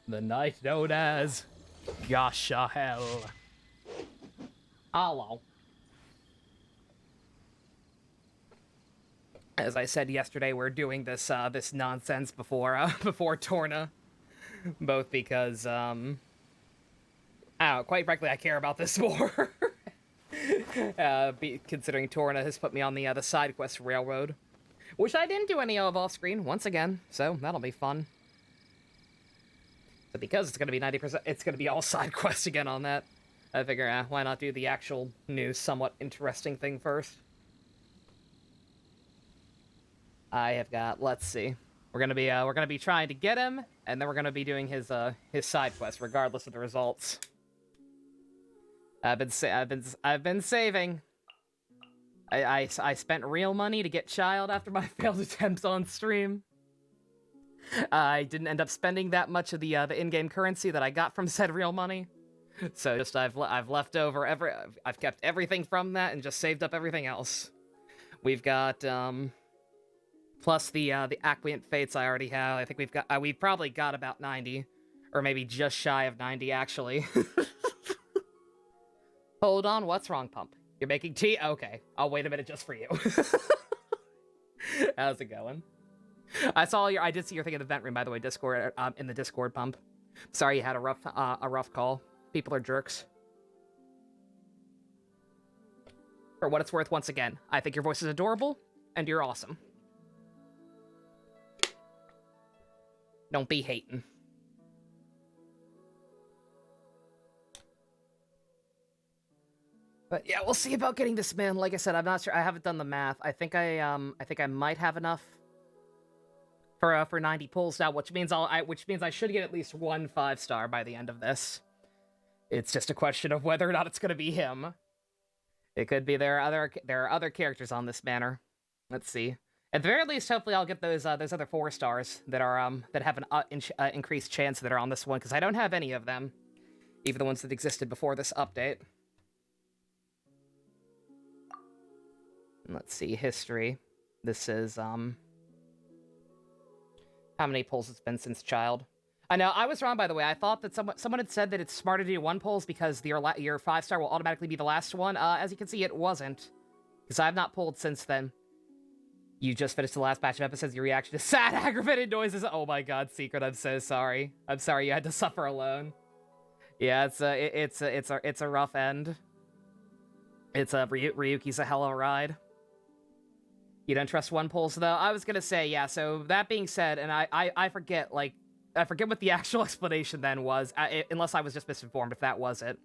The night known as Yasha Hell. Hello. As I said yesterday, we're doing this this nonsense before before Torna, both because quite frankly, I care about this more. Considering Torna has put me on the side quest railroad, which I didn't do any of off screen once again, so that'll be fun. But because it's gonna be 90%, it's gonna be all side quests again on that. I figure, why not do the actual new, somewhat interesting thing first? I have got. Let's see. We're gonna be trying to get him, and then we're gonna be doing his side quest, regardless of the results. I've been saving. I spent real money to get Child after my failed attempts on stream. I didn't end up spending that much of the in-game currency that I got from said real money. So just I've left over I've kept everything from that and just saved up everything else. We've got plus the Acquiescent Fates I already have. I think we've probably got about 90, or maybe just shy of 90 actually. Hold on, what's wrong, Pump? You're making tea? Okay, I'll wait a minute just for you. How's it going? I did see your thing in the vent room, by the way, Discord, in the Discord, Pump. Sorry you had a rough call. People are jerks. For what it's worth, once again, I think your voice is adorable, and you're awesome. Don't be hating. But yeah, we'll see about getting this man. Like I said, I'm not sure. I haven't done the math. I think I might have enough for 90 pulls now, which means I should get at least one 5-star by the end of this. It's just a question of whether or not it's gonna be him. It could be there are other characters on this banner. Let's see. At the very least, hopefully I'll get those other 4 stars that are that have an increased chance that are on this one, because I don't have any of them, even the ones that existed before this update. Let's see, history. This is how many pulls it's been since Child. I know, I was wrong, by the way. I thought that someone had said that it's smarter to do 1 pulls because your 5-star will automatically be the last one. As you can see, it wasn't, because I have not pulled since then. You just finished the last batch of episodes. Your reaction to sad, aggravated noises. Oh my god, Secret, I'm so sorry. I'm sorry you had to suffer alone. Yeah, it's a rough end. Ryuki's a hell of a ride. You don't trust 1 pulls, though? I was gonna say, yeah, so that being said, and I forget what the actual explanation then was, unless I was just misinformed if that was it.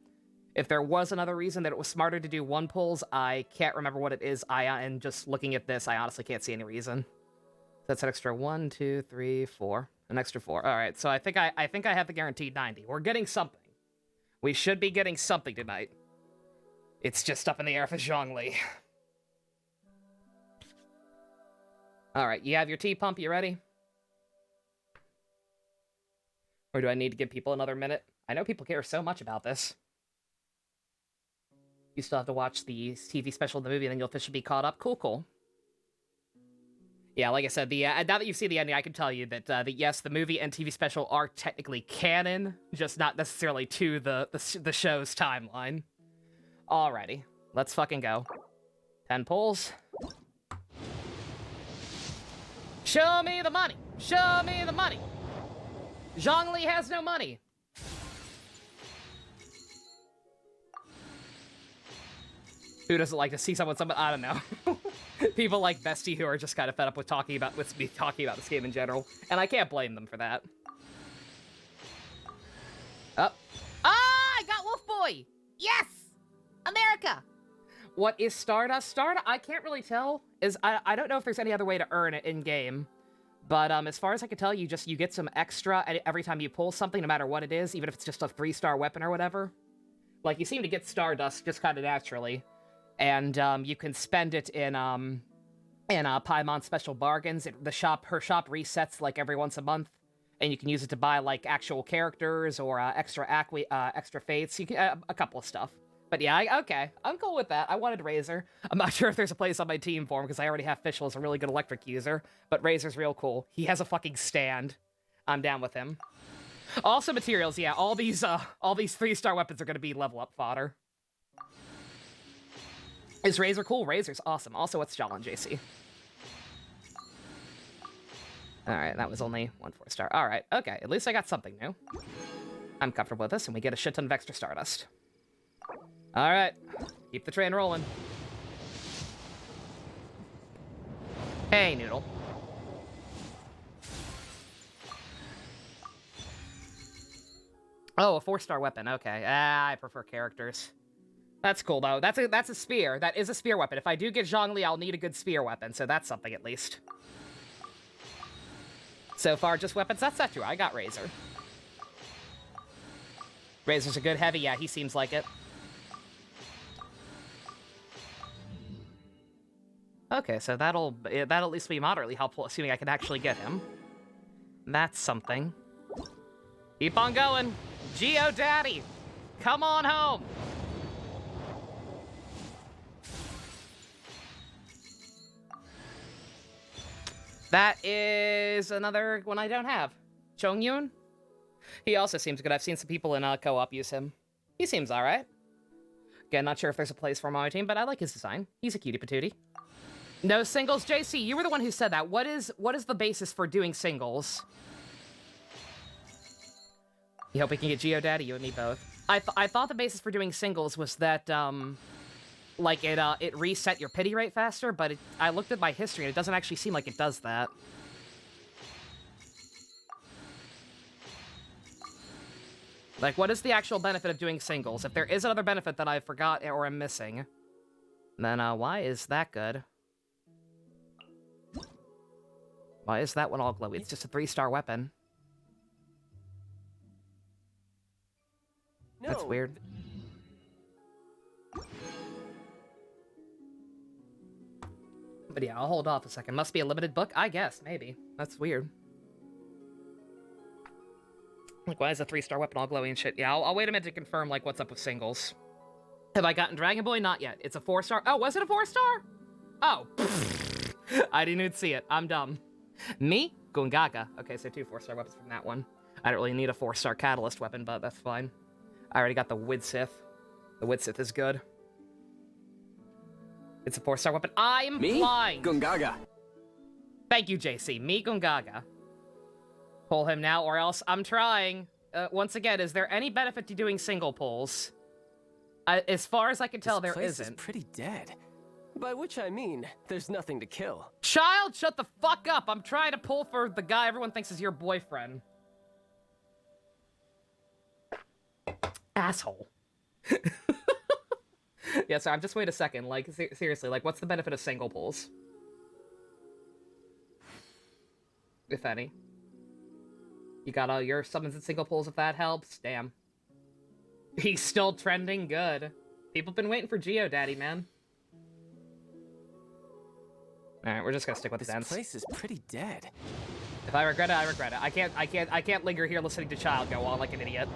If there was another reason that it was smarter to do 1 pulls, I can't remember what it is, and just looking at this, I honestly can't see any reason. That's an extra 1, 2, 3, 4. An extra 4. Alright, so I think I have the guaranteed 90. We're getting something. We should be getting something tonight. It's just up in the air for Zhongli. Alright, you have your tea, Pump? You ready? Or do I need to give people another minute? I know people care so much about this. You still have to watch the TV special of the movie, and then you'll officially be caught up. Cool, cool. Yeah, like I said, now that you've seen the ending, I can tell you that, yes, the movie and TV special are technically canon, just not necessarily to the show's timeline. Alrighty, let's fucking go. 10 pulls. Show me the money! Show me the money! Zhongli has no money! Who doesn't like to see someone, I don't know. People like Bestie who are just kind of fed up with me talking about this game in general. And I can't blame them for that. Oh. Ah, I got Wolf Boy! Yes! America! What is Stardust? Stardust, I can't really tell. I don't know if there's any other way to earn it in-game. But as far as I can tell, you get some extra every time you pull something, no matter what it is, even if it's just a 3-star weapon or whatever. Like, you seem to get Stardust just kind of naturally. And you can spend it in Paimon special bargains. Her shop resets like every once a month, and you can use it to buy like actual characters or extra fates. You can a couple of stuff. But yeah, okay, I'm cool with that. I wanted Razor. I'm not sure if there's a place on my team for him because I already have Fischl as a really good electric user. But Razor's real cool. He has a fucking stand. I'm down with him. Also materials, yeah. All these 3-star weapons are gonna be level up fodder. Is Razor cool? Razor's awesome. Also, what's Jolin JC? Alright, that was only 1 4-star. Alright, okay. At least I got something new. I'm comfortable with this, and we get a shit ton of extra Stardust. Alright. Keep the train rolling. Hey, Noodle. Oh, a 4-star weapon. Okay. I prefer characters. That's cool, though. That's a spear. That is a spear weapon. If I do get Zhongli, I'll need a good spear weapon, so that's something at least. So far, just weapons. That's not true. I got Razor. Razor's a good heavy. Yeah, he seems like it. Okay, so that'll at least be moderately helpful, assuming I can actually get him. That's something. Keep on going. Geo Daddy, come on home. That is another one I don't have. Chongyun? He also seems good. I've seen some people in co-op use him. He seems alright. Again, not sure if there's a place for him on my team, but I like his design. He's a cutie patootie. No singles, JC. You were the one who said that. What is the basis for doing singles? You hope we can get Geodaddy, you and me both. I thought the basis for doing singles was that, like, it reset your pity rate faster, but I looked at my history, and it doesn't actually seem like it does that. Like, what is the actual benefit of doing singles? If there is another benefit that I forgot or am missing, then, why is that good? Why is that one all glowy? It's just a 3-star weapon. No. That's weird. But yeah, I'll hold off a second. Must be a limited book? I guess, maybe. That's weird. Like, why is a 3-star weapon all glowy and shit? Yeah, I'll wait a minute to confirm, like, what's up with singles. Have I gotten Dragon Boy? Not yet. It's a 4-star. Oh, was it a 4-star? Oh. I didn't even see it. I'm dumb. Me? Gungaga. Okay, so 2 4-star weapons from that one. I don't really need a 4-star catalyst weapon, but that's fine. I already got the Widsith. The Widsith is good. It's a 4-star weapon. I'm blind! Gungaga. Thank you, JC. Me, Gungaga. Pull him now, or else I'm trying. Once again, is there any benefit to doing single pulls? As far as I can tell, there isn't. This place is pretty dead. By which I mean, there's nothing to kill. Child, shut the fuck up! I'm trying to pull for the guy everyone thinks is your boyfriend. Asshole. Yeah, so I'm just wait a second. Like, seriously, like, what's the benefit of single pulls? If any. You got all your summons and single pulls if that helps. Damn. He's still trending good. People have been waiting for Geodaddy, man. Alright, we're just gonna stick with these ends. This place is pretty dead. If I regret it, I regret it. I can't linger here listening to Child go on like an idiot.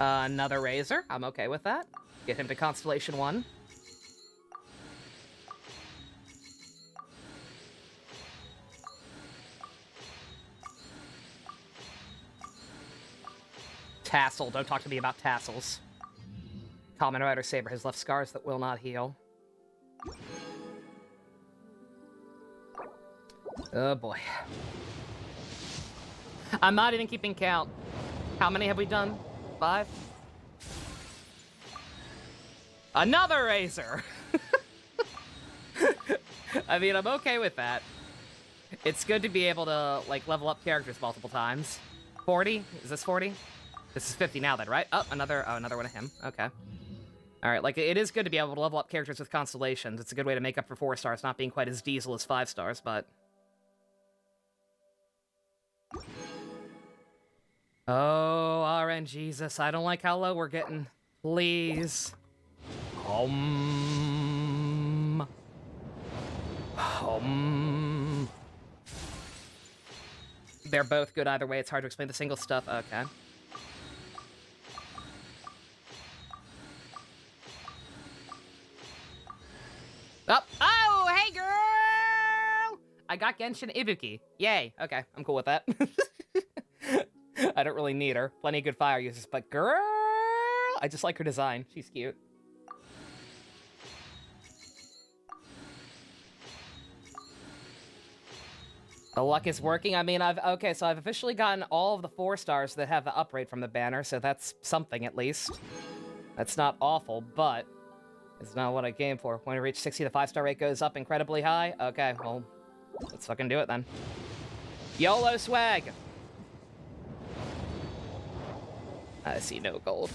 Another Razor. I'm okay with that. Get him to Constellation 1. Tassel. Don't talk to me about tassels. Common Rider Saber has left scars that will not heal. Oh boy. I'm not even keeping count. How many have we done? 5? Another Razor! I mean, I'm okay with that. It's good to be able to, like, level up characters multiple times. 40? Is this 40? This is 50 now then, right? Oh, another one of him. Okay. Alright, like, it is good to be able to level up characters with constellations. It's a good way to make up for 4 stars, not being quite as diesel as 5 stars, but... Oh, RN Jesus, I don't like how low we're getting. Please. They're both good either way. It's hard to explain the single stuff. Okay. Oh, hey, girl! I got Genshin Ibuki. Yay. Okay, I'm cool with that. I don't really need her. Plenty of good fire uses, but girl! I just like her design. She's cute. The luck is working. I mean, I've officially gotten all of the 4 stars that have the upgrade from the banner, so that's something at least. That's not awful, but it's not what I came for. When I reach 60, the 5-star rate goes up incredibly high. Okay, well, let's fucking do it then. YOLO swag! I see no gold.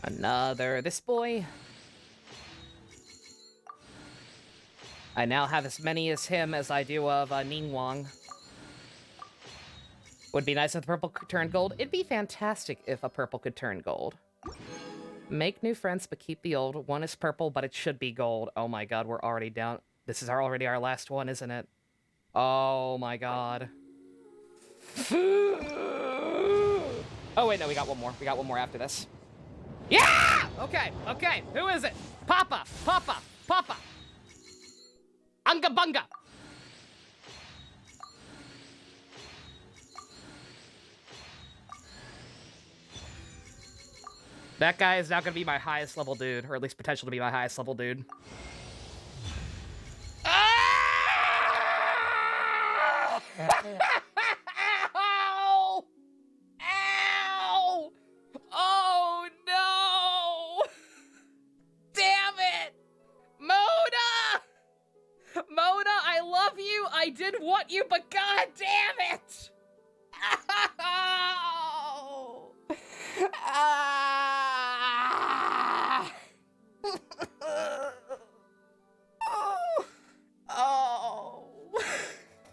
Another this boy. I now have as many as him as I do of Ningguang. Would be nice if the purple could turn gold. It'd be fantastic if a purple could turn gold. Make new friends, but keep the old. One is purple, but it should be gold. Oh my god, we're already down. This is already our last one, isn't it? Oh my god. Oh wait, no, we got one more. We got one more after this. Yeah! Okay, okay. Who is it? Papa, Papa, Papa. Unga bunga. That guy is now gonna be my highest level dude, or at least potential to be my highest level dude. Ah! Ow! Ow! Oh no! Damn it! Mona! Mona, I love you. I did want you, but god damn it! Ow! Ah! Oh.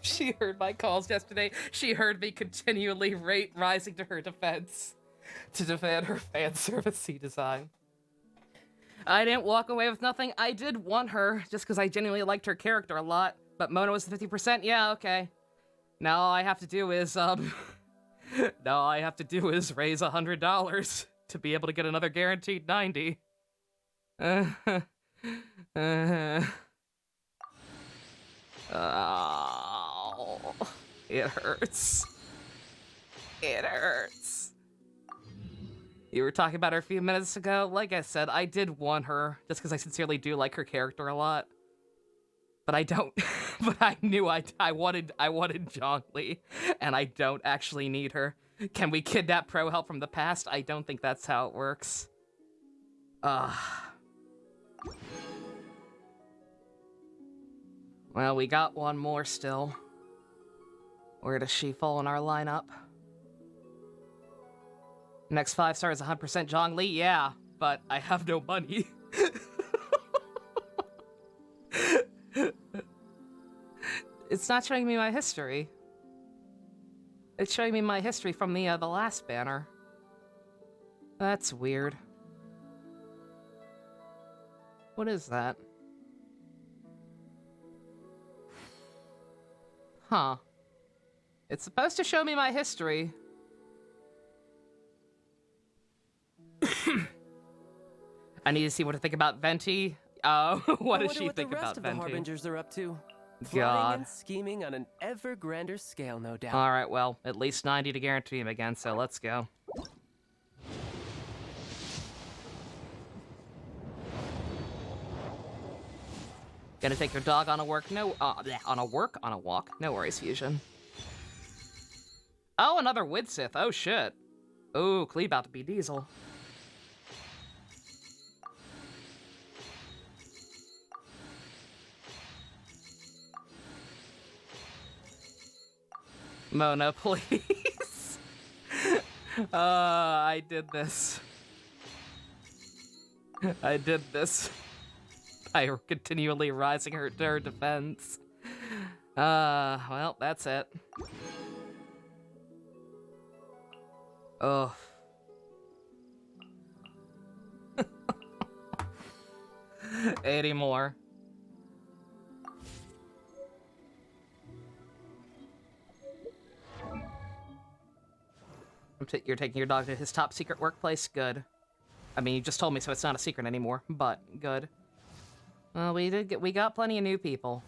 She heard my calls yesterday. She heard me continually rising to her defense to defend her fan service-y design. I didn't walk away with nothing. I did want her just because I genuinely liked her character a lot. But Mona was 50%. Yeah, okay. Now all I have to do is now all I have to do is raise $100 to be able to get another guaranteed 90. Oh, it hurts. It hurts. You were talking about her a few minutes ago. Like I said, I did want her just because I sincerely do like her character a lot. But I don't. But I knew I wanted Zhongli, and I don't actually need her. Can we kidnap pro help from the past? I don't think that's how it works. Well, we got one more still. Where does she fall in our lineup? Next 5-star is 100% Zhongli, yeah, but I have no money. It's not showing me my history. It's showing me my history from the last banner. That's weird. What is that? Huh. It's supposed to show me my history. I need to see what to think about Venti. Oh, what does she think about Venti? I wonder what the rest of the Harbingers are up to. God. Plotting and scheming on an ever grander scale, no doubt. All right, well, at least 90 to guarantee him again, so let's go. Gonna take your dog on a work? No, on a walk. No worries, Fusion. Oh, another Widsith. Oh, shit. Oh, Klee about to be Diesel. Mona, please. I did this. I did this. By continually rising her to her defense. Well, that's it. Ugh. 80 more. You're taking your dog to his top secret workplace? Good. I mean, you just told me, so it's not a secret anymore, but good. Well, we got plenty of new people.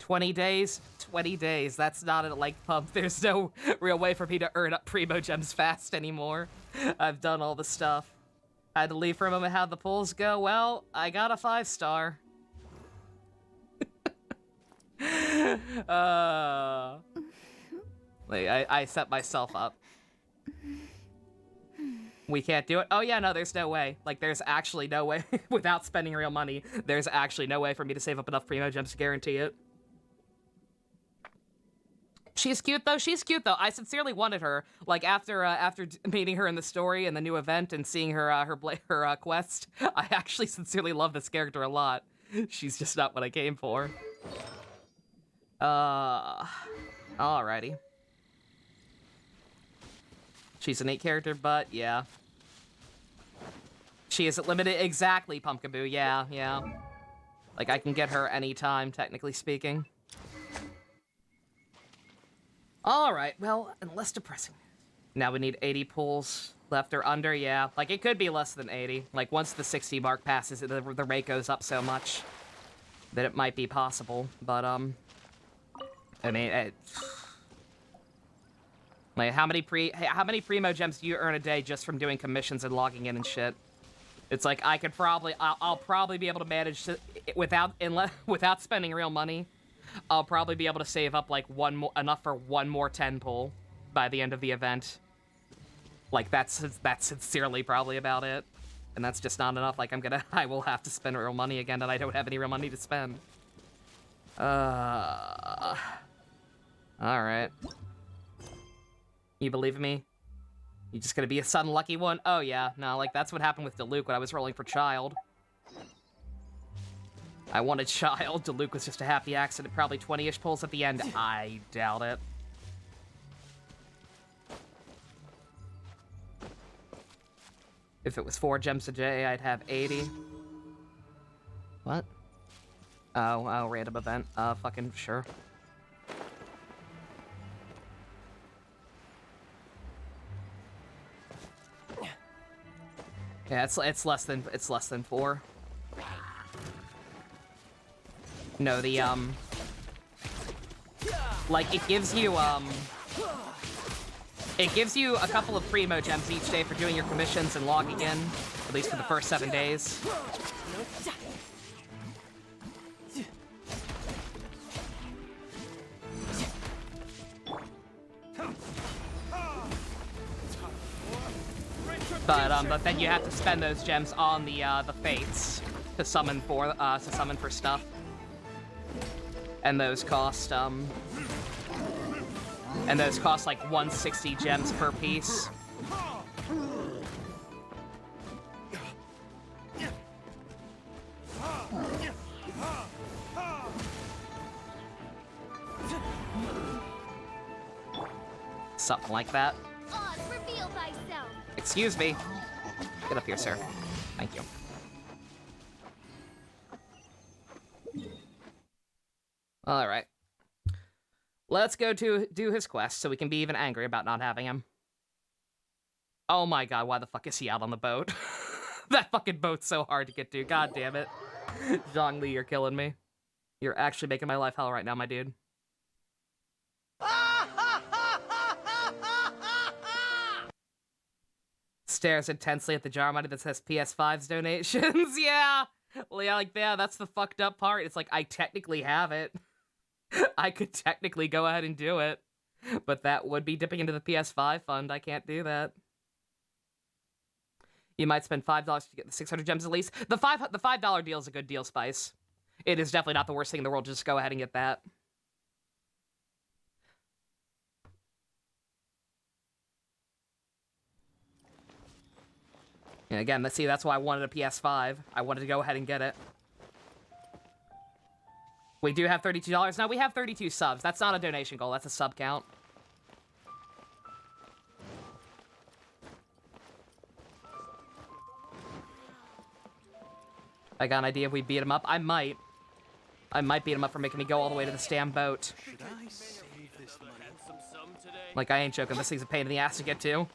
20 days? 20 days. That's not a like pump. There's no real way for me to earn up Primo Gems fast anymore. I've done all the stuff. I had to leave for a moment. How'd the polls go? Well, I got a 5-star. I set myself up. We can't do it? Oh yeah, no, there's no way. Like, there's actually no way. Without spending real money, there's actually no way for me to save up enough Primo Gems to guarantee it. She's cute though. She's cute though. I sincerely wanted her. Like after meeting her in the story and the new event and seeing her her quest, I actually sincerely love this character a lot. She's just not what I came for. Alrighty. She's a neat character, but yeah. She isn't limited. Exactly, Pumpkaboo. Yeah. Like I can get her anytime, technically speaking. Alright, well, and less depressing. Now we need 80 pulls left or under, yeah. Like, it could be less than 80. Like, once the 60 mark passes, the rate goes up so much that it might be possible. But, I mean, like, how many Primo Gems do you earn a day just from doing commissions and logging in and shit? It's like, I'll probably be able to manage to, without spending real money. I'll probably be able to save up like enough for one more 10 pull by the end of the event. Like that's sincerely probably about it, and that's just not enough. Like I will have to spend real money again, and I don't have any real money to spend. All right. You believe in me? You just gonna be a sudden lucky one? Oh yeah, no, like that's what happened with Diluc when I was rolling for Child. I wanted Child. Diluc was just a happy accident. Probably 20-ish pulls at the end. I doubt it. If it was 4 gems a day, I'd have 80. What? Oh, random event. Fucking sure. Yeah, it's less than 4. No, the, like, it gives you a couple of Primo Gems each day for doing your commissions and logging in, at least for the first 7 days. But then you have to spend those gems on the Fates to summon for stuff. And those cost like 160 gems per piece. Something like that. Excuse me. Get up here, sir. Thank you. Alright. Let's go to do his quest so we can be even angry about not having him. Oh my god, why the fuck is he out on the boat? That fucking boat's so hard to get to. God damn it. Zhongli, you're killing me. You're actually making my life hell right now, my dude. Stares intensely at the jar money that says PS5's donations. Yeah, that's the fucked up part. It's like, I technically have it. I could technically go ahead and do it, but that would be dipping into the PS5 fund. I can't do that. You might spend $5 to get the 600 gems at least. The $5 deal is a good deal, Spice. It is definitely not the worst thing in the world. Just go ahead and get that. And again, let's see, that's why I wanted a PS5. I wanted to go ahead and get it. We do have $32. Now, we have 32 subs. That's not a donation goal. That's a sub count. I got an idea if we beat him up. I might. I might beat him up for making me go all the way to the Stam boat. Like, I ain't joking. This thing's a pain in the ass to get to.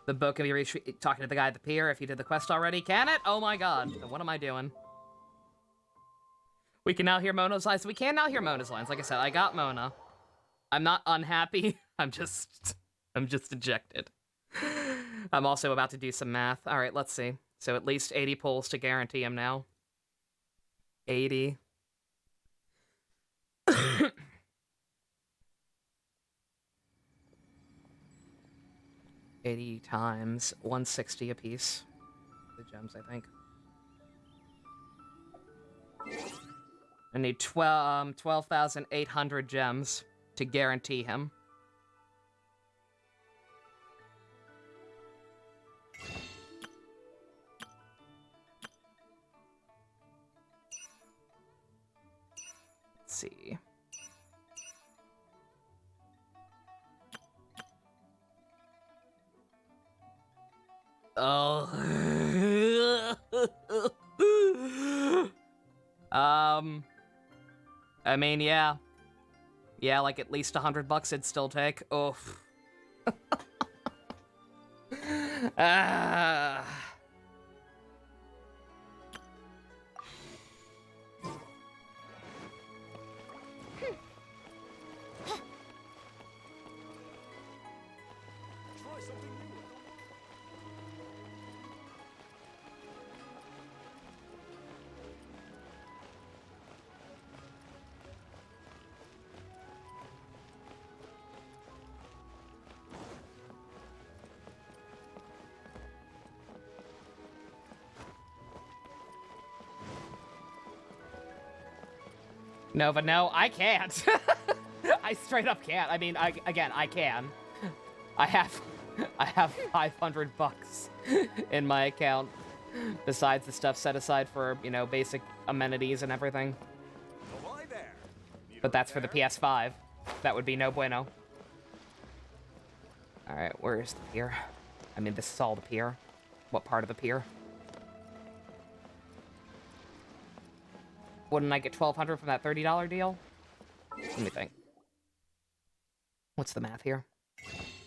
The boat can be reached talking to the guy at the pier if you did the quest already. Can it? Oh my god. Then what am I doing? We can now hear Mona's lines. We can now hear Mona's lines. Like I said, I got Mona. I'm not unhappy. I'm just dejected. I'm also about to do some math. All right, let's see. So at least 80 pulls to guarantee him now. 80. 80 times 160 apiece. The gems, I think. I need 12,800 gems to guarantee him. Let's see. Oh. I mean, yeah. Yeah, like at least $100 it'd still take. Oof. Ah. Nova, no, I can't. I straight up can't. I mean, I can. I have $500 in my account, besides the stuff set aside for, you know, basic amenities and everything. Oh, hi there. But that's for the PS5. That would be no bueno. All right, where is the pier? I mean, this is all the pier. What part of the pier? Wouldn't I get $1,200 from that $30 deal? Let me think. What's the math here?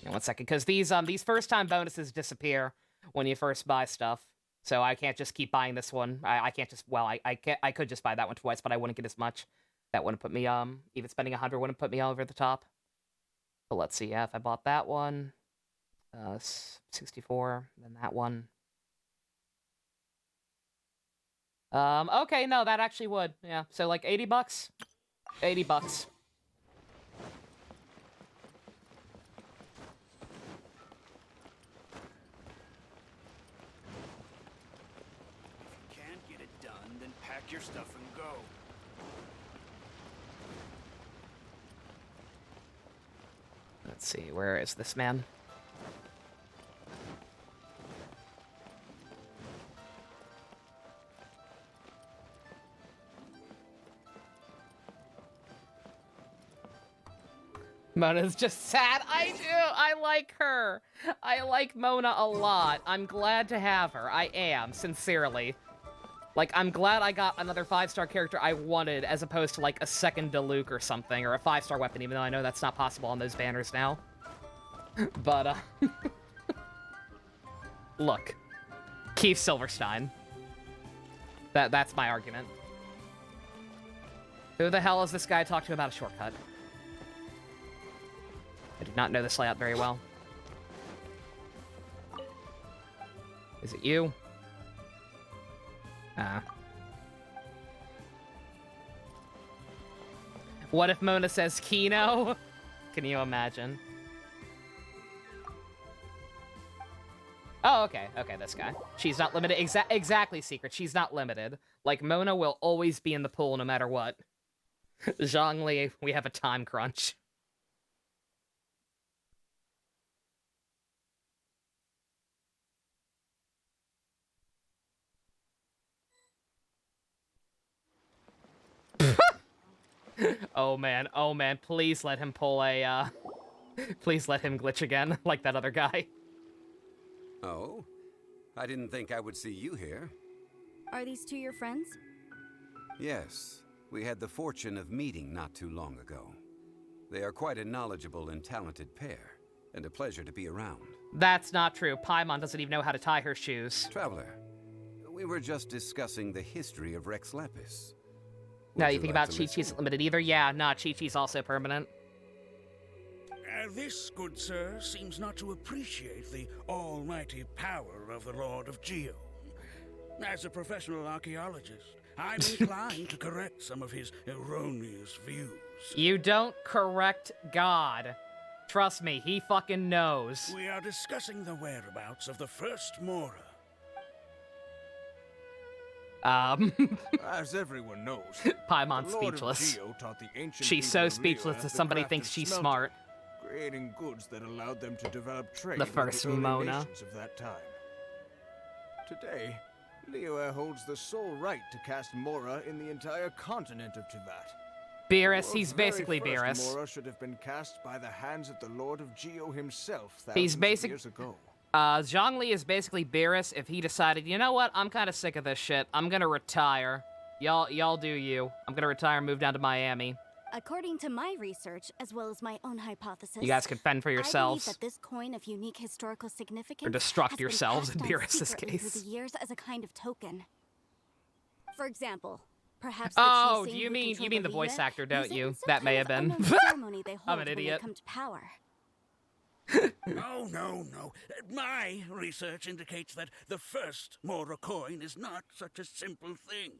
Yeah, 1 second, because these first-time bonuses disappear when you first buy stuff. So I can't just keep buying this one. I can't just, well, I could just buy that one twice, but I wouldn't get as much. That wouldn't put me, even spending 100 wouldn't put me over the top. But let's see, yeah, if I bought that one, 64, then that one. Okay, no, that actually would. Yeah, so like $80? $80. If you can't get it done, then pack your stuff and go. Let's see, where is this man? Mona's just sad. I do. I like her. I like Mona a lot. I'm glad to have her. I am, sincerely. Like, I'm glad I got another 5-star character I wanted, as opposed to, like, a second Diluc or something, or a 5-star weapon, even though I know that's not possible on those banners now. But, look. Keith Silverstein. That's my argument. Who the hell is this guy talking to about a shortcut? I did not know this layout very well. Is it you? What if Mona says Kino? Can you imagine? Oh, okay. Okay, this guy. She's not limited. Exactly, Secret. She's not limited. Like, Mona will always be in the pool no matter what. Zhongli, we have a time crunch. Oh man, please let him pull a, please let him glitch again, like that other guy. Oh? I didn't think I would see you here. Are these two your friends? Yes. We had the fortune of meeting not too long ago. They are quite a knowledgeable and talented pair, and a pleasure to be around. That's not true. Paimon doesn't even know how to tie her shoes. Traveler, we were just discussing the history of Rex Lapis. Now Would you think like about to Chi-Chi's listen? limited either? Yeah, nah, Chi-Chi's also permanent. This, good sir, seems not to appreciate the almighty power of the Lord of Geo. As a professional archaeologist, I'm inclined to correct some of his erroneous views. You don't correct God. Trust me, he fucking knows. We are discussing the whereabouts of the first Mora. As everyone knows, Paimon's the Lord of speechless. Geo taught the ancient She's people so of speechless Liyue that the somebody craft thinks of she's smelting, smart. creating goods that allowed them to develop trade The with first early Mona. nations of that time. Today, Liyue holds the sole right to cast Mora in the entire continent of Teyvat. Beerus, The he's world's very basically first Beerus. Mora should have been cast by the hands of the Lord of Geo himself He's thousands of years ago. Zhongli is basically Beerus if he decided, you know what, I'm kind of sick of this shit. I'm gonna retire. Y'all do you. I'm gonna retire and move down to Miami. According to my research, as well as my own hypothesis, You guys can fend for I believe yourselves. that this coin of unique historical significance Or destruct has been yourselves in passed on Beerus's secretly through case. the years as a kind of token. For example, perhaps Oh, the do Qixing you who mean control the Liyue voice actor, don't use it you? in some That may kind have of been. unknown ceremony they hold I'm an when idiot. they come to power. Oh, no. My research indicates that the first Mora coin is not such a simple thing.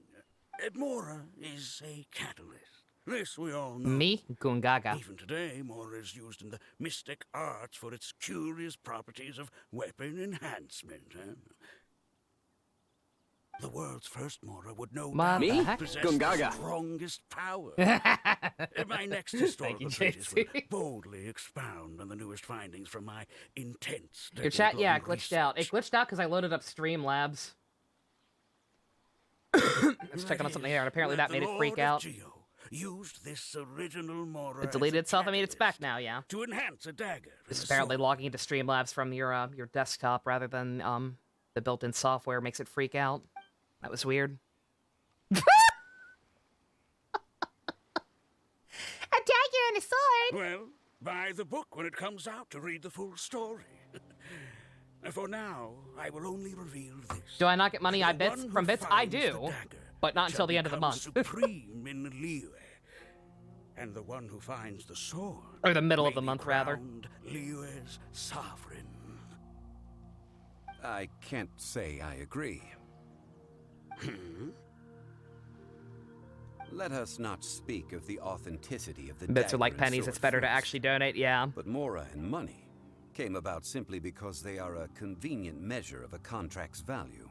Mora is a catalyst. This we all know. Me? Gungaga. Even today, Mora is used in the mystic arts for its curious properties of weapon enhancement. The world's first Mora would no What doubt the heck? possess Gungaga. the strongest power. My next historical treatise will boldly expound on the newest findings from my intense Your chat, yeah, decade-long glitched out. It research. glitched out because I loaded up Streamlabs. I was checking on something there, and apparently that made it freak out. Geo used this original Mora It as deleted a itself. I mean, it's back catalyst now, yeah. to enhance a dagger. It's and a apparently sword. logging into Streamlabs from your desktop rather than the built-in software makes it freak out. That was weird. A dagger and a sword. Well, buy the book when it comes out to read the full story. For now, I will only reveal this. Do I not get money The I bits one who from bits? I finds the do, dagger but not until shall the end of the become month. supreme in Liyue. And the one who finds the sword, Or the middle may of the be month, rather. crowned Liyue's sovereign. I can't say I agree. Let us not speak of the authenticity of the Bits are dagger like and pennies. sword It's better to first. actually donate. Yeah. But Mora and money came about simply because they are a convenient measure of a contract's value.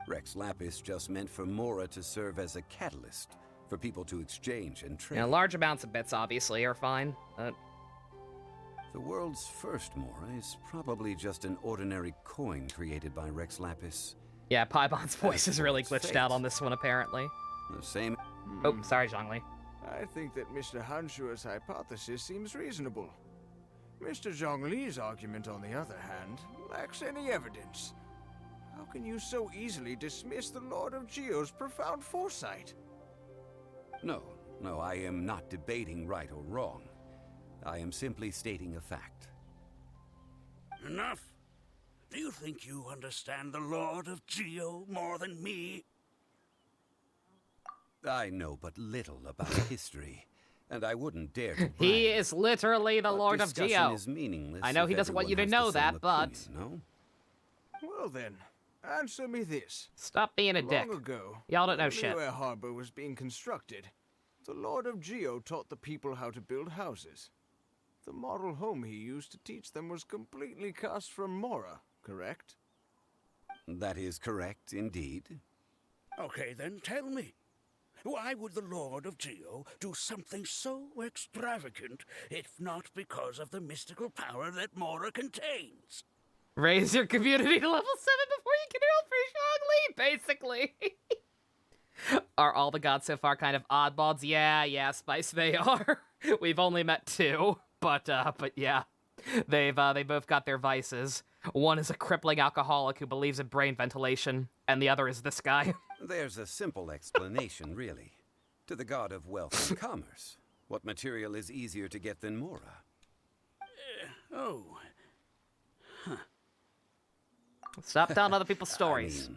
Rex Lapis just meant for Mora to serve as a catalyst for people to exchange and trade. Yeah, large amounts of bits obviously are fine. The world's first Mora is probably just an ordinary coin created by Rex Lapis. Yeah, Paimon's voice is really It's glitched fate. out on this one apparently. The same. Oh, sorry, Zhongli. I think that Mr. Hanshua's hypothesis seems reasonable. Mr. Zhongli's argument, on the other hand, lacks any evidence. How can you so easily dismiss the Lord of Geo's profound foresight? No, I am not debating right or wrong. I am simply stating a fact. Enough. Do you think you understand the Lord of Geo more than me? I know but little about history, and I wouldn't dare to He brag. is literally the But Lord of discussion Geo. is meaningless I know if he doesn't want you to everyone know has the same that, but- opinion, no? Well then, answer me this. Stop being a dick. Long ago, Y'all don't know when shit. Liyue Harbor was being constructed, the Lord of Geo taught the people how to build houses. The model home he used to teach them was completely cast from Mora, correct? That is correct, indeed. Okay, then tell me. Why would the Lord of Geo do something so extravagant, if not because of the mystical power that Mora contains? Raise your community to level 7 before you can roll for Zhongli, basically. Are all the gods so far kind of oddballs? Yeah, Spice, they are. We've only met 2, but yeah. They both got their vices. One is a crippling alcoholic who believes in brain ventilation, and the other is this guy. There's a simple explanation, really. To the god of wealth and commerce. What material is easier to get than Mora? Oh, Stop telling other people's stories.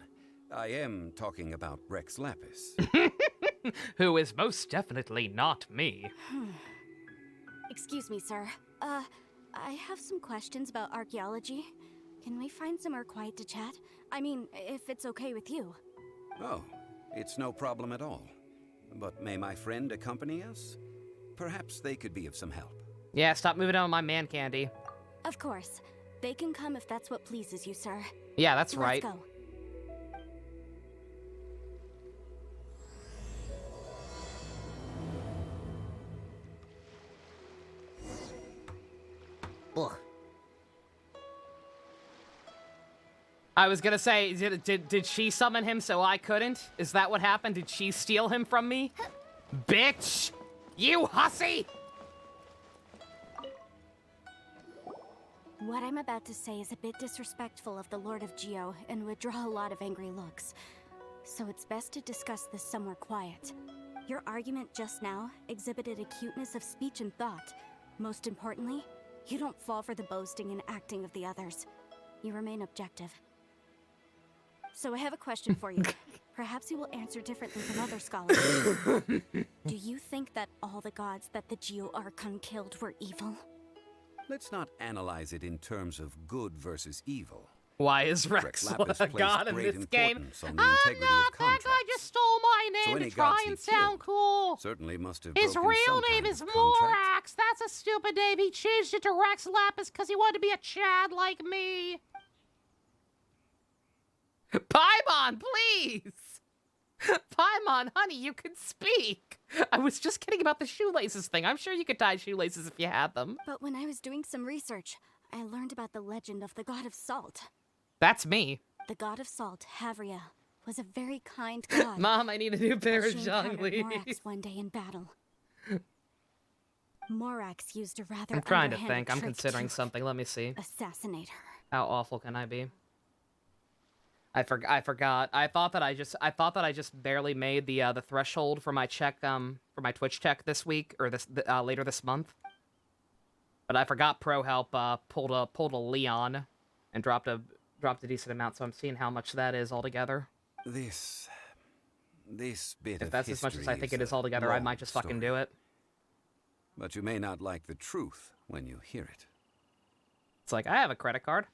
I am talking about Rex Lapis. Who is most definitely not me. Excuse me, sir. I have some questions about archaeology. Can we find somewhere quiet to chat? I mean, if it's okay with you. Oh, it's no problem at all. But may my friend accompany us? Perhaps they could be of some help. Yeah, stop moving on my man candy. Of course. They can come if that's what pleases you, sir. Yeah, that's right. Let's go. Ugh. I was gonna say, did she summon him so I couldn't? Is that what happened? Did she steal him from me? Bitch! You hussy! What I'm about to say is a bit disrespectful of the Lord of Geo and would draw a lot of angry looks. So it's best to discuss this somewhere quiet. Your argument just now exhibited a cuteness of speech and thought. Most importantly, you don't fall for the boasting and acting of the others. You remain objective. So I have a question for you. Perhaps you will answer differently from other scholars. Do you think that all the gods that the Geo Archon killed were evil? Let's not analyze it in terms of good versus evil. Why is Rex Lapis a placed god in great this game? importance on the integrity of That guy contracts. just stole my So name any to try gods he and sound killed cool. Certainly must have His broken real some name kind is of contract. Morax. That's a stupid name. He changed it to Rex Lapis because he wanted to be a Chad like me. Paimon, please! Paimon, honey, you can speak. I was just kidding about the shoelaces thing. I'm sure you could tie shoelaces if you had them. But when I was doing some research, I learned about the legend of the god of salt. That's me. The god of salt, Havria, was a very kind god. Mom, I need a new pair but of she encountered Zhongli. Morax one day in battle. Morax used a rather I'm trying to underhanded think. I'm trick considering to something. Let me see. assassinate her. How awful can I be? I forgot. I thought that I just barely made the threshold for my check for my Twitch check this week or this later this month. But I forgot Pro Help pulled a Leon and dropped a decent amount, so I'm seeing how much that is altogether. This bit If of that's as much as I history think it is a altogether, I long might just fucking story. do it. But you may not like the truth when you hear it. It's like I have a credit card.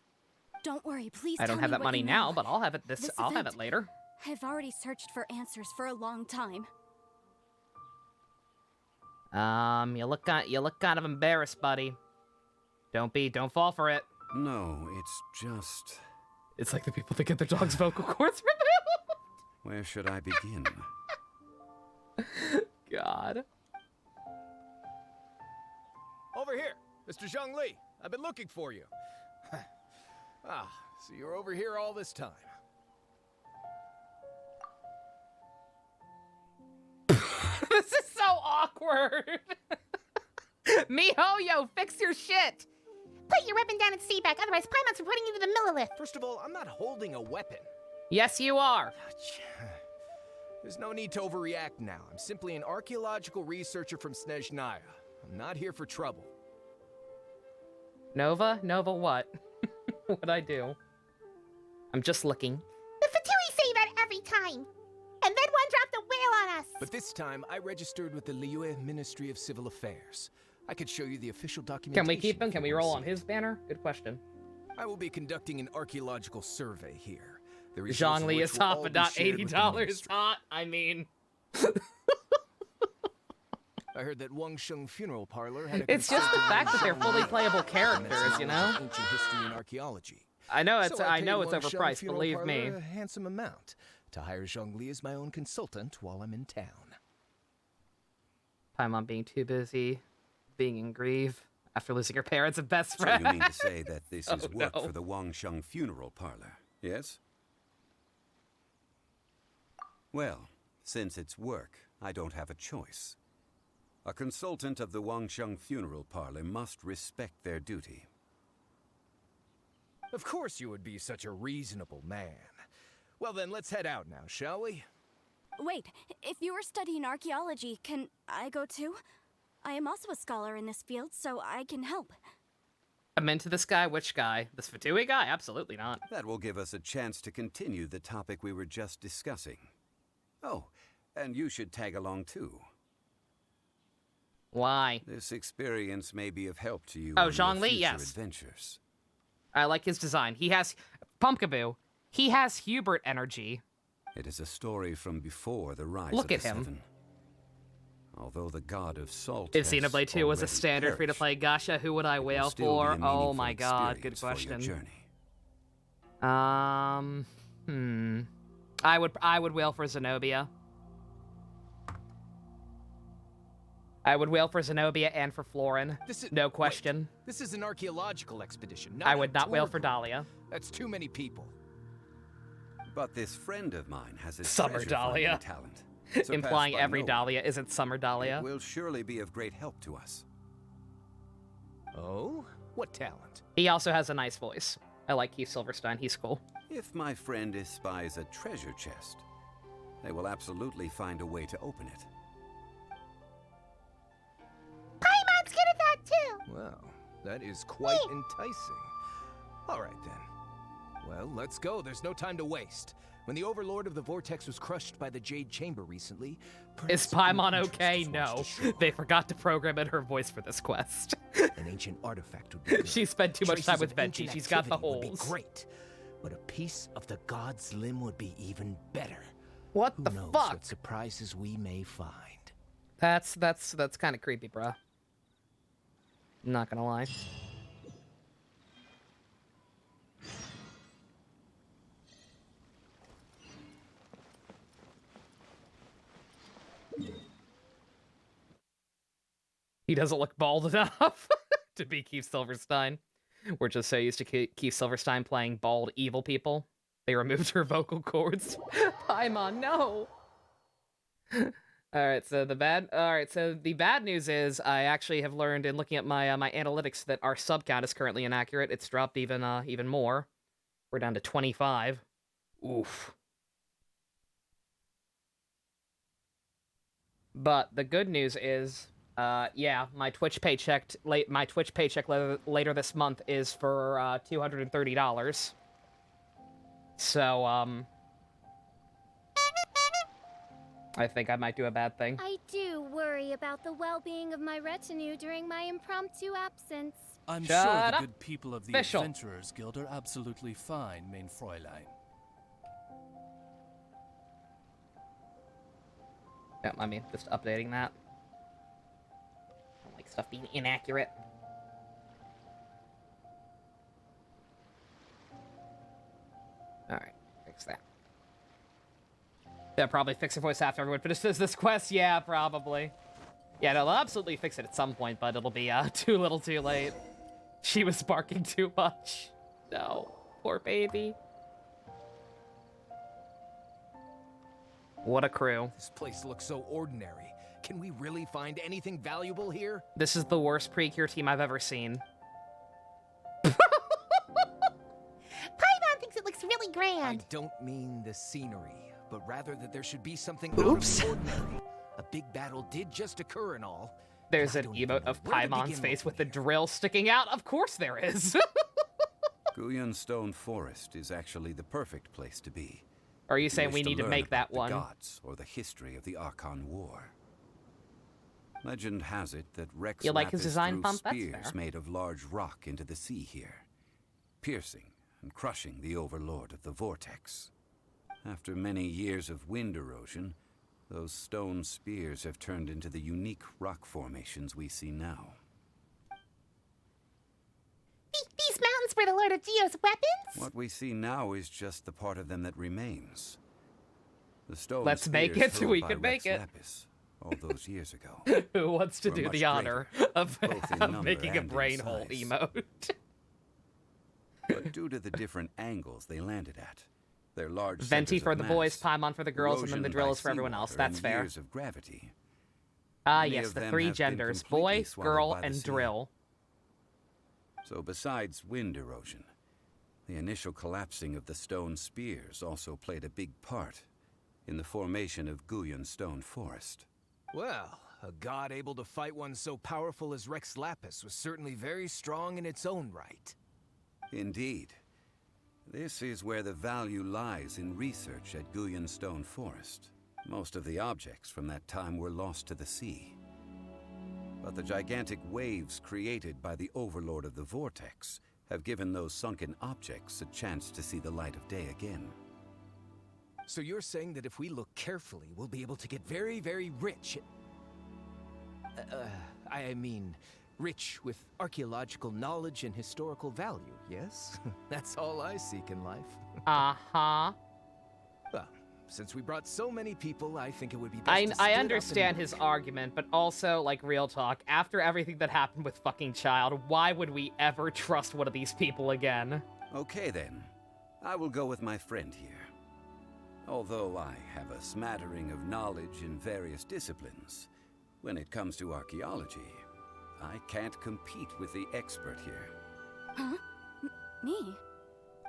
Don't worry, please. I don't tell have me that what money you now, know. but I'll have it I'll have event- it later. I've already searched for answers for a long time. You look kind of embarrassed, buddy. Don't fall for it. No, it's just... It's like the people that get their dog's vocal cords removed. Where should I begin? God. Over here, Mr. Zhongli. I've been looking for you. So you're over here all this time. This is so awkward. MiHoYo, fix your shit. Put your weapon down and stay back, otherwise Paimon's reporting you to the Millilith. First of all, I'm not holding a weapon. Yes, you are. There's no need to overreact now. I'm simply an archaeological researcher from Snezhnaya. I'm not here for trouble. Nova what? What'd I do? I'm just looking. The Fatui say that every time. And then one dropped a whale on us. But this time, I registered with the Liyue Ministry of Civil Affairs. I could show you the official documentation. Can we keep him? if Can you we wanna roll see on it. his banner? Good question. I will be conducting an archaeological survey here. The results of Zhongli which is will hot, all but be not shared with the $80 ministry. hot. I mean, I heard that Wangsheng Funeral Parlor had a it's just the consultant fact that they're named fully Zhongli, playable and that's characters, you know? knowledge of Ancient history and archaeology. I know it's So I paid know it's Wangsheng overpriced. Funeral Believe Parlor me. a handsome amount to hire Zhongli as my own consultant while I'm in town. Paimon being too busy, being in grief after losing her parents and best So friend. you mean to say that this is Oh, work no. for the Wangsheng Funeral Parlor, yes? Well, since it's work, I don't have a choice. A consultant of the Wangsheng Funeral Parlor must respect their duty. Of course you would be such a reasonable man. Well then, let's head out now, shall we? Wait, if you were studying archaeology, can I go too? I am also a scholar in this field, so I can help. I'm into this guy. Which guy? This Fatui guy? Absolutely not. That will give us a chance to continue the topic we were just discussing. Oh, and you should tag along too. Why? This experience may be of help to you Oh, on your Zhongli, future yes. adventures. I like his design. He has Pumpkaboo. He has Hubert energy. It is a story from before the rise Look of at the him. Seven. Although the god of salt If has Xenoblade 2 was a already standard perished, free-to-play gacha, who would I it will wail still for? be a Oh meaningful my god, good experience for your question. journey. I would wail for Zenobia. I would wail for Zenobia and for Florin. No question. Wait, this is an archaeological expedition, not I would a not wail tour for group. Dahlia. That's too many people. But this friend of mine has a Summer treasure Dahlia. finding talent. surpassed Implying by every no one. Dahlia isn't Summer Dahlia. It will surely be of great help to us. Oh? What talent? He also has a nice voice. I like Keith Silverstein. He's cool. If my friend espies a treasure chest, they will absolutely find a way to open it. Paimon's good at that too. Well, that is quite enticing. All right, then. Well, let's go. There's no time to waste. When the Overlord of the Vortex was crushed by the Jade Chamber recently... Is perhaps a new Paimon interest okay? is No. watched ashore. They forgot to program in her voice for this quest. An ancient artifact would be good. She spent too much time Traces with of Venti. ancient She's got the activity would be holes. great, but a piece of the god's limb would be even better. What Who the knows fuck? what surprises we may find. That's kind of creepy, bruh. Not gonna lie. He doesn't look bald enough to be Keith Silverstein. We're just so used to Keith Silverstein playing bald evil people. They removed her vocal cords. Paimon, no. All right, so the bad news is I actually have learned in looking at my my analytics that our sub count is currently inaccurate. It's dropped even more. We're down to 25. Oof. But the good news is, yeah, my Twitch paycheck later this month is for $230. So I think I might do a bad thing. I do worry about the well-being of my retinue during my impromptu absence. I'm Shut sure up. the good people of the Official. Adventurers Guild are absolutely fine, mein Fräulein. Yeah, I mean, just updating that. I don't like stuff being inaccurate. Alright, fix that. Yeah, probably fix her voice after everyone finishes this quest. Yeah, probably. Yeah, no, they'll absolutely fix it at some point, but it'll be too little too late. She was barking too much. No, poor baby. What a crew. This place looks so ordinary. Can we really find anything valuable here? This is the worst pre-cure team I've ever seen. Paimon thinks it looks really I grand. don't mean the scenery, but rather that there should be something Oops. out of the ordinary. A big battle did just occur and all. There's I an don't even emote know of where to Paimon's begin face with looking the here. drill sticking out. Of course there is. Guyan Stone Forest is actually the perfect place to be. Are you if saying wish we need to learn make that about the one? gods or the history of the Archon War. Legend has it that Rex You like his Lapis design, threw Pump? That's spears fair. made of large rock into the sea here, piercing and crushing the Overlord of the Vortex. After many years of wind erosion, those stone spears have turned into the unique rock formations we see now. These mountains were the Lord of Geo's weapons? What we see now is just the part of them that remains. The stone Let's make spears it. hurled We by can make Rex it. Lapis all those years ago. Who wants to We're do much the honor of, both in of number making a and in brain hole size. emote? But due to the different angles they landed at, their large Venti centers for of the boys, mass, Paimon for the girls, and then the erosion drill by is for everyone else. seawater, That's and fair. years of gravity. Ah, Many yes, of the them three have been genders: completely boy, swallowed girl, by the and sea. drill. So besides wind erosion, the initial collapsing of the stone spears also played a big part in the formation of Guyan Stone Forest. Well, A god able to fight one so powerful as Rex Lapis was certainly very strong in its own right. Indeed. This is where the value lies in research at Stone Forest. Most of the objects from that time were lost to the sea. But the gigantic waves created by the Overlord of the Vortex have given those sunken objects a chance to see the light of day again. So you're saying that if we look carefully, we'll be able to get very, very rich? I mean, rich with archaeological knowledge and historical value, yes? That's all I seek in life. Uh-huh. Well, since we brought so many people, I think it would be best to I split up understand and- his argument, but also, like, real talk, after everything that happened with fucking Child, why would we ever trust one of these people again? Okay then, I will go with my friend here. Although I have a smattering of knowledge in various disciplines, when it comes to archaeology, I can't compete with the expert here. Huh? Me?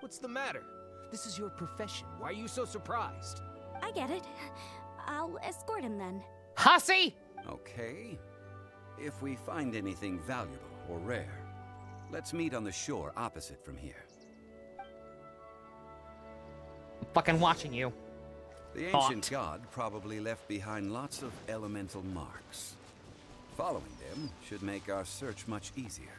What's the matter? This is your profession. Why are you so surprised? I get it. I'll escort him then. Hussy! Okay. If we find anything valuable or rare, let's meet on the shore opposite from here. I'm fucking watching you. The ancient god probably left behind lots of elemental marks. Following them should make our search much easier.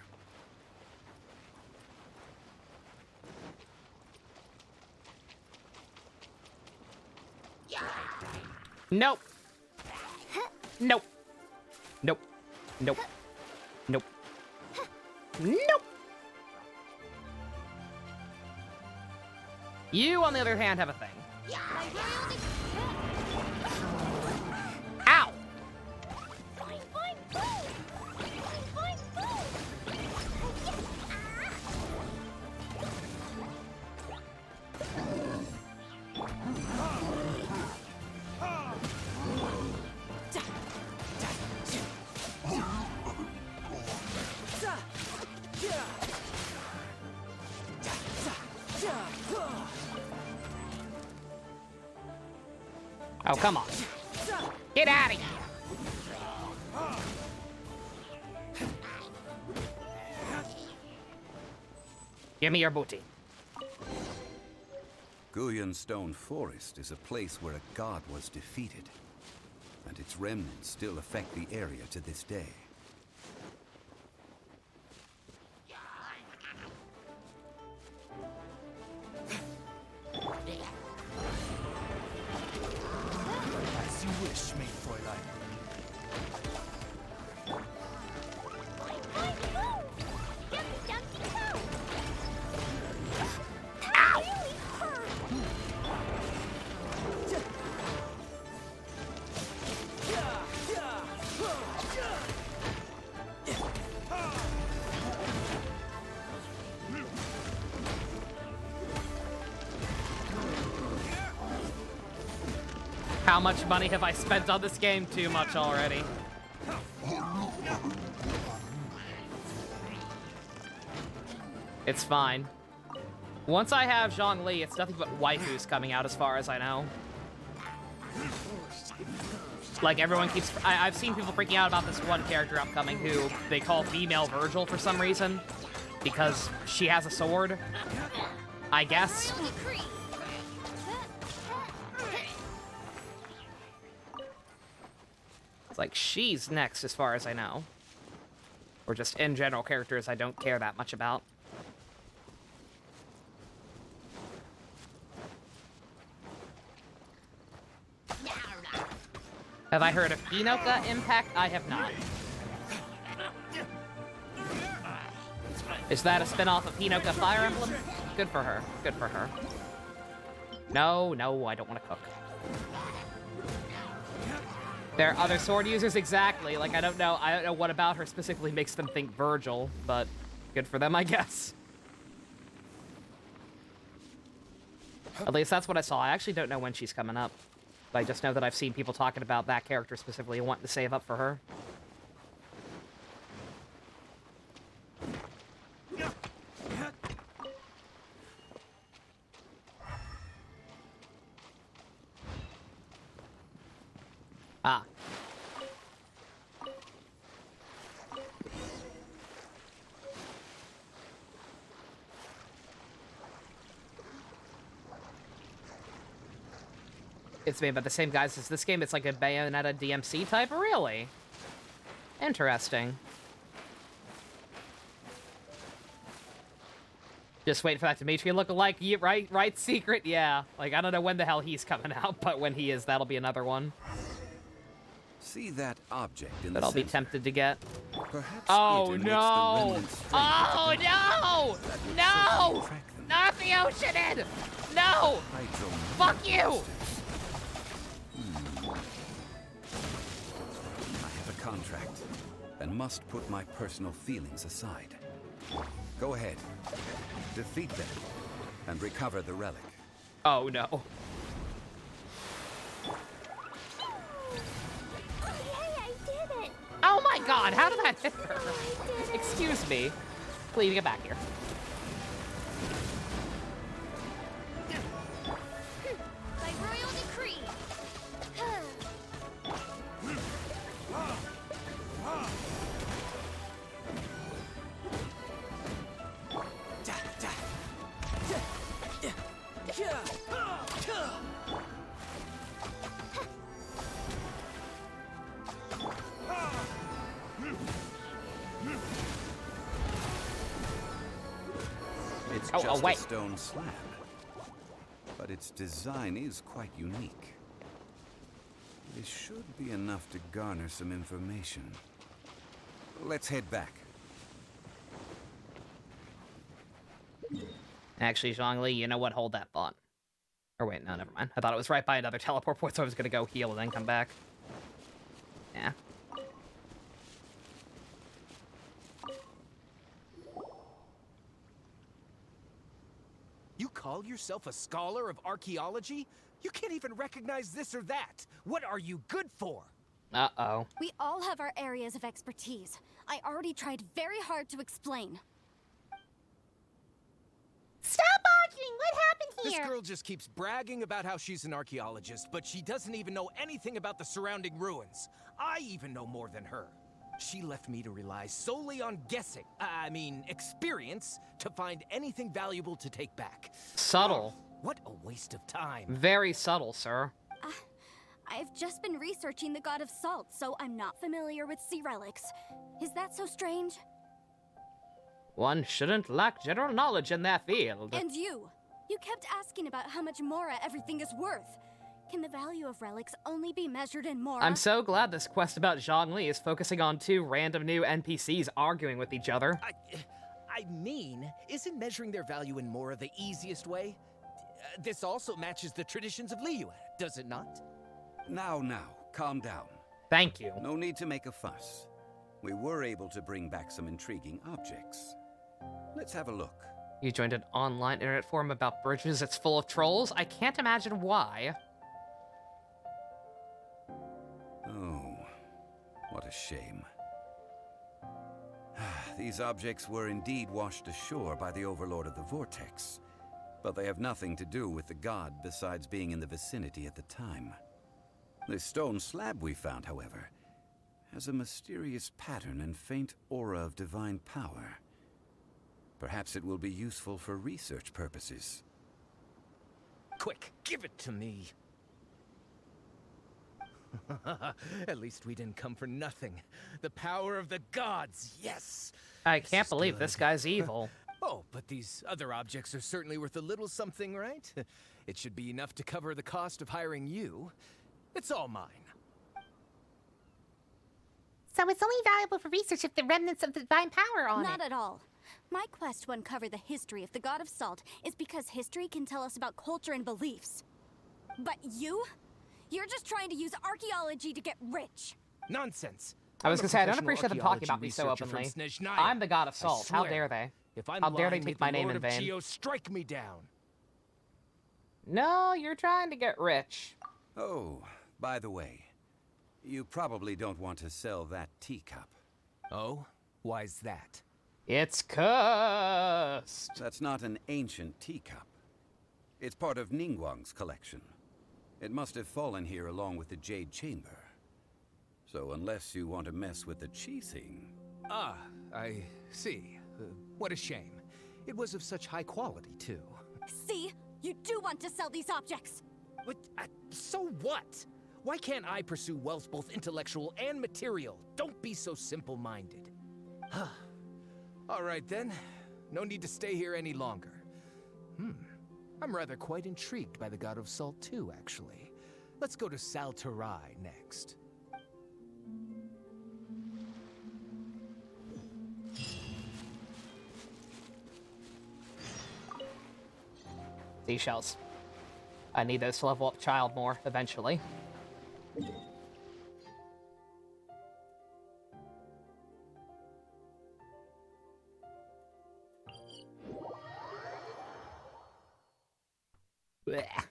Nope. Nope. Nope. Nope. Nope. Nope. You, on the other hand, have a thing. Ow! Oh, come on. Get out of here. Give me your booty. Stone Forest is a place where a god was defeated, and its remnants still affect the area to this day. As you wish, main Fräulein. How much money have I spent on this game? Too much already. It's fine. Once I have Zhongli, it's nothing but waifus coming out as far as I know. Like, everyone keeps... I've seen people freaking out about this one character upcoming who they call Female Virgil for some reason. Because she has a sword. I guess. It's like, she's next as far as I know. Or just in general characters I don't care that much about. Have I heard of Hinoka Impact? I have not. Is that a spin-off of Hinoka Fire Emblem? Good for her. Good for her. No, no, I don't want to cook. There are other sword users, exactly. Like, I don't know what about her specifically makes them think Virgil, but good for them, I guess. At least that's what I saw. I actually don't know when she's coming up. But I just know that I've seen people talking about that character specifically and wanting to save up for her. Ah. It's made by the same guys as this game. It's like a Bayonetta DMC type. Really? Interesting. Just wait for that Dimitri look-alike, right, Secret? Yeah. Like, I don't know when the hell he's coming out, but when he is, that'll be another one See that object in that the I'll be center? tempted to get. Perhaps Oh, it no! emits the remnant strength Oh, of no! the No! track them. Not the Oceanid! No! Fuck you! I have a contract and must put my personal feelings aside. Go ahead. Defeat them and recover the relic. Oh, no. Yay, I did it! Oh my god, how did that hit her? Excuse me. Please get back here. By royal decree. It's Oh, just wait. a stone slab, but its design is quite unique. This should be enough to garner some information. Let's head back. Actually, Zhongli, you know what? Hold that thought. Or wait, no, never mind. I thought it was right by another teleport point, so I was gonna go heal and then come back. Yeah. You call yourself a scholar of archaeology? You can't even recognize this or that. What are you good for? Uh-oh. We all have our areas of expertise. I already tried very hard to explain. Stop arguing! What happened here? This girl just keeps bragging about how she's an archaeologist, but she doesn't even know anything about the surrounding ruins. I even know more than her. She left me to rely solely on guessing, experience, to find anything valuable to take back. Subtle. What a waste of time. Very subtle, sir. I've just been researching the god of salt, so I'm not familiar with sea relics. Is that so strange? One shouldn't lack general knowledge in that field. And you kept asking about how much Mora everything is worth. Can the value of relics only be measured in Mora? I'm so glad this quest about Zhongli is focusing on two random new NPCs arguing with each other. Isn't measuring their value in Mora the easiest way? This also matches the traditions of Liyue, does it not? Now, calm down. Thank you. No need to make a fuss. We were able to bring back some intriguing objects. Let's have a look. You joined an online internet forum about bridges that's full of trolls? I can't imagine why. Oh, what a shame. These objects were indeed washed ashore by the Overlord of the Vortex, but they have nothing to do with the god besides being in the vicinity at the time. This stone slab we found, however, has a mysterious pattern and faint aura of divine power. Perhaps it will be useful for research purposes. Quick, give it to me. At least we didn't come for nothing. The power of the gods, yes! I can't believe this guy's evil. Oh, but these other objects are certainly worth a little something, right? It should be enough to cover the cost of hiring you. It's all mine. So it's only valuable for research if the remnants of the divine power are on Not it. at all. My quest to uncover the history of the god of salt is because history can tell us about culture and beliefs. But you're just trying to use archaeology to get rich. Nonsense. I was I'm a gonna say, I don't professional appreciate them talking archaeology about me so researcher from openly. Snezhnaya. I'm the god of I salt. How swear, dare they? If I'm How dare they lying, take may my the name Lord in of vain? Geo strike me down. No, you're trying to get rich. Oh, by the way, you probably don't want to sell that teacup. Oh? Why's that? It's cursed. That's not an ancient teacup. It's part of Ningguang's collection. It must have fallen here along with the Jade Chamber. So unless you want to mess with the Qixing... Ah, I see. What a shame. It was of such high quality, too. See? You do want to sell these objects! But, so what? Why can't I pursue wealth both intellectual and material? Don't be so simple-minded. All right, then. No need to stay here any longer. I'm rather quite intrigued by the God of Salt, too, actually. Let's go to Salterai next. Seashells. I need those to level up Child more, eventually. Blech.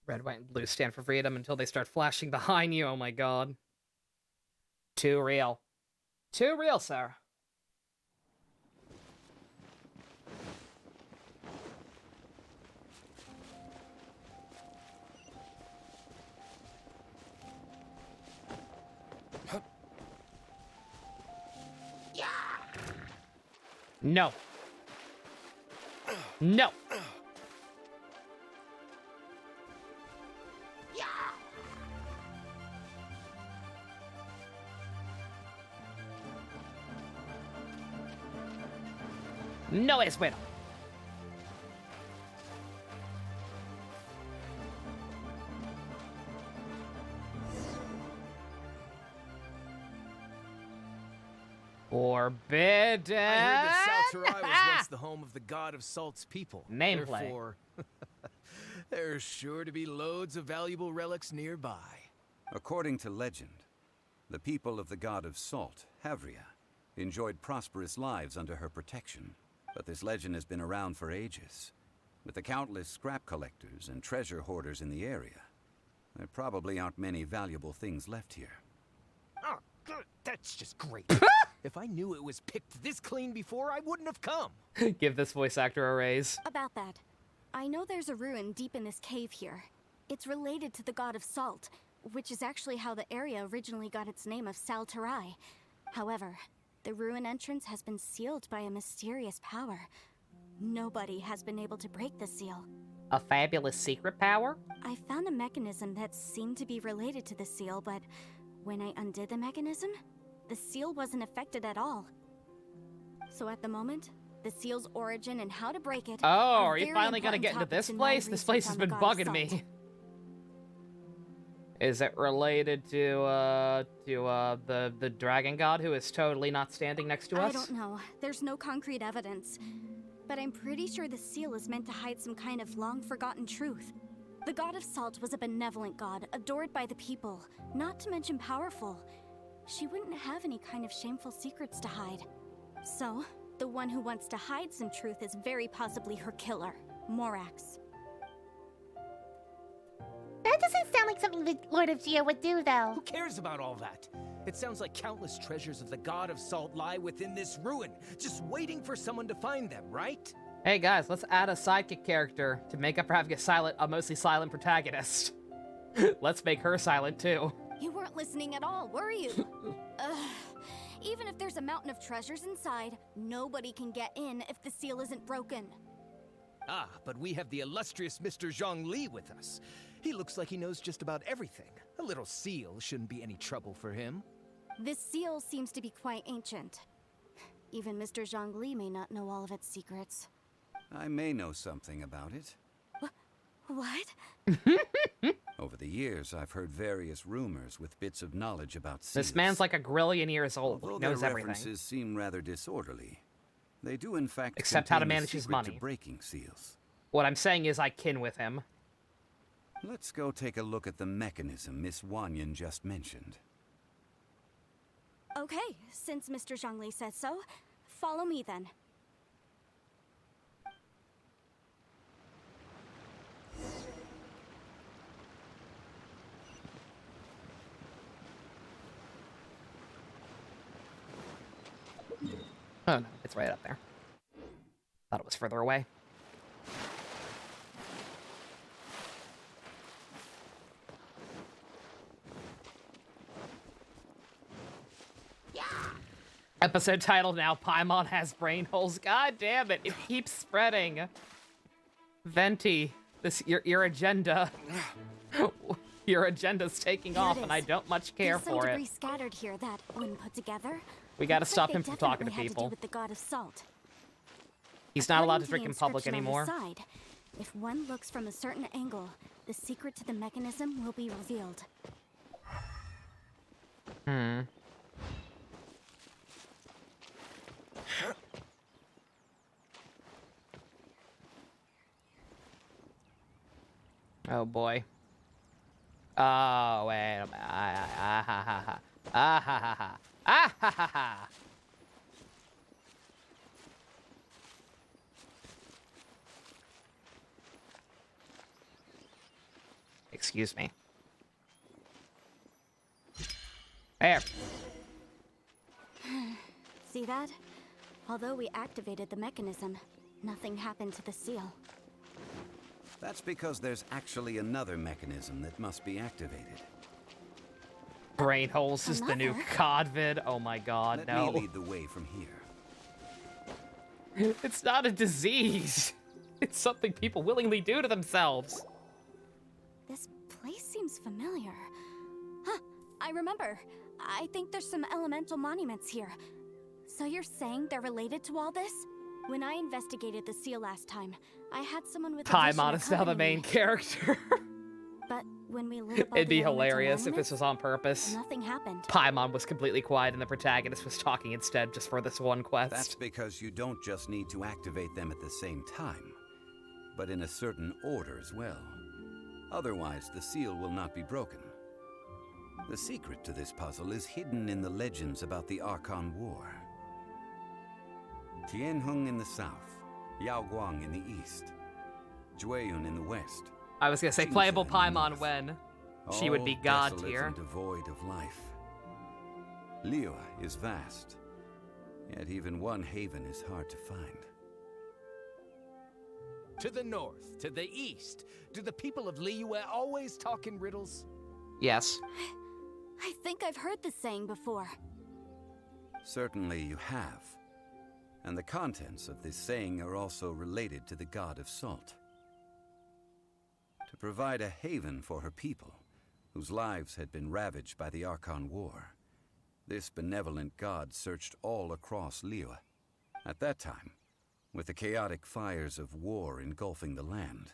Red, white, and blue stand for freedom until they start flashing behind you. Oh my god. Too real. Too real, sir. No. No. No es bueno. Forbidden. I heard that Salterai was once the home of the God of Salt's people. Nameplate. Therefore, there's sure to be loads of valuable relics nearby. According to legend, the people of the God of Salt, Havria, enjoyed prosperous lives under her protection. But this legend has been around for ages. With the countless scrap collectors and treasure hoarders in the area, there probably aren't many valuable things left here. Oh, good. That's just great. If I knew it was picked this clean before, I wouldn't have come. Give this voice actor a raise. About that, I know there's a ruin deep in this cave here. It's related to the God of Salt, which is actually how the area originally got its name of Salterai. However, the ruin entrance has been sealed by a mysterious power. Nobody has been able to break the seal. A fabulous secret power? I found a mechanism that seemed to be related to the seal, but when I undid the mechanism, the seal wasn't affected at all. So at the moment, the seal's origin and how to break it. Oh, are you very finally gonna important get into this topics in my place? This place has research been on the God of bugging me. Salt. Is it related to the dragon god who is totally not standing next to us? I don't know. There's no concrete evidence. But I'm pretty sure the seal is meant to hide some kind of long-forgotten truth. The God of Salt was a benevolent god, adored by the people, not to mention powerful. She wouldn't have any kind of shameful secrets to hide. So, the one who wants to hide some truth is very possibly her killer, Morax. That doesn't sound like something the Lord of Geo would do, though. Who cares about all that? It sounds like countless treasures of the God of Salt lie within this ruin, just waiting for someone to find them, right? Hey guys, let's add a sidekick character to make up for having a mostly silent protagonist. Let's make her silent too. You weren't listening at all, were you? Even if there's a mountain of treasures inside, nobody can get in if the seal isn't broken. Ah, but we have the illustrious Mr. Zhongli with us. He looks like he knows just about everything. A little seal shouldn't be any trouble for him. This seal seems to be quite ancient. Even Mr. Zhongli may not know all of its secrets. I may know something about it. What? Over the years, I've heard various rumors with bits of knowledge about seals. This man's like 1,000,000,000 years old. Although He knows their everything. references seem rather disorderly, they do in fact Except how to contain the manage his secret to money. breaking seals. What I'm saying is I kin with him. Let's go take a look at the mechanism Miss Wanyan just mentioned. Okay, since Mr. Zhongli says so, follow me then. Oh no, it's right up there. Thought it was further away. Episode title now, Paimon has brain holes. God damn it, it keeps spreading. Venti, your agenda. Your agenda's taking Here off it and I is. don't much care There's some for debris it. scattered here that, when put together, We gotta looks stop like him they from talking to definitely had people. do with the god of salt. He's not allowed to According drink in the public inscription on the anymore. side, if one looks from a certain angle, the secret to the mechanism will be revealed. Hmm. Oh boy. Oh, wait a minute. Ah ha ha ha. Ah ha ha ha. Ah ha ha ha. Excuse me. There. See that? Although we activated the mechanism, nothing happened to the seal. That's because there's actually another mechanism that must be activated. Brain holes is the new Another? COD vid. Oh my god, Let no. me lead the way from here. It's not a disease. It's something people willingly do to themselves. This place seems familiar. Huh, I remember. I think there's some elemental monuments here. So you're saying they're related to all this? When I investigated the seal last time, I had someone with a vision Paimon is now the accompany main me. character. But when we lit above It'd be the elemental hilarious if this monuments, was on purpose. nothing happened. Paimon was completely quiet and the protagonist was talking instead just for this one quest. That's because you don't just need to activate them at the same time, but in a certain order as well. Otherwise, the seal will not be broken. The secret to this puzzle is hidden in the legends about the Archon War. Tianheng in the south, Yaoguang in the east, Jueyun in the west. I was gonna say Jingzhe playable in the Paimon north. when she would be All god desolate tier. and devoid of life. Liyue is vast, yet even one haven is hard to find. To the north, to the east. Do the people of Liyue always talk in riddles? Yes. I think I've heard this saying before. Certainly you have. And the contents of this saying are also related to the god of salt. To provide a haven for her people, whose lives had been ravaged by the Archon War, this benevolent god searched all across Liyue. At that time, with the chaotic fires of war engulfing the land,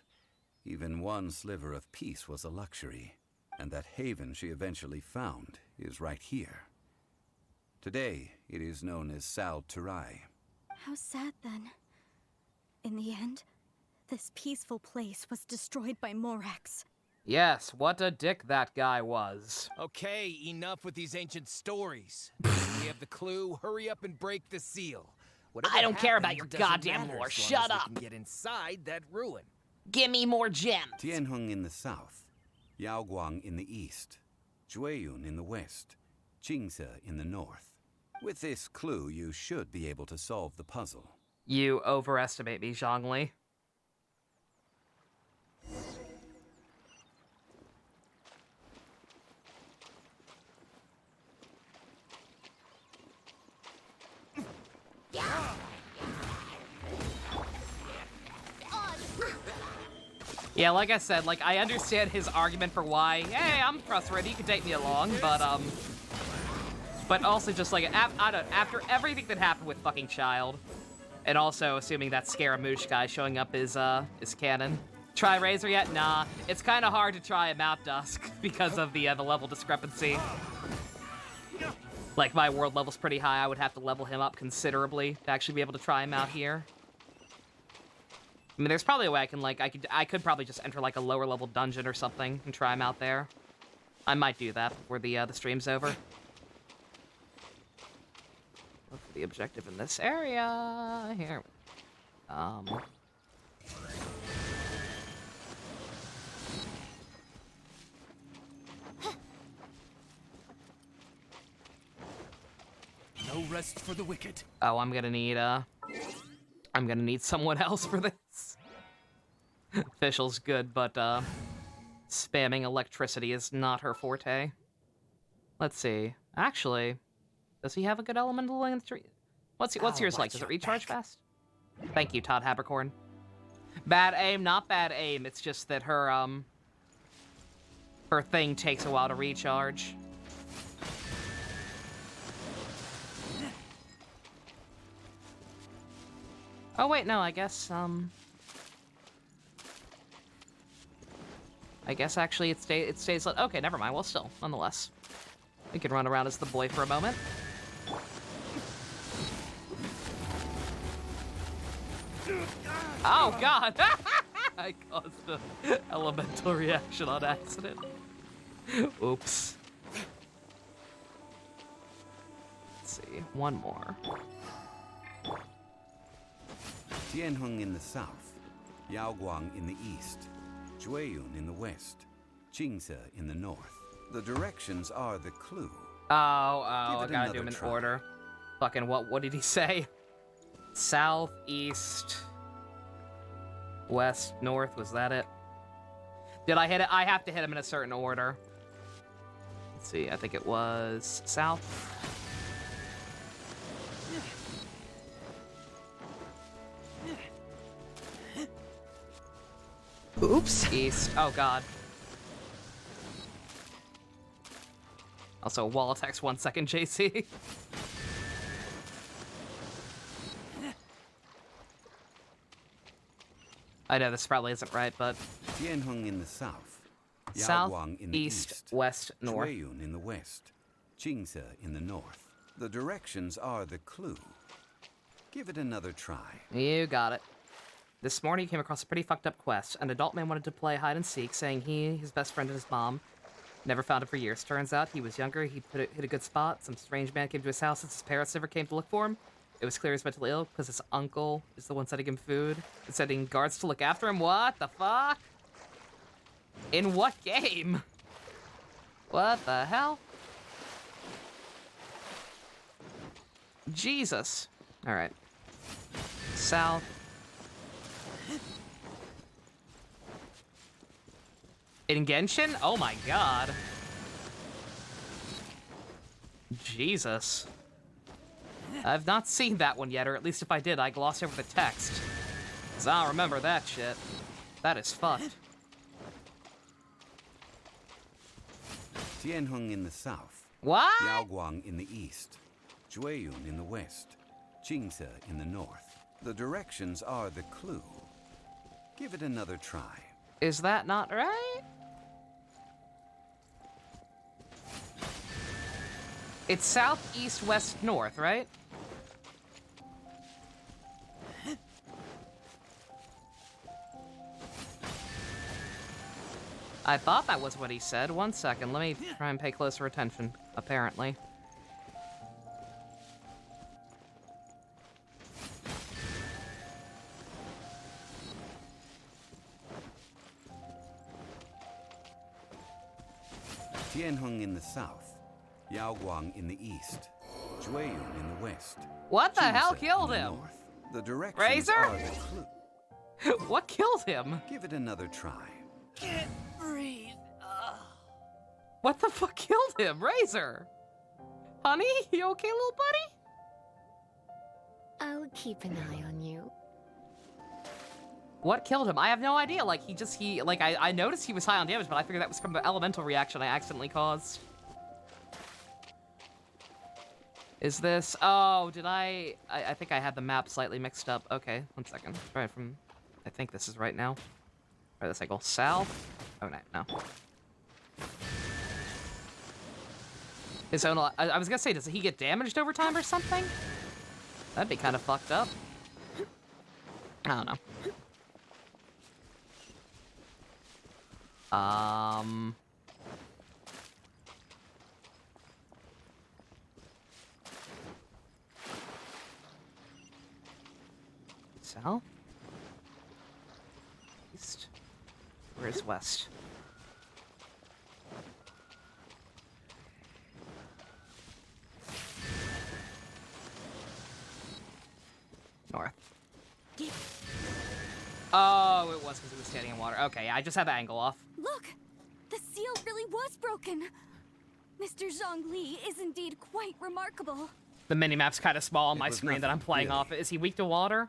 even one sliver of peace was a luxury, and that haven she eventually found is right here. Today, it is known as Sal Turai. How sad then. In the end, this peaceful place was destroyed by Morax. Yes, what a dick that guy was. Okay, enough with these ancient stories. We have the clue. Hurry up and break the seal. Whatever I don't care about happens, your it doesn't goddamn matter lore. as long Shut as we up. can get inside that ruin. Give me more gems. Tianheng in the south, Yaoguang in the east, Jueyun in the west, Jingzhe in the north. With this clue, you should be able to solve the puzzle. You overestimate me, Zhongli. Yeah, like I said, like, I understand his argument for why, hey, I'm trustworthy, you can take me along, but also just like, I don't, after everything that happened with fucking Child, and also assuming that Scaramouche guy showing up is canon, Try Razor yet? Nah. It's kind of hard to try him out, Dusk, because of the level discrepancy. Like, my world level's pretty high. I would have to level him up considerably to actually be able to try him out here. I mean, there's probably a way I can, like, I could probably just enter, like, a lower level dungeon or something and try him out there. I might do that before the stream's over. Look for the objective in this area. Here. No rest for the wicked. Oh, I'm gonna need someone else for this. Fischl's good, but spamming electricity is not her forte. Let's see. Actually, does he have a good elemental in 3? What's yours like? Does it recharge fast? Thank you, Todd Habercorn. Bad aim, not bad aim. It's just that her thing takes a while to recharge. Oh wait, no, I guess actually it stays. Okay, never mind. Well, still, nonetheless, we can run around as the boy for a moment. Oh God! I caused an elemental reaction on accident. Oops. Let's see, one more. Tianheng in the south, Yaoguang in the east, Jueyun in the west, Qingse in the north. The directions are the clue. Oh, I gotta do them in order. Fucking what did he say? South, east, west, north, was that it? Did I hit it? I have to hit him in a certain order. Let's see, I think it was south. Oops. East. Oh, God. Also, wall attacks 1 second, JC. I know this probably isn't right, but... Tianheng in the south, South, Yaoguang in the east, west, north. Jueyun in the west, Qingse in the north. The directions are the clue. Give it another try. You got it. This morning, he came across a pretty fucked up quest. An adult man wanted to play hide and seek, saying he, his best friend, and his mom never found him for years. Turns out he was younger, he hit a good spot. Some strange man came to his house since his parents never came to look for him. It was clear he was mentally ill because his uncle is the one sending him food and sending guards to look after him. What the fuck? In what game? What the hell? Jesus. All right. South. In Genshin? Oh my god. Jesus. I've not seen that one yet, or at least if I did, I glossed over the text. 'Cause I don't remember that shit. That is fucked. Tianheng in the south. What? Yaoguang in the east. Jueyun in the west. Qingse in the north. The directions are the clue. Give it another try. Is that not right? It's south, east, west, north, right? I thought that was what he said. 1 second, let me try and pay closer attention, apparently. Tianheng in the south, Yaoguang in the east, Jueyun in the west. What the hell Qingse killed in the him? north. The directions Razor? are the clue. What killed him? Give it another try. Can't breathe. What the fuck killed him? Razor? Honey, you okay, little buddy? I'll keep an eye on you. What killed him? I have no idea. Like, I noticed he was high on damage, but I figured that was from the elemental reaction I accidentally caused. Is this... Oh, did I think I had the map slightly mixed up. Okay, 1 second. Right from... I think this is right now. Where does that go? South? Oh, no. His own... I was gonna say, does he get damaged over time or something? That'd be kind of fucked up. I don't know. South? East? Where's west? North. Oh, it was because it was standing in water. Okay, I just had the angle off. Look! The seal really was broken! Mr. Zhongli is indeed quite remarkable. The minimap's kind of small on my was screen that I'm nothing, playing really. off. Is he weak to water?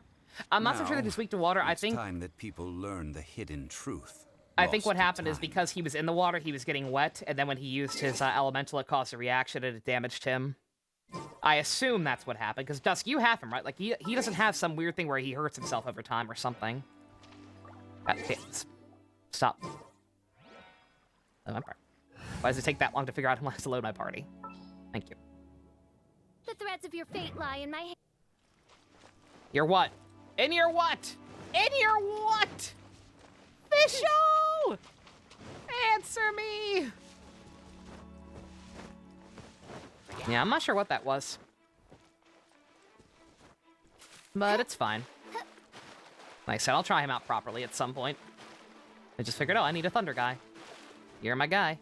I'm not so sure that he's weak to water. I think... It's time that people learn the hidden truth. I think Lost what to happened is time. because he was in the water, he was getting wet, and then when he used his elemental, it caused a reaction and it damaged him. I assume that's what happened, because Dusk, you have him, right? Like, he doesn't have some weird thing where he hurts himself over time or something. Okay, stop. Load my party. Why does it take that long to figure out how to load my party? Thank you. The threads of your fate lie in my hand. Your what? In your what? In your what? Official! Answer me! Yeah, I'm not sure what that was. But it's fine. Like I said, I'll try him out properly at some point. I just figured, oh, I need a thunder guy. You're my guy.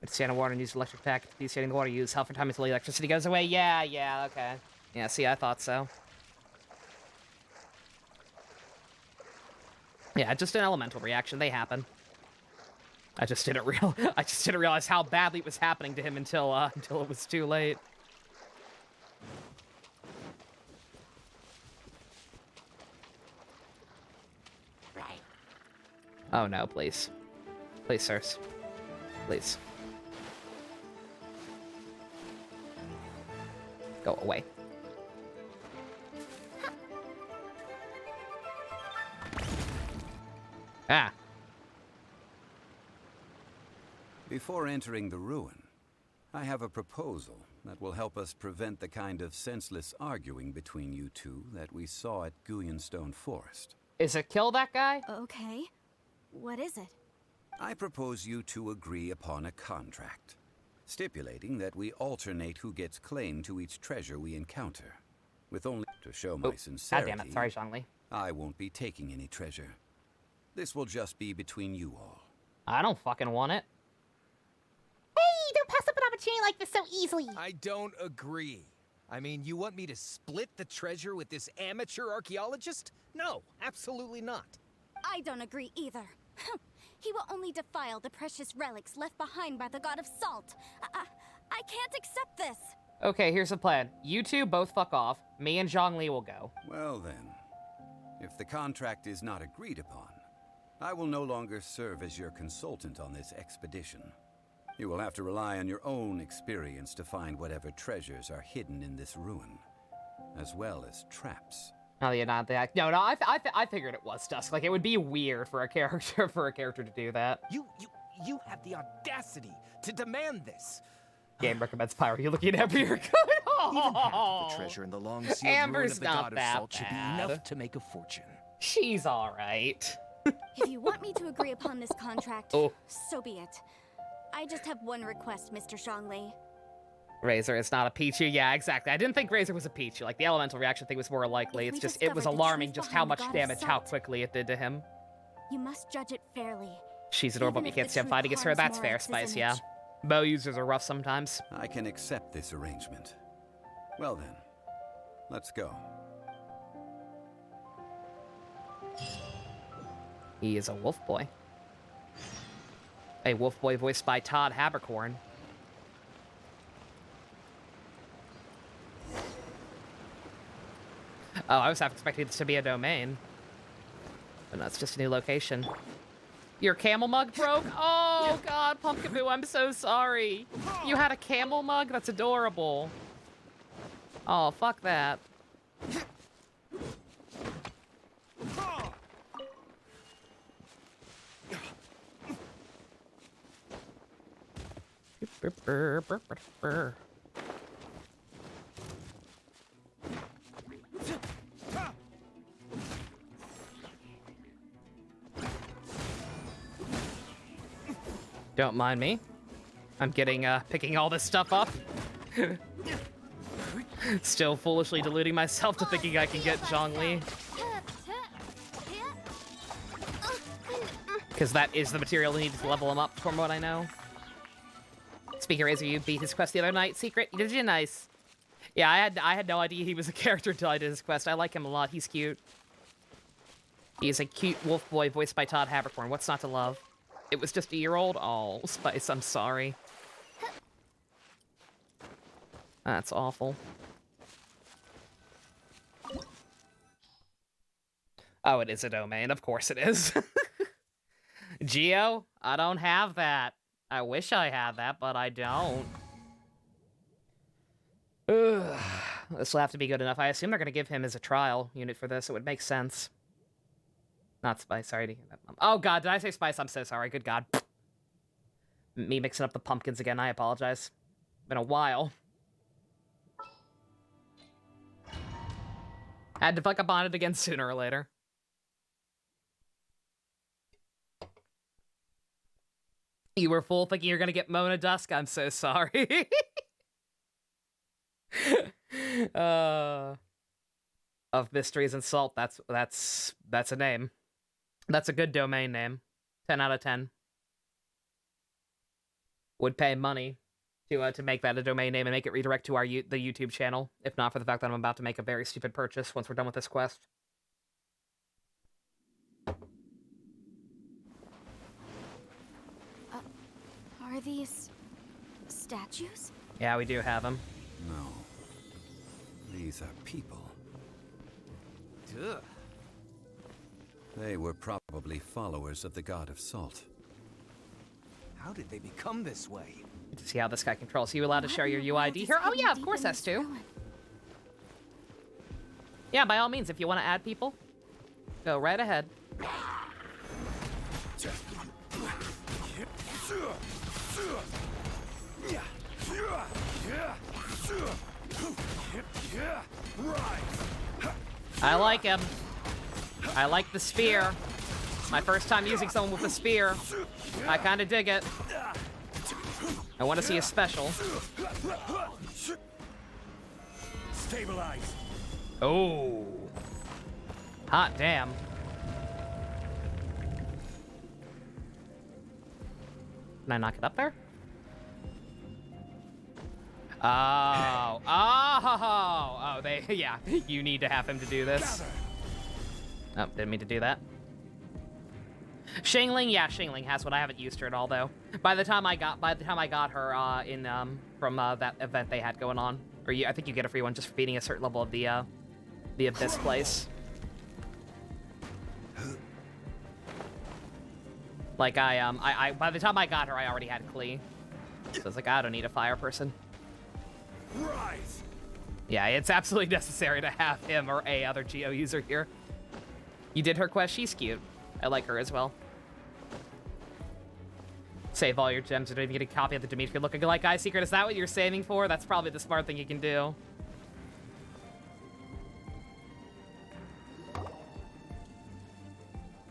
Stand in water and use electric pack. Desetting in the water, use half for time until the electricity goes away. Yeah, okay. Yeah, see, I thought so. Yeah, just an elemental reaction. They happen. I just didn't realize how badly it was happening to him until it was too late. Right. Oh no, please. Please, sirs. Please. Go away. Ah. Before entering the ruin, I have a proposal that will help us prevent the kind of senseless arguing between you two that we saw at Guyenstone Forest. Is it kill that guy? Okay. What is it? I propose you two agree upon a contract, stipulating that we alternate who gets claim to each treasure we encounter. With only to show my sincerity, God damn it. Sorry, Zhongli. I won't be taking any treasure. This will just be between you all. I don't fucking want it. Hey, don't pass up an opportunity like this so easily. I don't agree. I mean, you want me to split the treasure with this amateur archaeologist? No, absolutely not. I don't agree either. He will only defile the precious relics left behind by the god of salt. I can't accept this. Okay, here's the plan. You two both fuck off. Me and Zhongli will go. Well then, if the contract is not agreed upon, I will no longer serve as your consultant on this expedition. You will have to rely on your own experience to find whatever treasures are hidden in this ruin, as well as traps. Oh, you're not that. No, I figured it was Dusk. Like, it would be weird for a character to do that. You have the audacity to demand this. Game recommends Pyro. You're looking at me. You're good. Even half the treasure in the long sealed ruin Amber's of the not god of that salt should be bad. enough to make a fortune. She's all right. If you want me to agree upon this contract, so be it. I just have one request, Mr. Zhongli. Razor, it's not a Pichu. Yeah, exactly. I didn't think Razor was a Pichu. Like, the elemental reaction thing was more likely. If we It's just, it was discovered the alarming truth just how behind much the god of damage, how salt, quickly it did to him. You must judge it fairly. She's adorable, but Even you if can't the stand truth fighting against her. harms That's fair, Morax's Spice, yeah. image. Bow users are rough sometimes. I can accept this arrangement. Well then, let's go. He is a wolf boy. A wolf boy voiced by Todd Habercorn. Oh, I was half expecting this to be a domain. But no, it's just a new location. Your camel mug broke? Oh, God, Pumpkinboo, I'm so sorry. You had a camel mug? That's adorable. Oh, fuck that. Don't mind me. I'm picking all this stuff up. Still foolishly deluding myself to thinking I can get Zhongli. Because that is the material needed to level him up, from what I know. Speaking of Razor, you beat his quest the other night. Secret, did you? Nice. Yeah, I had no idea he was a character until I did his quest. I like him a lot. He's cute. He's a cute wolf boy voiced by Todd Habercorn. What's not to love? It was just a year-old? Oh, Spice, I'm sorry. That's awful. Oh, it is a domain. Of course it is. Geo, I don't have that. I wish I had that, but I don't. Ugh. This will have to be good enough. I assume they're going to give him as a trial unit for this. It would make sense. Not Spice, sorry to hear that. Oh, God, did I say Spice? I'm so sorry. Good God. Me mixing up the pumpkins again. I apologize. Been a while. Had to fuck up on it again sooner or later. You were fool thinking you're gonna get Mona Dusk? I'm so sorry. Of Mysteries and Salt, that's a name. That's a good domain name. 10 out of 10. Would pay money to make that a domain name and make it redirect to the YouTube channel, if not for the fact that I'm about to make a very stupid purchase once we're done with this quest. Are these statues? Yeah, we do have them. No. These are people. Ugh. They were probably followers of the god of salt. How did they become this way? To see how this guy controls. Are you allowed to share your UID here? Oh yeah, of course, S2. Yeah, by all means, if you want to add people, go right ahead. I like him. I like the spear. My first time using someone with a spear. I kind of dig it. I want to see a special. Stabilize. Oh. Hot damn. Can I knock it up there? Oh. Oh, yeah. You need to have him to do this. Oh, didn't mean to do that. Shingling, yeah, Shingling has one. I haven't used her at all though. By the time I got her from that event they had going on, or I think you get a free one just for beating a certain level of the Abyss place. Like I by the time I got her, I already had Klee. So I was like, I don't need a fire person. Rise. Yeah, it's absolutely necessary to have him or a other Geo user here. You did her quest, she's cute. I like her as well. Save all your gems or don't even get a copy of the Dimitri looking like Eye Secret. Is that what you're saving for? That's probably the smart thing you can do.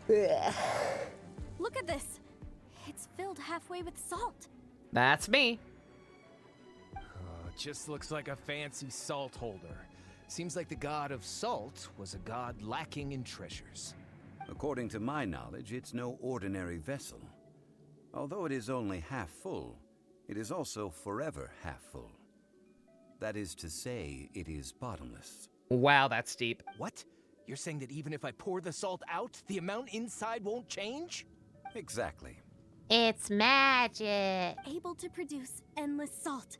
Look at this. It's filled halfway with salt. That's me. Just looks like a fancy salt holder. Seems like the god of salt was a god lacking in treasures. According to my knowledge, it's no ordinary vessel. Although it is only half full, it is also forever half full. That is to say, it is bottomless. Wow, that's deep. What? You're saying that even if I pour the salt out, the amount inside won't change? Exactly. It's magic. Able to produce endless salt.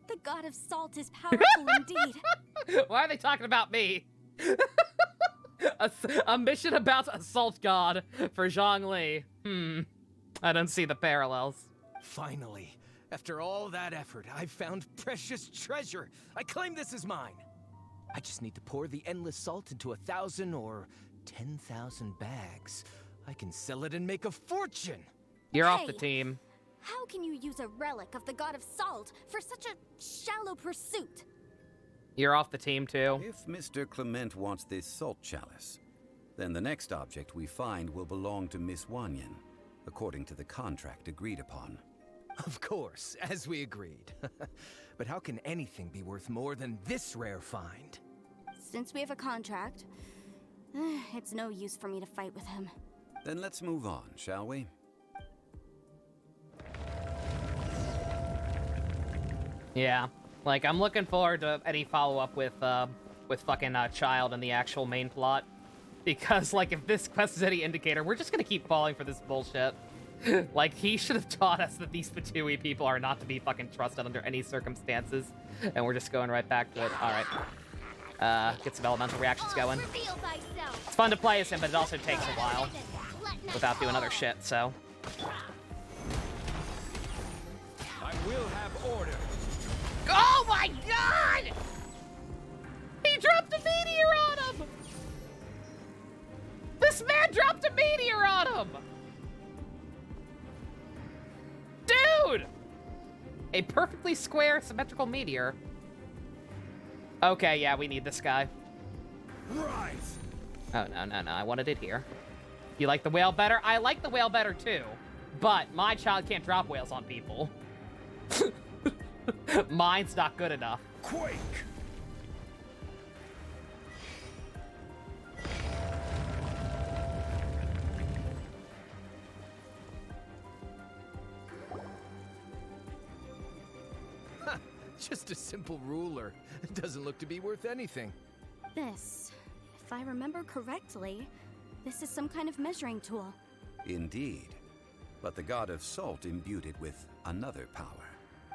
The god of salt is powerful indeed. Why are they talking about me? A mission about assault god for Zhongli. I don't see the parallels. Finally, after all that effort, I've found precious treasure. I claim this as mine. I just need to pour the endless salt into 1,000 or 10,000 bags. I can sell it and make a fortune. You're off the team. How can you use a relic of the god of salt for such a shallow pursuit? You're off the team too. If Mr. Clement wants this salt chalice, then the next object we find will belong to Miss Wanyan, according to the contract agreed upon. Of course, as we agreed. But how can anything be worth more than this rare find? Since we have a contract, it's no use for me to fight with him. Then let's move on, shall we? Yeah. Like, I'm looking forward to any follow-up with fucking Child and the actual main plot. Because, like, if this quest is any indicator, we're just gonna keep falling for this bullshit. Like, he should have taught us that these Fatui people are not to be fucking trusted under any circumstances. And we're just going right back to it. Alright. Get some elemental reactions going. It's fun to play as him, but it also takes a while. Without doing other shit, so. I will have order. Oh my god! He dropped a meteor on him! This man dropped a meteor on him! Dude! A perfectly square, symmetrical meteor. Okay, yeah, we need this guy. Rise! Oh, no, I wanted it here. You like the whale better? I like the whale better, too. But my child can't drop whales on people. Mine's not good enough. Quake! Just a simple ruler. It doesn't look to be worth anything. This, if I remember correctly, this is some kind of measuring tool. Indeed. But the god of salt imbued it with another power.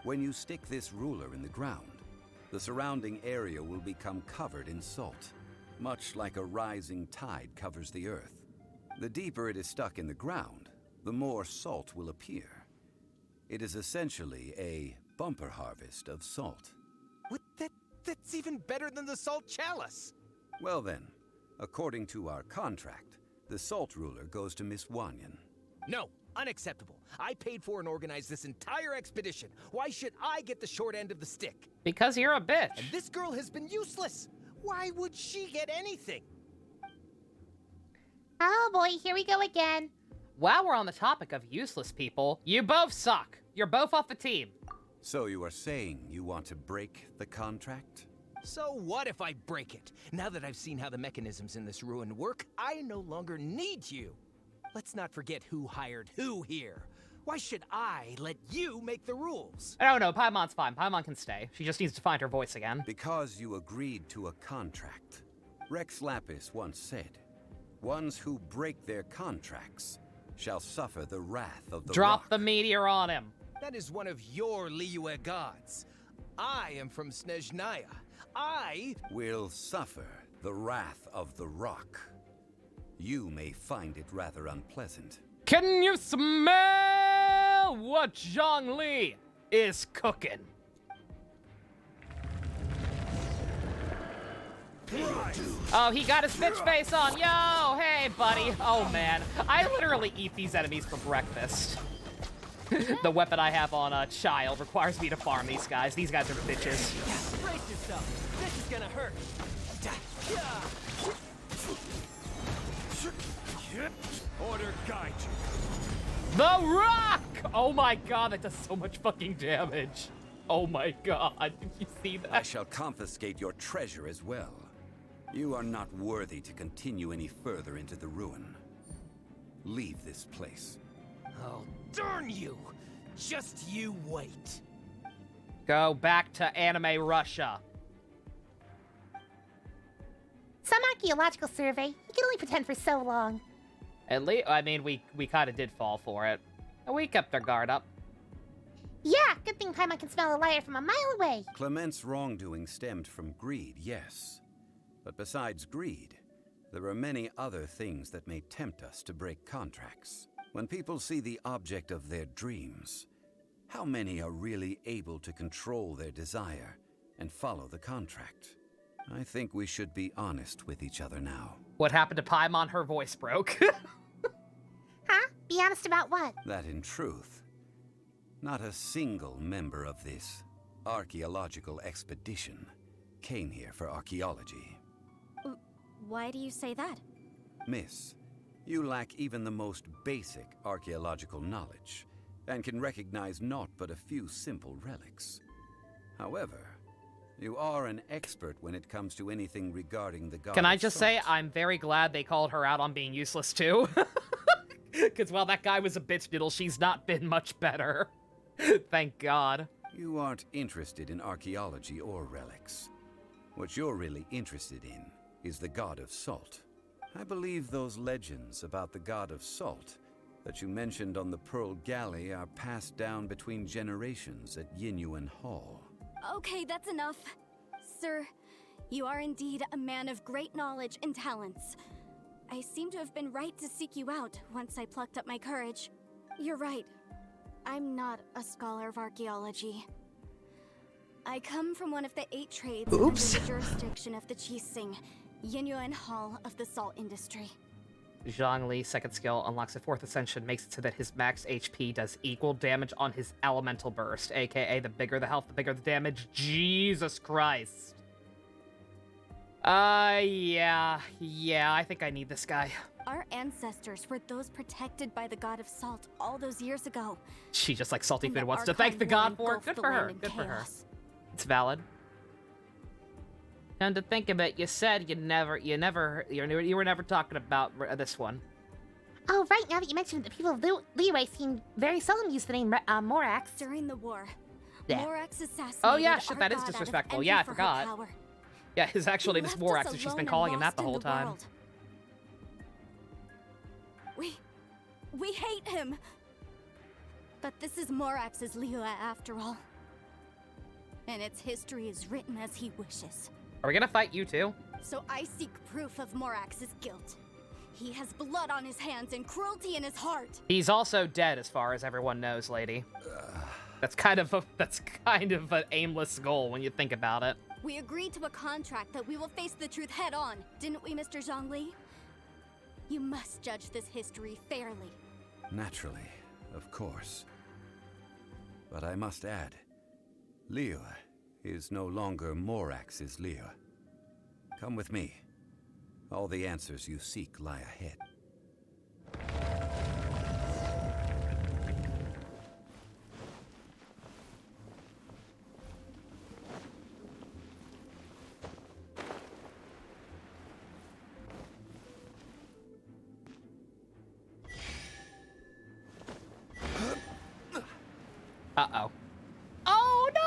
When you stick this ruler in the ground, the surrounding area will become covered in salt, much like a rising tide covers the earth. The deeper it is stuck in the ground, the more salt will appear. It is essentially a bumper harvest of salt. What? That's even better than the salt chalice. Well then, according to our contract, the salt ruler goes to Miss Wanyan. No, unacceptable. I paid for and organized this entire expedition. Why should I get the short end of the stick? Because you're a bitch. And this girl has been useless. Why would she get anything? Oh boy, here we go again. While we're on the topic of useless people, you both suck. You're both off the team. So you are saying you want to break the contract? So what if I break it? Now that I've seen how the mechanisms in this ruin work, I no longer need you. Let's not forget who hired who here. Why should I let you make the rules? I don't know, Paimon's fine. Paimon can stay. She just needs to find her voice again. Because you agreed to a contract. Rex Lapis once said, ones who break their contracts shall suffer the wrath of the Drop rock. the meteor on him. That is one of your Liyue gods. I am from Snezhnaya. I will suffer the wrath of the rock. You may find it rather unpleasant. Can you smell what Zhongli is cooking? Oh, he got his bitch face on. Yo, hey, buddy. Oh, man. I literally eat these enemies for breakfast. The weapon I have on Child requires me to farm these guys. These guys are bitches. Brace yourself. This is gonna hurt. Order guide you. The Rock! Oh my god, that does so much fucking damage. Oh my god, did you see that? I shall confiscate your treasure as well. You are not worthy to continue any further into the ruin. Leave this place. Oh, darn you! Just you wait. Go back to anime Russia. Some archaeological survey. You can only pretend for so long. At least, I mean, we kind of did fall for it. We kept our guard up. Yeah, good thing Paimon can smell a liar from a mile away. Clement's wrongdoing stemmed from greed, yes. But besides greed, There are many other things that may tempt us to break contracts. When people see the object of their dreams, how many are really able to control their desire and follow the contract? I think we should be honest with each other now. What happened to Paimon? Her voice broke. Huh? Be honest about what? That in truth, not a single member of this archaeological expedition came here for archaeology. Why do you say that? Miss, you lack even the most basic archaeological knowledge, and can recognize naught but a few simple relics. However, you are an expert when it comes to anything regarding the god. Can I just say, I'm very glad they called her out on being useless too? Because while that guy was a bitch diddle, she's not been much better. Thank God. You aren't interested in archaeology or relics. What you're really interested in is the god of salt. I believe those legends about the god of salt that you mentioned on the Pearl Galley are passed down between generations at Yinyuan Hall. Okay, that's enough. Sir, you are indeed a man of great knowledge and talents. I seem to have been right to seek you out once I plucked up my courage. You're right. I'm not a scholar of archaeology. I come from one of the 8 trades under the jurisdiction of the Qixing, Yinyuan Hall of the salt industry. Zhongli's second skill unlocks a 4th ascension, makes it so that his max HP does equal damage on his elemental burst, aka the bigger the health, the bigger the damage. Jesus Christ. Yeah, I think I need this guy. Our ancestors were those protected by the god of salt all those years ago. She just like Salty And Food the wants to thank the god Archon for it. engulfed Good the for her. land in Good for her. chaos. It's valid. And to think of it, you said you were never talking about this one. Oh, right, now that you mentioned it, the people of Leeway seem very seldom use the name Morax. During the war, Yeah. Morax assassinated Oh yeah, shit, our that is god out of disrespectful. envy Yeah, I for her forgot. power. Yeah, his actual He name is left Morax, us and she's alone been and calling him that lost the in whole time. world. We hate him. But this is Morax's Liyue after all. And its history is written as he wishes. Are we gonna fight you too? So I seek proof of Morax's guilt. He has blood on his hands and cruelty in his heart. He's also dead, as far as everyone knows, lady. That's kind of an aimless goal when you think about it. We agreed to a contract that we will face the truth head on, didn't we, Mr. Zhongli? You must judge this history fairly. Naturally, of course. But I must add, Liyue is no longer Morax's Liyue. Come with me. All the answers you seek lie ahead. Uh-oh. Oh, no!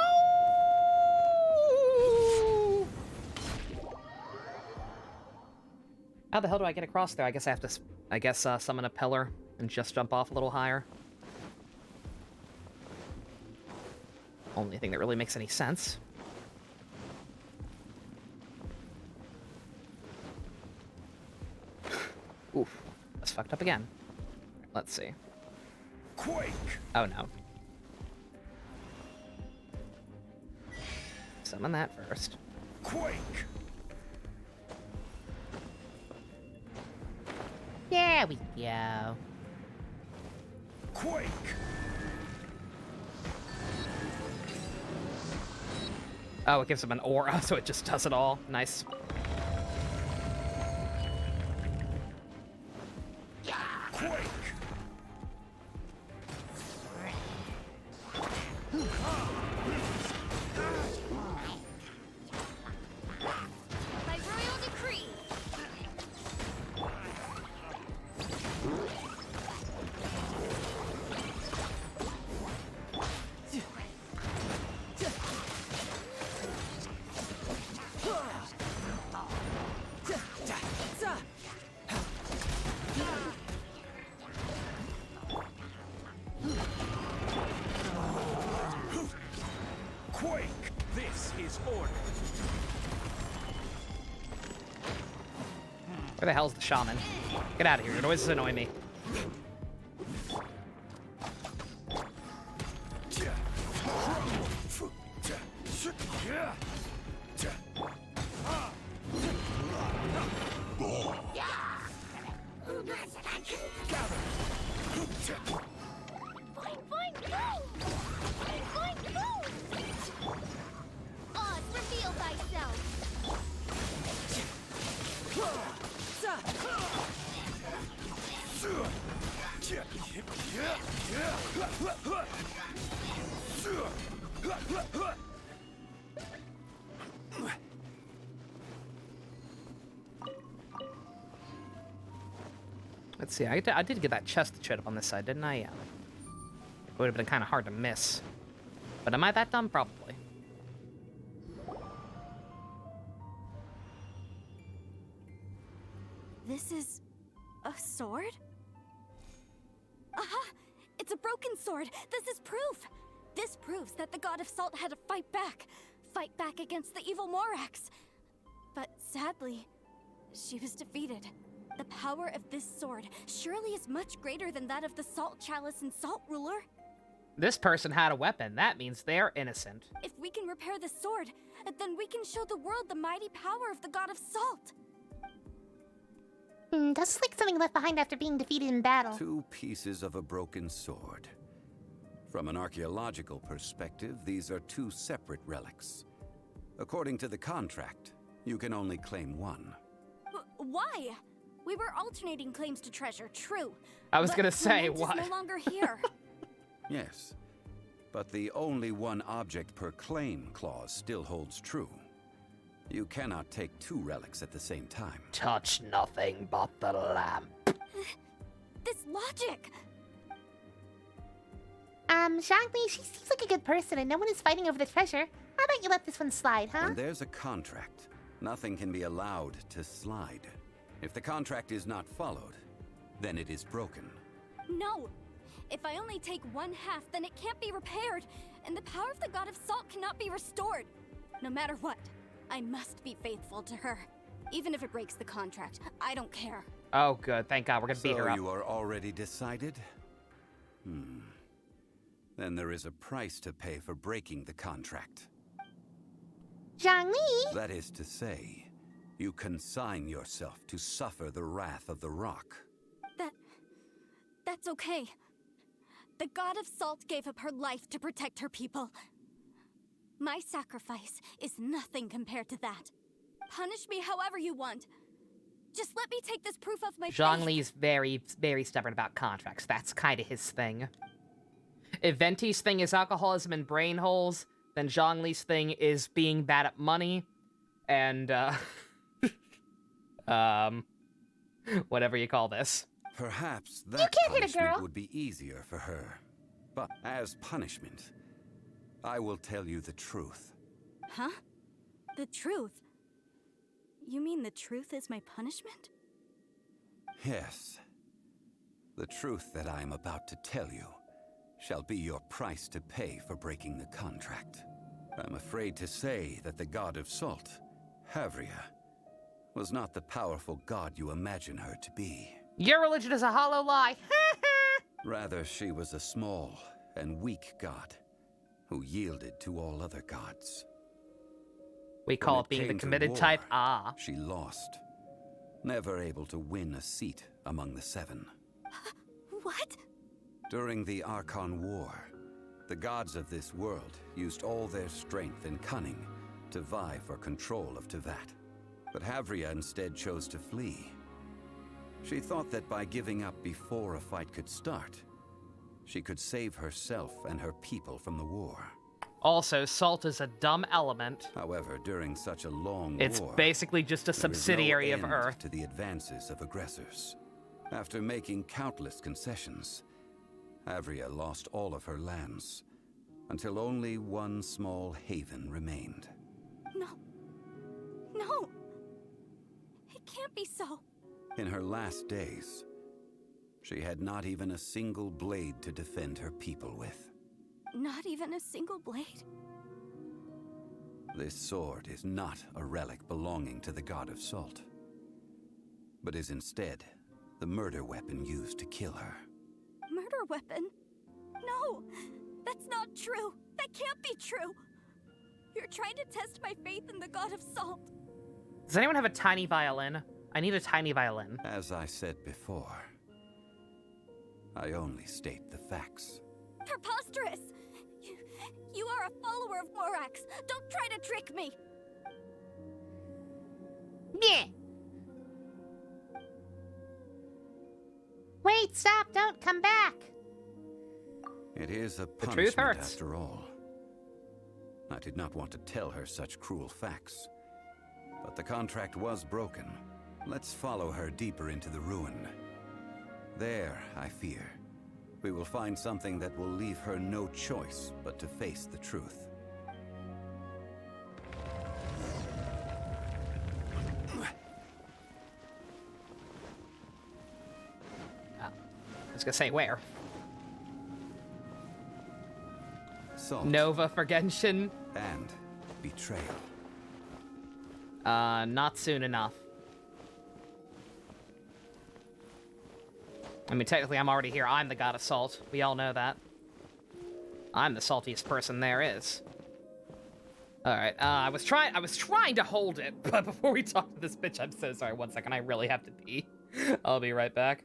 How the hell do I get across there? I guess I have to, summon a pillar and just jump off a little higher. Only thing that really makes any sense. Oof. That's fucked up again. Let's see. Quake! Oh, no. Summon that first. Quake! There we go. Quake! Oh, it gives him an aura, so it just does it all. Nice. Quake! By royal decree. Where the hell's the shaman? Get out of here. Your noises annoy me. Oz, reveal thyself. Let's see. I did get that chest that showed up on this side, didn't I? Yeah. It would have been kind of hard to miss. But am I that dumb? Probably. This is a sword? Aha! It's a broken sword! This is proof! This proves that the god of salt had to fight back against the evil Morax. But sadly, she was defeated. The power of this sword surely is much greater than that of the Salt Chalice and Salt Ruler. This person had a weapon. That means they're innocent. If we can repair the sword, then we can show the world the mighty power of the god of salt. Just like something left behind after being defeated in battle. 2 pieces of a broken sword. From an archaeological perspective, these are 2 separate relics. According to the contract, you can only claim one. Why? We were alternating claims to treasure, true. I was gonna say, what? why? Is no longer here. Yes, but the only one object per claim clause still holds true. You cannot take 2 relics at the same time. Touch nothing but the lamp. This logic! Zhongli, she seems like a good person and no one is fighting over the treasure. How about you let this one slide, huh? When there's a contract, nothing can be allowed to slide. If the contract is not followed, then it is broken. No! If I only take 1/2, then it can't be repaired, and the power of the god of salt cannot be restored. No matter what, I must be faithful to her. Even if it breaks the contract, I don't care. Oh, good. Thank God. We're gonna beat her So up. you are already decided? Then there is a price to pay for breaking the contract. Zhongli! That is to say, you consign yourself to suffer the wrath of the rock. That's okay. The god of salt gave up her life to protect her people. My sacrifice is nothing compared to that. Punish me however you want. Just let me take this proof of my faith. Zhongli's very, very stubborn about contracts. That's kind of his thing. If Venti's thing is alcoholism and brain holes, then Zhongli's thing is being bad at money and, whatever you call this. Perhaps that can't hit a punishment girl. would be easier for her. But as punishment, I will tell you the truth. Huh? The truth? You mean the truth is my punishment? Yes. The truth that I am about to tell you shall be your price to pay for breaking the contract. I'm afraid to say that the god of salt, Havria, was not the powerful god you imagine her to be. Your religion is a hollow lie. Rather, she was a small and weak god who yielded to all other gods. We call When it being the came to committed war, type. Ah. She lost, never able to win a seat among the 7. What? During the Archon War, the gods of this world used all their strength and cunning to vie for control of Tevat. But Havria instead chose to flee. She thought that by giving up before a fight could start, she could save herself and her people from the war. Also, salt is a dumb element. However, during such a long It's war, basically just a there is subsidiary no of end Earth. to the advances of aggressors. After making countless concessions, Havria lost all of her lands, until only one small haven remained. No! It can't be so. In her last days, she had not even a single blade to defend her people with. Not even a single blade? This sword is not a relic belonging to the god of salt. but is instead the murder weapon used to kill her. Murder weapon? No! That's not true! That can't be true! You're trying to test my faith in the god of salt. Does anyone have a tiny violin? I need a tiny violin. As I said before, I only state the facts. Preposterous! You are a follower of Morax. Don't try to trick me! Yeah. Wait, stop, don't come back. It is a truth punishment hurts. after all. I did not want to tell her such cruel facts. But the contract was broken. Let's follow her deeper into the ruin. There, I fear, we will find something that will leave her no choice but to face the truth. I was gonna say where. Salt Nova for Genshin. and betrayal. Not soon enough. I mean, technically, I'm already here. I'm the god of salt. We all know that. I'm the saltiest person there is. All right. I was trying to hold it, but before we talk to this bitch, I'm so sorry. 1 second. I really have to pee. I'll be right back.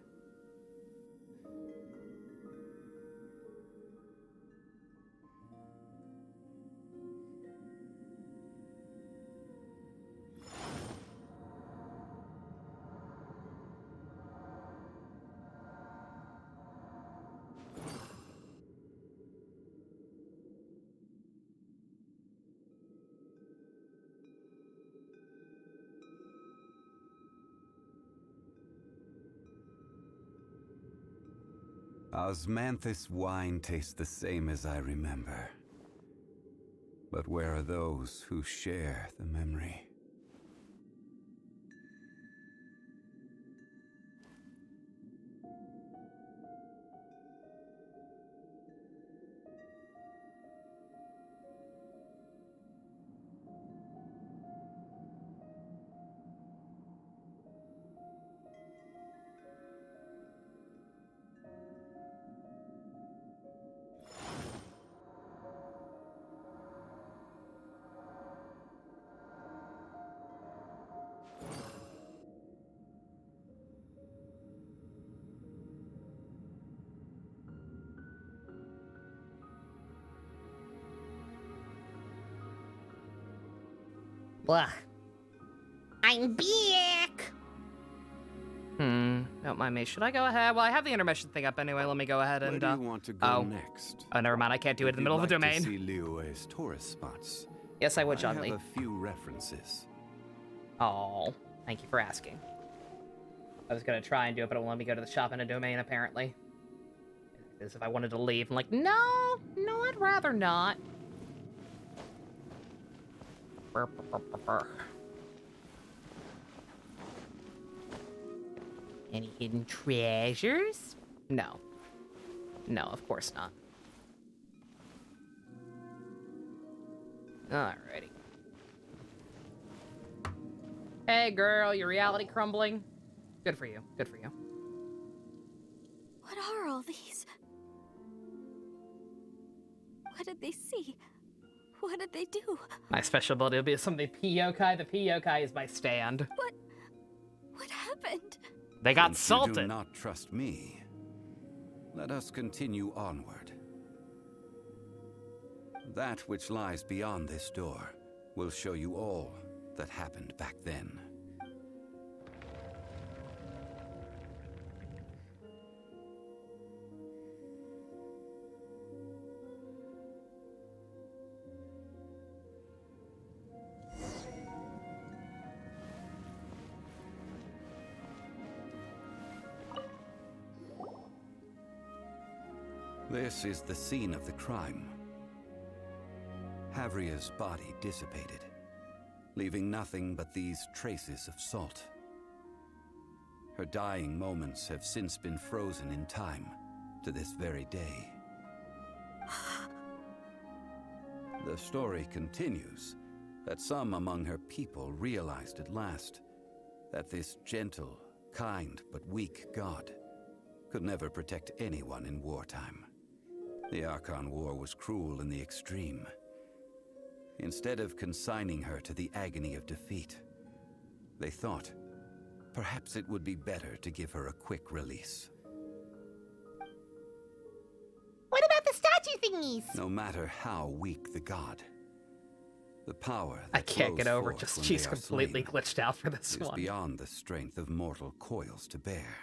Osmanthus wine tastes the same as I remember. But where are those who share the memory? Blah. I'm back. Don't mind me. Should I go ahead? Well, I have the intermission thing up anyway. Let me go ahead Where and, do you want to go next? Oh, never mind. I can't do it in the middle of the domain. To see Liyue's tourist spots. Yes, I would, John I Lee. have a few references. Oh, thank you for asking. I was gonna try and do it, but it won't let me go to the shop in a domain, apparently. As if I wanted to leave. I'm like, no, I'd rather not. Burr, burr, burr, burr, burr. Any hidden treasures? No. No, of course not. Alrighty. Hey, girl, your reality crumbling? Good for you. Good for you. What are all these? What did they see? What did they do? My special ability will be something P-yokai. The P-yokai is my stand. What happened? They got Since you salted. do not trust me, let us continue onward. That which lies beyond this door will show you all that happened back then. This is the scene of the crime. Havria's body dissipated, leaving nothing but these traces of salt. Her dying moments have since been frozen in time to this very day. The story continues that some among her people realized at last that this gentle, kind but weak god, could never protect anyone in wartime. The Archon War was cruel in the extreme. Instead of consigning her to the agony of defeat, they thought perhaps it would be better to give her a quick release. What about the statue thingies? No matter how weak the god, the power I that can't get flows over forth just when she's they are completely slain glitched out for this is one. beyond the strength of mortal coils to bear.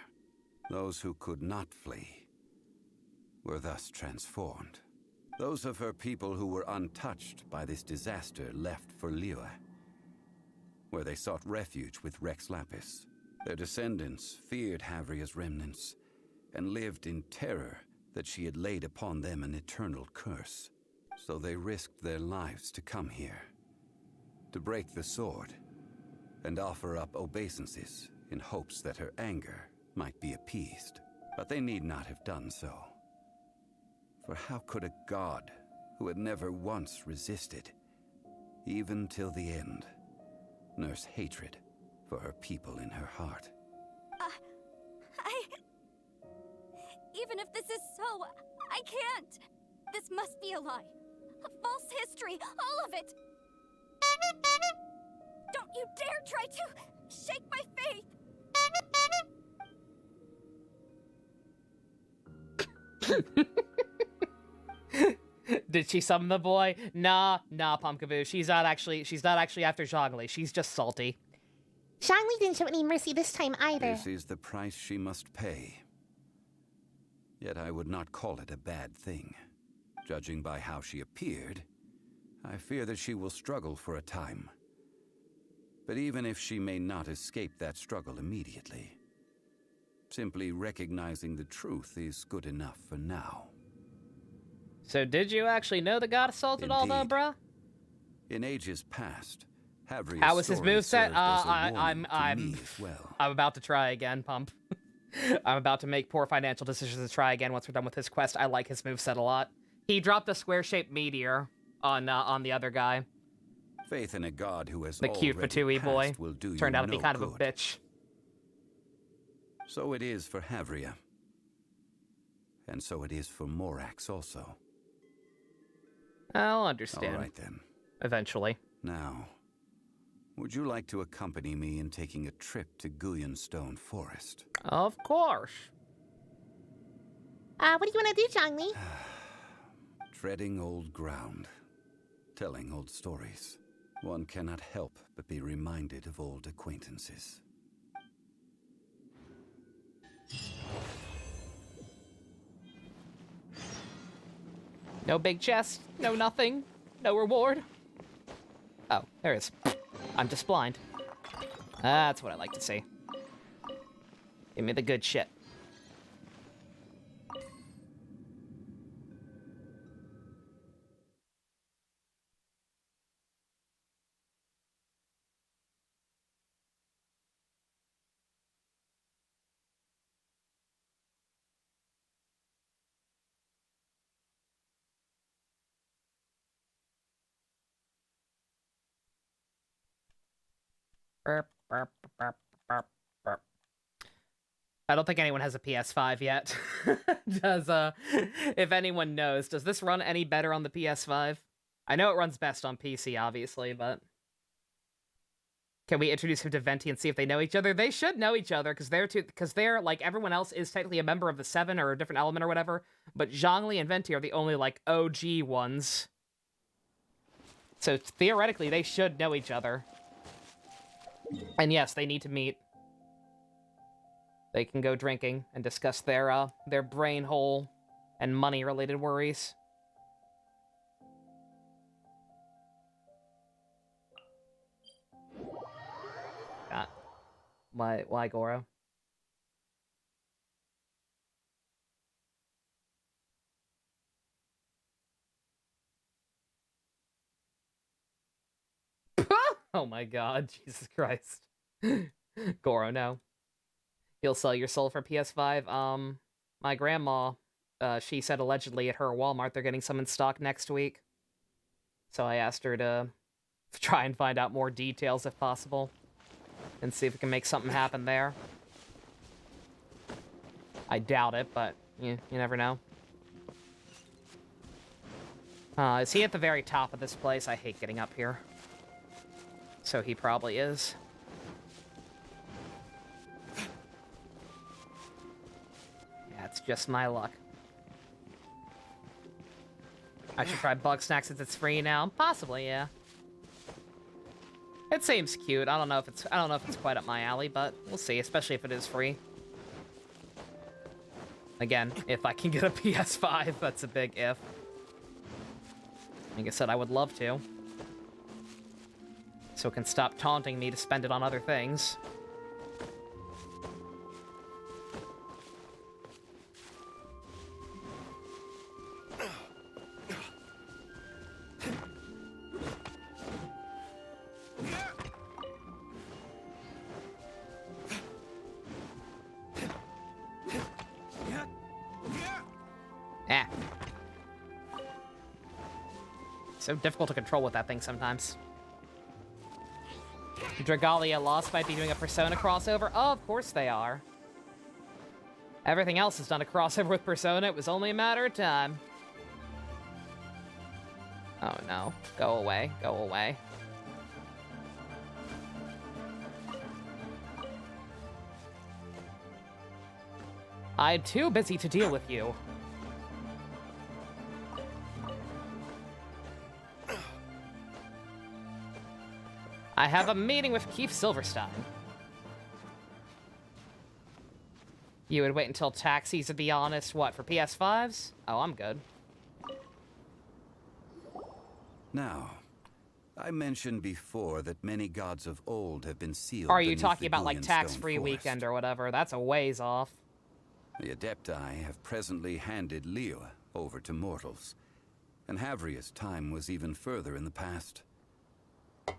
Those who could not flee were thus transformed. Those of her people who were untouched by this disaster left for Liyue, where they sought refuge with Rex Lapis. Their descendants feared Havria's remnants and lived in terror that she had laid upon them an eternal curse. So they risked their lives to come here, to break the sword and offer up obeisances in hopes that her anger might be appeased. But they need not have done so. For how could a god who had never once resisted, even till the end, nurse hatred for her people in her heart? Even if this is so, I can't. This must be a lie. A false history, all of it. Don't you dare try to shake my faith. Did she summon the boy? Nah, Pumpkaboo. She's not actually after Zhongli. She's just salty. Zhongli didn't show any mercy this time either. This is the price she must pay. Yet I would not call it a bad thing. Judging by how she appeared, I fear that she will struggle for a time. But even if she may not escape that struggle immediately, simply recognizing the truth is good enough for now. So did you actually know the god assaulted all though, Indeed. bruh? In ages past, Havria's How was his story moveset? served as a I'm warning to me as well. I'm about to try again, Pump. I'm about to make poor financial decisions to try again once we're done with his quest. I like his moveset a lot. He dropped a square-shaped meteor on the other guy. Faith in a god who has The cute already Fatui boy passed will do turned you out to be no kind of a good. bitch. So it is for Havria. And so it is for Morax also. I'll understand. All right then. Eventually. Now, would you like to accompany me in taking a trip to Guyonstone Forest? Of course. What do you want to do, Zhongli? Treading old ground, telling old stories. One cannot help but be reminded of old acquaintances. No big chest, no nothing, no reward. Oh, there is. I'm just blind. That's what I like to see. Give me the good shit. Burp, burp, burp, burp, burp. I don't think anyone has a PS5 yet. If anyone knows, does this run any better on the PS5? I know it runs best on PC, obviously, but... Can we introduce him to Venti and see if they know each other? They should know each other, because they're, like, everyone else is technically a member of the Seven or a different element or whatever, but Zhongli and Venti are the only, like, OG ones. So, theoretically, they should know each other. And yes, they need to meet. They can go drinking and discuss their brain hole and money-related worries. Why, Goro? Oh my god, Jesus Christ. Goro, no. You'll sell your soul for PS5. My grandma, she said allegedly at her Walmart they're getting some in stock next week. So I asked her to try and find out more details if possible. And see if we can make something happen there. I doubt it, but you never know. Is he at the very top of this place? I hate getting up here. So he probably is. Yeah, it's just my luck. I should try Bug Snack since it's free now. Possibly, yeah. It seems cute. I don't know if it's quite up my alley, but we'll see, especially if it is free. Again, if I can get a PS5, that's a big if. Like I said, I would love to. So it can stop taunting me to spend it on other things. So difficult to control with that thing sometimes. Dragalia Lost might be doing a Persona crossover. Oh, of course they are. Everything else has done a crossover with Persona. It was only a matter of time. Oh no. Go away. Go away. I'm too busy to deal with you. I have a meeting with Keith Silverstein. You would wait until taxis, to be honest. What, for PS5s? Oh, I'm good. Now, I mentioned before that many gods of old have been sealed. Are you beneath talking the about, like, Guyan tax-free Stone weekend Forest. or whatever? That's a ways off. The Adepti have presently handed Liyue over to mortals, and Havria's time was even further in the past.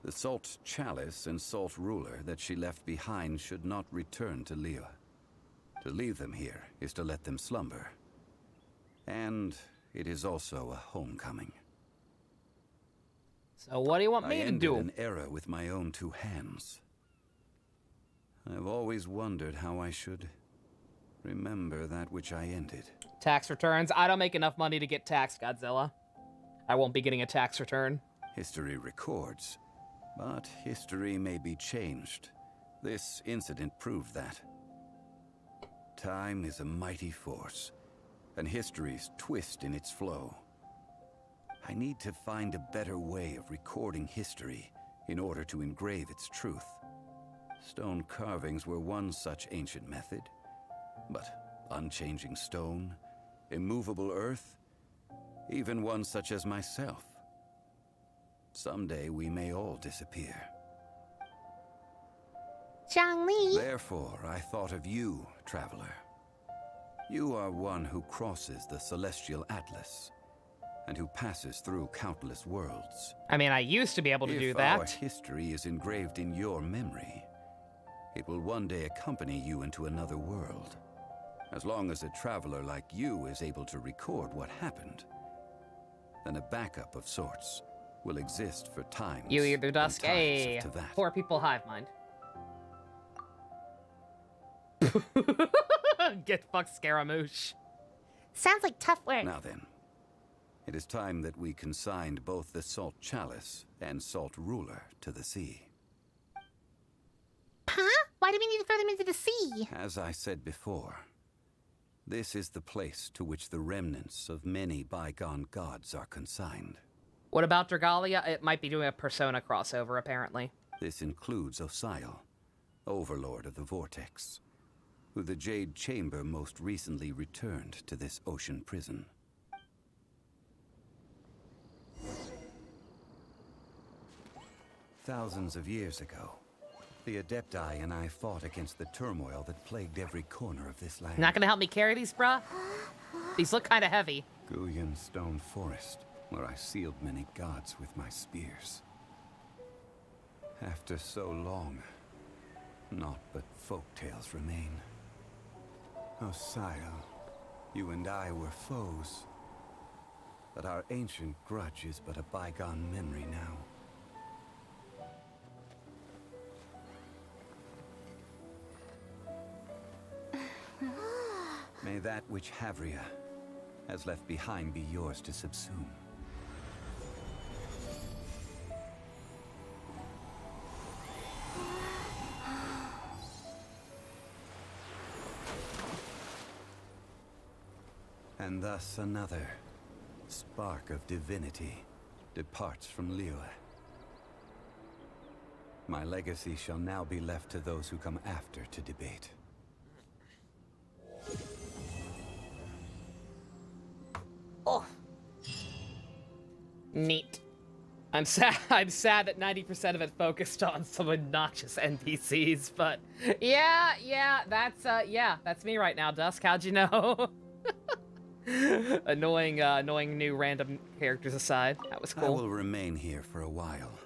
The Salt Chalice and Salt Ruler that she left behind should not return to Liyue. To leave them here is to let them slumber. And it is also a homecoming. So what do you want me I to ended do? an era with my own two hands. I've always wondered how I should remember that which I ended. Tax returns. I don't make enough money to get taxed, Godzilla. I won't be getting a tax return. History records, but history may be changed. This incident proved that. Time is a mighty force, and history's twist in its flow. I need to find a better way of recording history in order to engrave its truth. Stone carvings were one such ancient method, but unchanging stone, immovable earth, even one such as myself. Someday we may all disappear. Zhongli. Therefore, I thought of you, traveler. You are one who crosses the celestial atlas, and who passes through countless worlds. I mean, I used to be able to do If our that. history is engraved in your memory, it will one day accompany you into another world. As long as a traveler like you is able to record what happened, then a backup of sorts will exist for times. You either and dusk. times Hey, to that. poor people hive mind. Get fucked, Scaramouche. Sounds like tough work. Now then, it is time that we consigned both the Salt Chalice and Salt Ruler to the sea. Huh? Why do we need to throw them into the sea? As I said before, this is the place to which the remnants of many bygone gods are consigned. What about Dragalia? It might be doing a Persona crossover, apparently. This includes Osial, Overlord of the Vortex, who the Jade Chamber most recently returned to this ocean prison. Thousands of years ago, the Adepti and I fought against the turmoil that plagued every corner of this land. Not gonna help me carry these, bruh? These look kinda heavy. Guyan Stone Forest, where I sealed many gods with my spears. After so long, naught but folk tales remain. Osial, you and I were foes, but our ancient grudge is but a bygone memory now. May that which Havria has left behind be yours to subsume. And thus another spark of divinity departs from Liyue. My legacy shall now be left to those who come after to debate. Oh. Neat. I'm sad that 90% of it focused on some obnoxious NPCs, but yeah, that's me right now, Dusk. How'd you know? Annoying new random characters aside. That was cool. I will remain here for a while.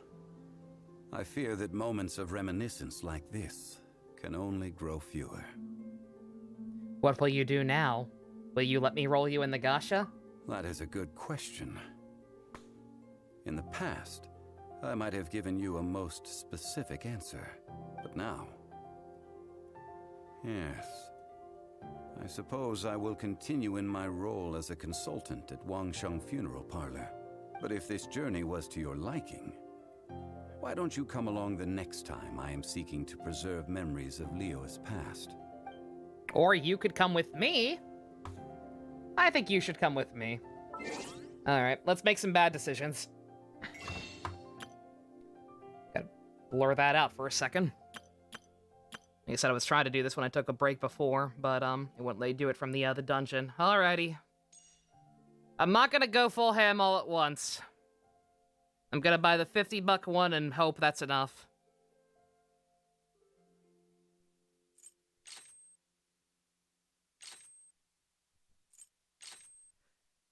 I fear that moments of reminiscence like this can only grow fewer. What will you do now? Will you let me roll you in the gacha? That is a good question. In the past, I might have given you a most specific answer, but now... Yes. I suppose I will continue in my role as a consultant at Wangsheng Funeral Parlor. But if this journey was to your liking, why don't you come along the next time I am seeking to preserve memories of Liyue's past? Or you could come with me. I think you should come with me. Alright, let's make some bad decisions. Gotta blur that out for a second. Like I said, I was trying to do this when I took a break before, but it wouldn't let you do it from the dungeon. Alrighty. I'm not gonna go full ham all at once. I'm gonna buy the $50 one and hope that's enough.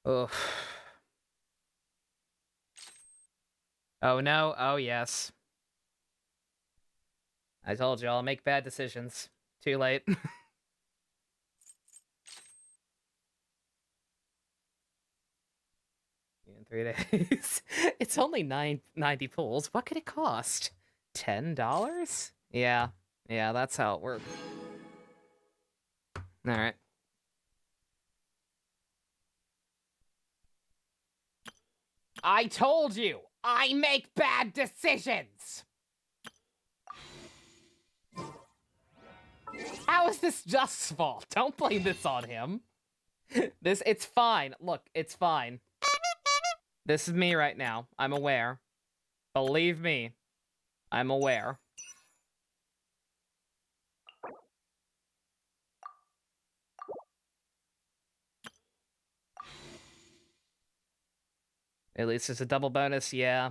Ugh. Oh no, oh yes. I told you, I'll make bad decisions. Too late. In 3 days. It's only 90 pulls. What could it cost? $10? Yeah, that's how it works. Alright. I told you! I make bad decisions! How is this Just's fault? Don't blame this on him. It's fine. Look, it's fine. This is me right now. I'm aware. Believe me, I'm aware. At least it's a double bonus. Yeah.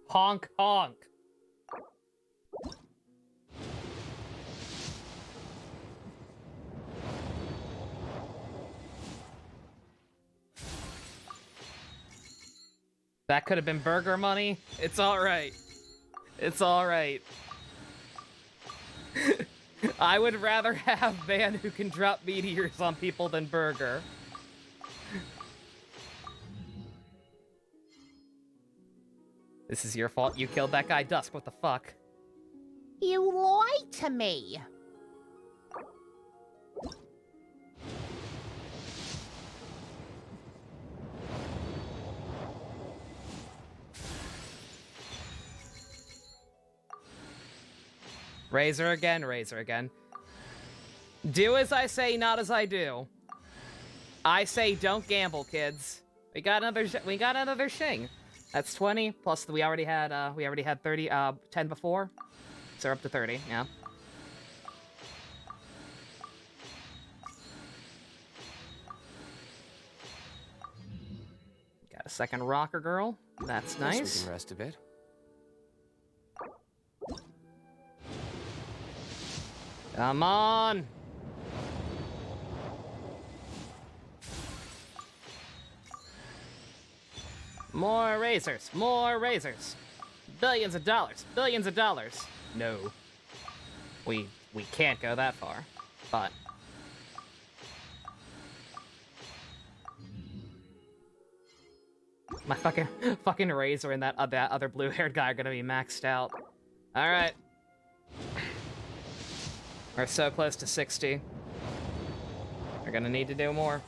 Honk, honk. That could have been burger money. It's alright. It's alright. I would rather have man who can drop meteors on people than burger. This is your fault. You killed that guy, Dusk. What the fuck? You lied to me. Razor again, razor again. Do as I say, not as I do. I say don't gamble, kids. We got another Shing. That's 20 plus we already had 30 10 before. So we're up to 30, yeah. Got a second rocker girl. That's nice. Guess we can rest a bit. Come on. More razors, more razors. Billions of dollars, billions of dollars. No. We can't go that far, but... My fucking Razor and that other blue-haired guy are gonna be maxed out. All right. We're so close to 60. We're gonna need to do more.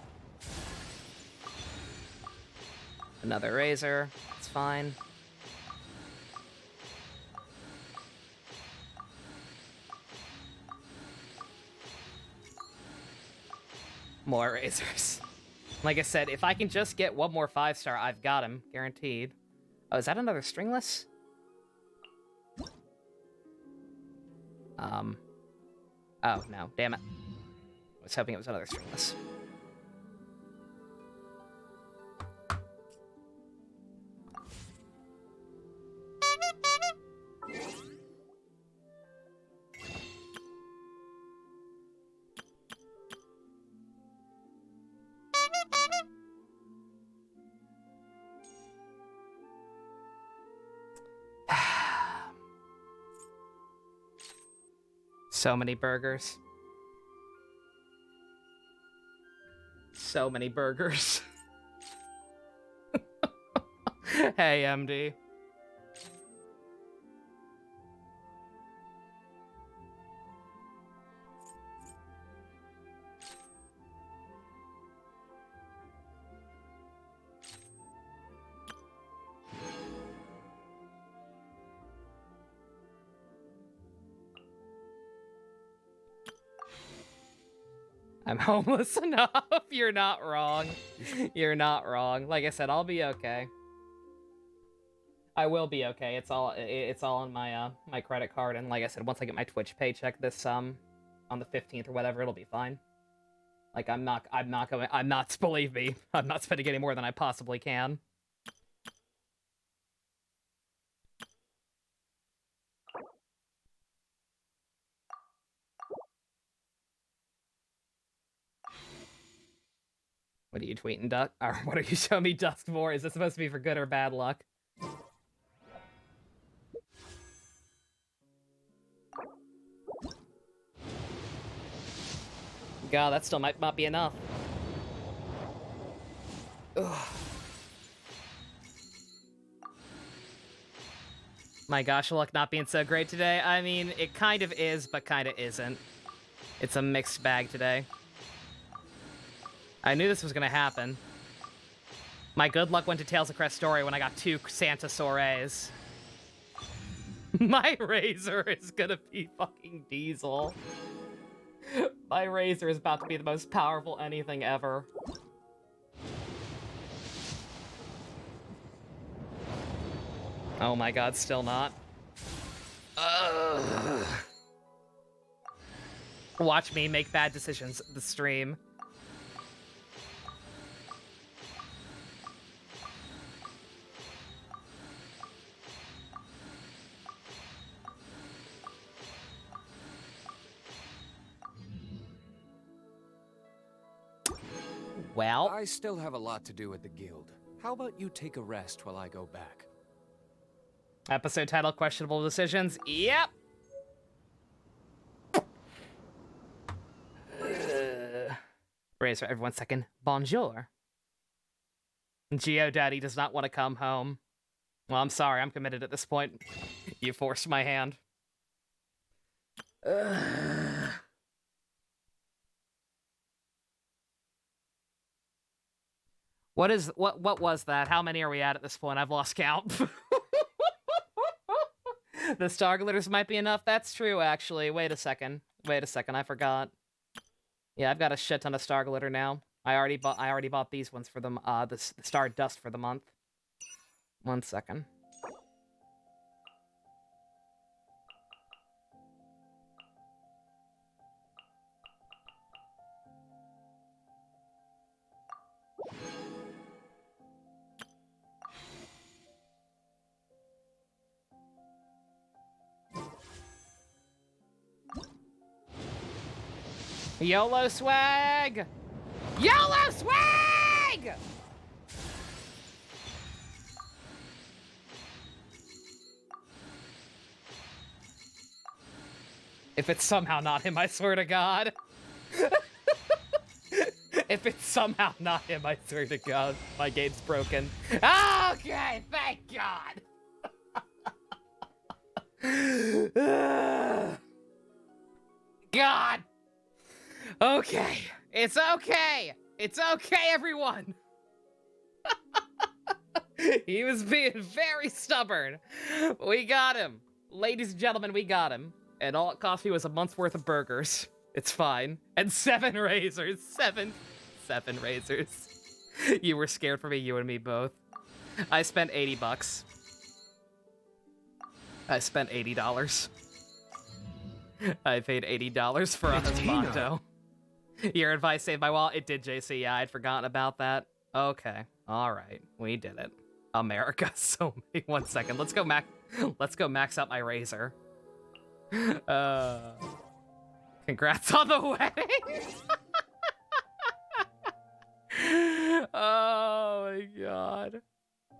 Another Razor. It's fine. More Razors. Like I said, if I can just get one more 5-star, I've got him. Guaranteed. Oh, is that another stringless? Oh, no. Damn it. I was hoping it was another stringless. So many burgers. So many burgers. Hey, MD. I'm homeless enough. You're not wrong. You're not wrong. Like I said, I'll be okay. I will be okay. It's all on my my credit card, and like I said, once I get my Twitch paycheck this on the 15th or whatever, it'll be fine. Like I'm not believe me, I'm not spending any more than I possibly can. What are you tweeting, Duck? Or what are you showing me Dust for? Is this supposed to be for good or bad luck? God, that still might not be enough. Ugh. My gosh, luck not being so great today. I mean, it kind of is, but kind of isn't. It's a mixed bag today. I knew this was gonna happen. My good luck went to Tales of Crest Story when I got 2 Santa soirees. My Razor is gonna be fucking Diesel. My Razor is about to be the most powerful anything ever. Oh my god, still not. Ugh. Watch me make bad decisions the stream. Well, I still have a lot to do at the guild. How about you take a rest while I go back? Episode title, Questionable Decisions. Yep. Razor, every 1 second. Bonjour. Geodaddy does not want to come home. Well, I'm sorry. I'm committed at this point. You forced my hand. What was that? How many are we at this point? I've lost count. The Star Glitters might be enough. That's true, actually. Wait a second. I forgot. Yeah, I've got a shit ton of Star Glitter now. I already bought these ones for them. The Star Dust for the month. 1 second. YOLO swag! YOLO swag! If it's somehow not him, I swear to God. If it's somehow not him, I swear to God, my game's broken. Okay, thank God. God. Okay. It's okay. It's okay, everyone. He was being very stubborn. We got him. Ladies and gentlemen, we got him. And all it cost me was a month's worth of burgers. It's fine. And 7 razors. Seven razors. You were scared for me, you and me both. I spent $80. I spent $80. I paid $80 for a Husbando. Your advice saved my wallet. It did, JC. Yeah, I'd forgotten about that. Okay. All right. We did it. America. So, 1 second. Let's go max out my razor. Congrats on the wedding. Oh my God.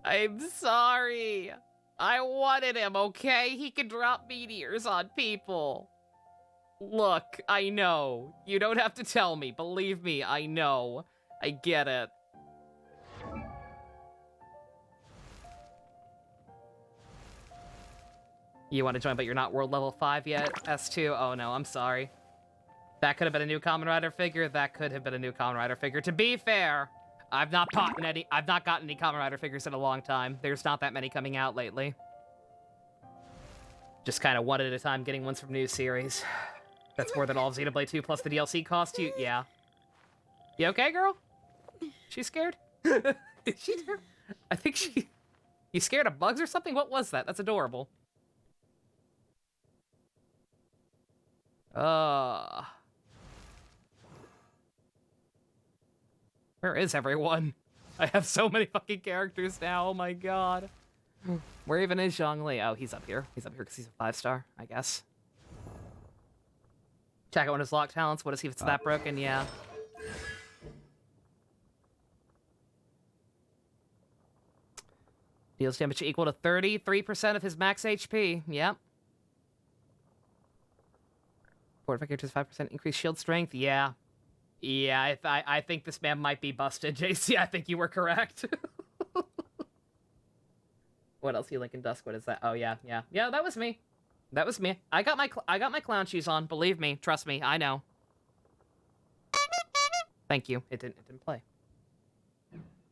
I'm sorry. I wanted him, okay? He can drop meteors on people. Look, I know. You don't have to tell me. Believe me, I know. I get it. You want to join, but you're not world level 5 yet? S2? Oh no, I'm sorry. That could have been a new Kamen Rider figure. That could have been a new Kamen Rider figure. To be fair, I've not gotten any Kamen Rider figures in a long time. There's not that many coming out lately. Just kind of one at a time, getting ones from new series. That's more than all of Xenoblade 2 plus the DLC cost you. Yeah. You okay, girl? She scared? Is she scared? I think she... You scared of bugs or something? What was that? That's adorable. Where is everyone? I have so many fucking characters now. Oh my God. Where even is Zhongli? Oh, he's up here. He's up here because he's a 5-star, I guess. Check out one of his lock talents. What is he if it's that broken? Yeah. Deals damage equal to 33% of his max HP. Yep. Fortify characters 5% increased shield strength. Yeah. Yeah, I think this man might be busted, JC. I think you were correct. What else? You Lincoln Dusk. What is that? Oh yeah. Yeah, that was me. That was me. I got my clown shoes on. Believe me. Trust me. I know. Thank you. It didn't play.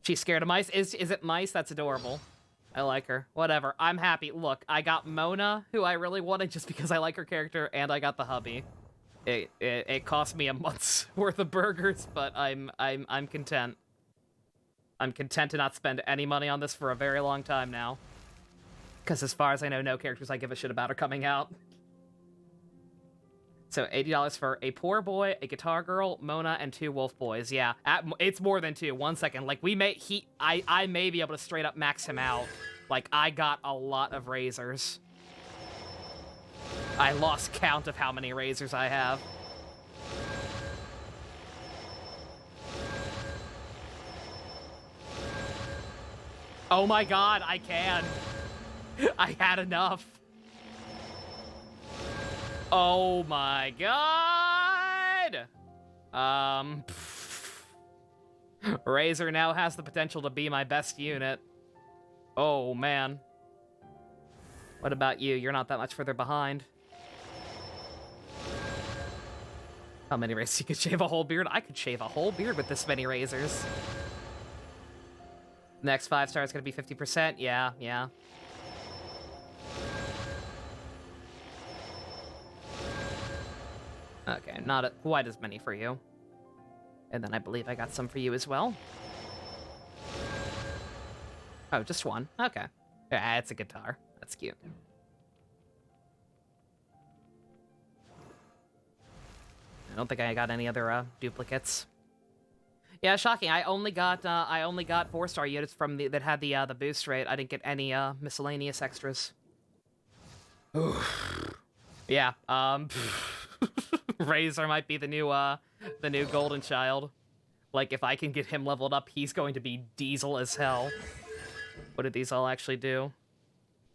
She's scared of mice. Is it mice? That's adorable. I like her. Whatever. I'm happy. Look, I got Mona, who I really wanted just because I like her character, and I got the hubby. It cost me a month's worth of burgers, but I'm content. I'm content to not spend any money on this for a very long time now. Because as far as I know, no characters I give a shit about are coming out. So $80 for a poor boy, a guitar girl, Mona, and 2 wolf boys. Yeah, it's more than 2. 1 second. Like, I may be able to straight up max him out. Like, I got a lot of razors. I lost count of how many razors I have. Oh my God, I can. I had enough. Oh my God. Razor now has the potential to be my best unit. Oh man. What about you? You're not that much further behind. How many razors? You could shave a whole beard? I could shave a whole beard with this many razors. Next 5-star is going to be 50%. Yeah. Okay, not quite as many for you. And then I believe I got some for you as well. Oh, just one. Okay. Yeah, it's a guitar. That's cute. I don't think I got any other duplicates. Yeah, shocking. I only got 4-star units from that had the boost rate. I didn't get any miscellaneous extras. Yeah. Razor might be the new golden child. Like, if I can get him leveled up, he's going to be diesel as hell. What did these all actually do?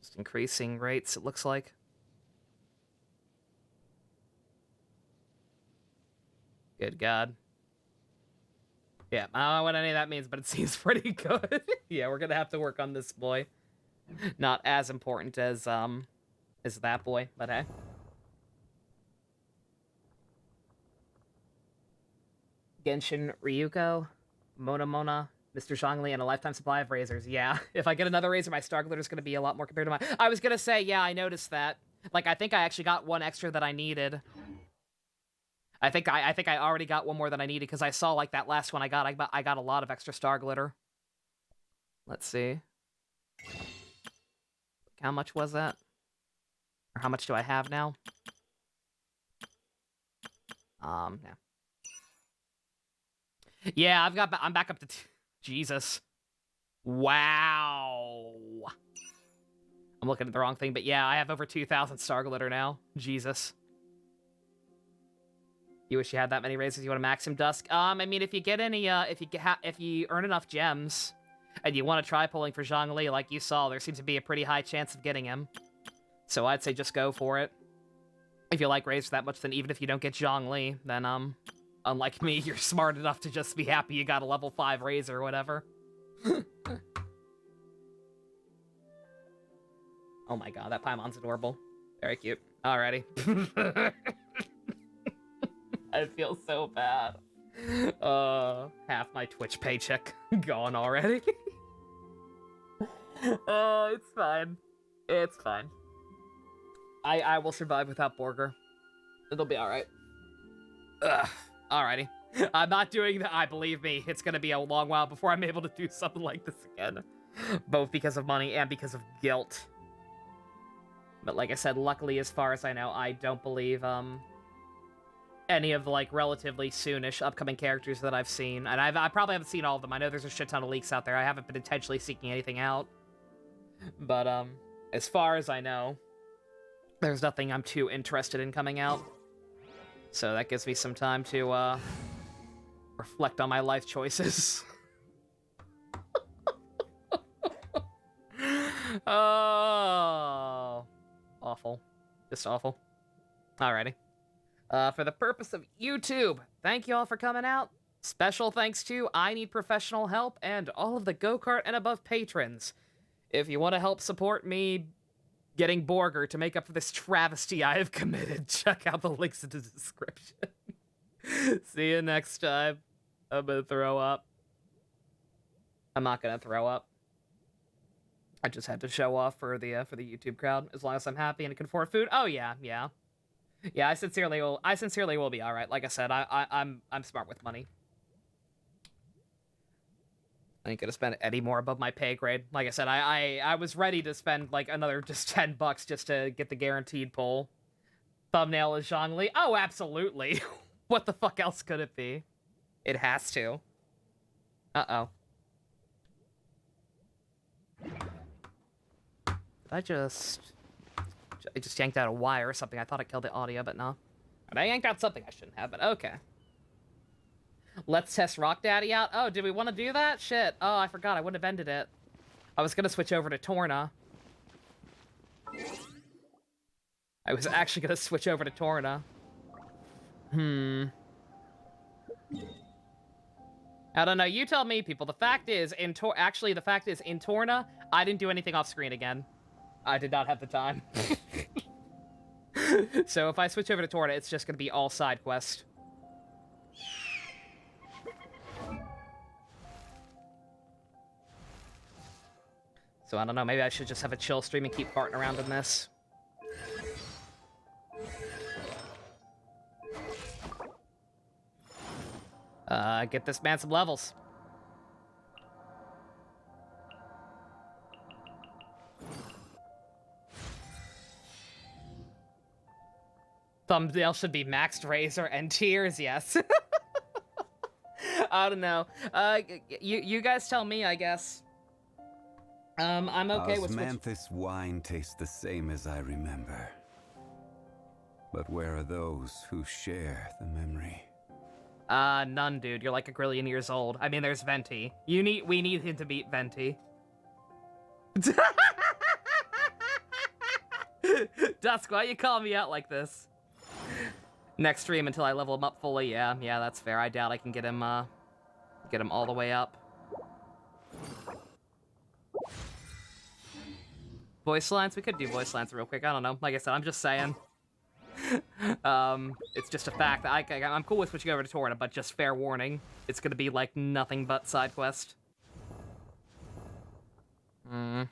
Just increasing rates, it looks like. Good God. Yeah, I don't know what any of that means, but it seems pretty good. Yeah, we're gonna have to work on this boy. Not as important as that boy, but hey. Genshin Ryuko, Mona, Mr. Zhongli, and a lifetime supply of razors. Yeah, if I get another razor, my star glitter is going to be a lot more compared to mine. I was going to say, yeah, I noticed that. Like, I think I actually got one extra that I needed. I think I already got one more than I needed because I saw, like, that last one I got a lot of extra star glitter. Let's see. How much was that? Or how much do I have now? Yeah. Yeah, I'm back up to Jesus. Wow. I'm looking at the wrong thing, but yeah, I have over 2,000 star glitter now. Jesus. You wish you had that many razors. You want to max him, Dusk? I mean, if you get any, if you earn enough gems, and you want to try pulling for Zhongli, like you saw, there seems to be a pretty high chance of getting him. So I'd say just go for it. If you like razors that much, then even if you don't get Zhongli, then unlike me, you're smart enough to just be happy you got a level 5 razor or whatever. Oh my god, that Paimon's adorable. Very cute. Alrighty. I feel so bad. Half my Twitch paycheck gone already. It's fine. It's fine. I will survive without Borger. It'll be alright. Alrighty. I'm not doing that. I believe me, it's gonna be a long while before I'm able to do something like this again. Both because of money and because of guilt. But like I said, luckily, as far as I know, I don't believe, any of the, like, relatively soonish upcoming characters that I've seen. And I probably haven't seen all of them. I know there's a shit ton of leaks out there. I haven't been intentionally seeking anything out. But, as far as I know, there's nothing I'm too interested in coming out. So that gives me some time to, reflect on my life choices. Oh, awful. Just awful. Alrighty. For the purpose of YouTube, thank you all for coming out. Special thanks to I Need Professional Help and all of the Go-Kart and Above patrons. If you want to help support me getting Borger to make up for this travesty I have committed, check out the links in the description. See you next time. I'm gonna throw up. I'm not gonna throw up. I just had to show off for the YouTube crowd. As long as I'm happy and can afford food. Oh yeah. Yeah, I sincerely will be all right. Like I said, I'm smart with money. I ain't gonna spend any more above my pay grade. Like I said, I was ready to spend like another just $10 just to get the guaranteed pull. Thumbnail is Zhongli. Oh, absolutely. What the fuck else could it be? It has to. Uh-oh. I just yanked out a wire or something. I thought I killed the audio, but no. And I yanked out something I shouldn't have, but okay. Let's test Rock Daddy out. Oh, did we want to do that? Shit. Oh, I forgot. I wouldn't have ended it. I was going to switch over to Torna. I was actually going to switch over to Torna. I don't know. You tell me, people. The fact is, in Torna, I didn't do anything off screen again. I did not have the time. So if I switch over to Torna, it's just going to be all side quest. So I don't know, maybe I should just have a chill stream and keep farting around in this. Get this man some levels. Thumbnail should be maxed razor and tears, yes. I don't know. You guys tell me, I guess. I'm okay with Osmanthus wine tastes the same as I remember. But where are those who share the memory? None, dude. You're like a grillion years old. I mean, there's Venti. We need him to beat Venti. Dusk, why you calling me out like this? Next stream until I level him up fully. Yeah, that's fair. I doubt I can get him, Get him all the way up. Voice lines? We could do voice lines real quick. I don't know. Like I said, I'm just saying. It's just a fact that I'm cool with switching over to Torna, but just fair warning, it's gonna be like nothing but side quest. I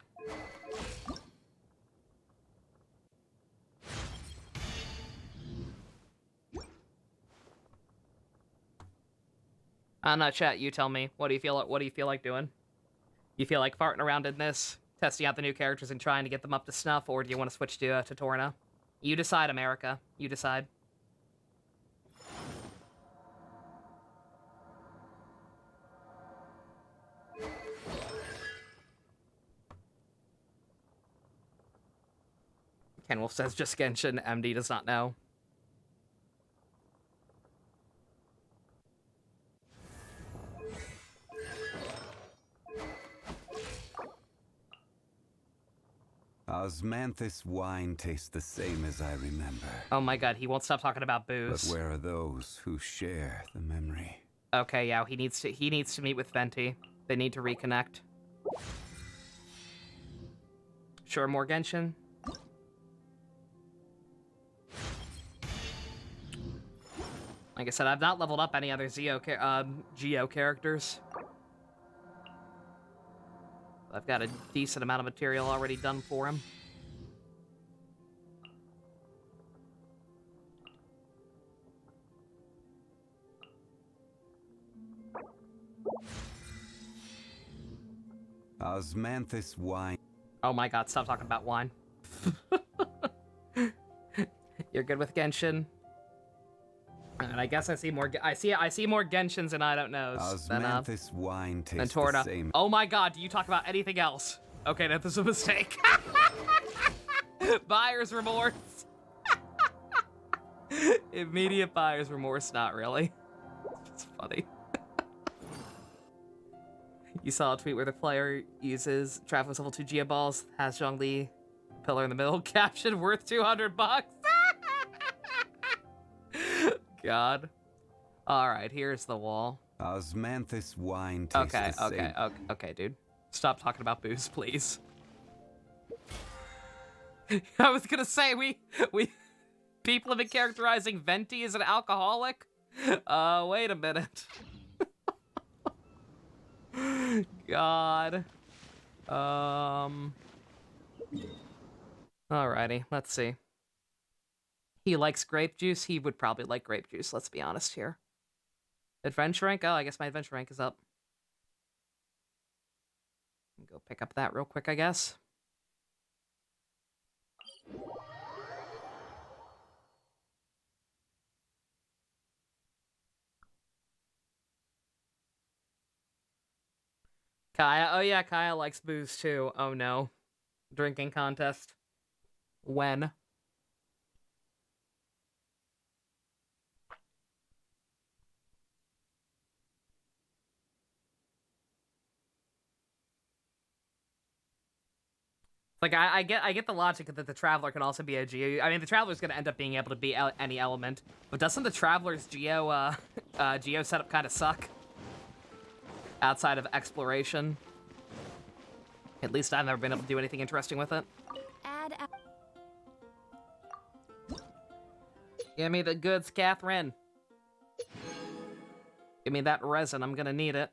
don't know, chat. You tell me. What do you feel like? What do you feel like doing? You feel like farting around in this, testing out the new characters and trying to get them up to snuff, or do you want to switch to Torna? You decide, America. You decide. Ken Wolf says just Genshin. MD does not know. Osmanthus wine tastes the same as I remember. Oh my god, he won't stop talking about booze. But where are those who share the memory? Okay, yeah, he needs to meet with Venti. They need to reconnect. Sure, more Genshin. Like I said, I've not leveled up any other Geo characters. I've got a decent amount of material already done for him. Osmanthus wine. Oh my god, stop talking about wine. You're good with Genshin? And I guess I see more Genshins and I don't knows. Osmanthus wine tastes Torna. the same. Oh my god, do you talk about anything else? Okay, that was a mistake. Buyer's remorse. Immediate buyer's remorse, not really. It's funny. You saw a tweet where the player uses Traveler's level 2 Geoballs, has Zhongli, pillar in the middle, caption worth $200. God. Alright, here's the wall. Osmanthus wine tastes the same. Okay, dude. Stop talking about booze, please. I was gonna say, we people have been characterizing Venti as an alcoholic. Wait a minute. God. Alrighty, let's see. He likes grape juice. He would probably like grape juice, let's be honest here. Adventure rank? Oh, I guess my adventure rank is up. Go pick up that real quick, I guess. Kaya. Oh yeah, Kaya likes booze too. Oh no. Drinking contest. When? Like, I get the logic that the Traveler can also be a Geo. I mean, the Traveler's gonna end up being able to be any element. But doesn't the Traveler's Geo setup kind of suck? Outside of exploration. At least I've never been able to do anything interesting with it. Give me the goods, Catherine. Give me that resin, I'm gonna need it.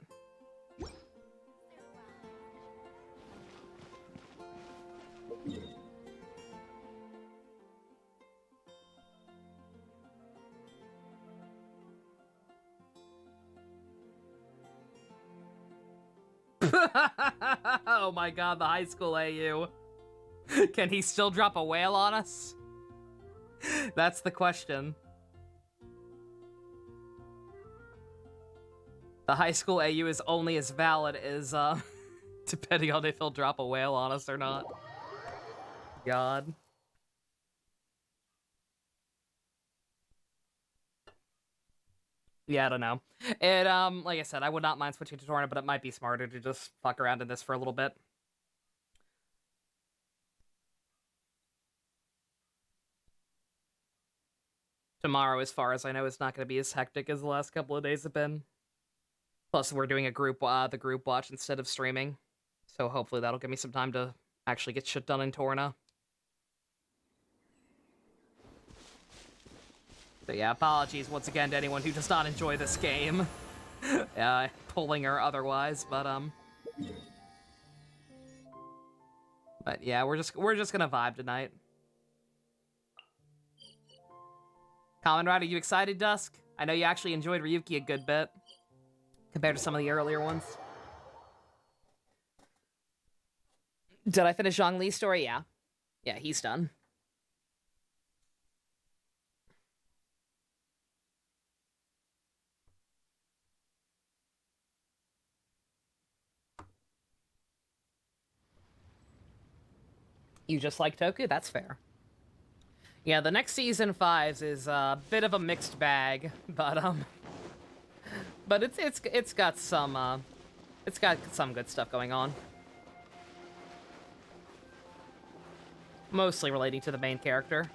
Oh my god, the high school AU. Can he still drop a whale on us? That's the question. The high school AU is only as valid as, depending on if he'll drop a whale on us or not. God. Yeah, I don't know. It, like I said, I would not mind switching to Torna, but it might be smarter to just fuck around in this for a little bit. Tomorrow, as far as I know, is not going to be as hectic as the last couple of days have been. Plus, we're doing the group watch instead of streaming. So hopefully that'll give me some time to actually get shit done in Torna. But yeah, apologies once again to anyone who does not enjoy this game. Pulling or otherwise, but yeah, we're just gonna vibe tonight. Kamen Rider, you excited, Dusk? I know you actually enjoyed Ryuki a good bit compared to some of the earlier ones. Did I finish Zhongli's story? Yeah. Yeah, he's done. You just like Toku? That's fair. Yeah, the next season 5 is a bit of a mixed bag, but it's got some good stuff going on. Mostly relating to the main character.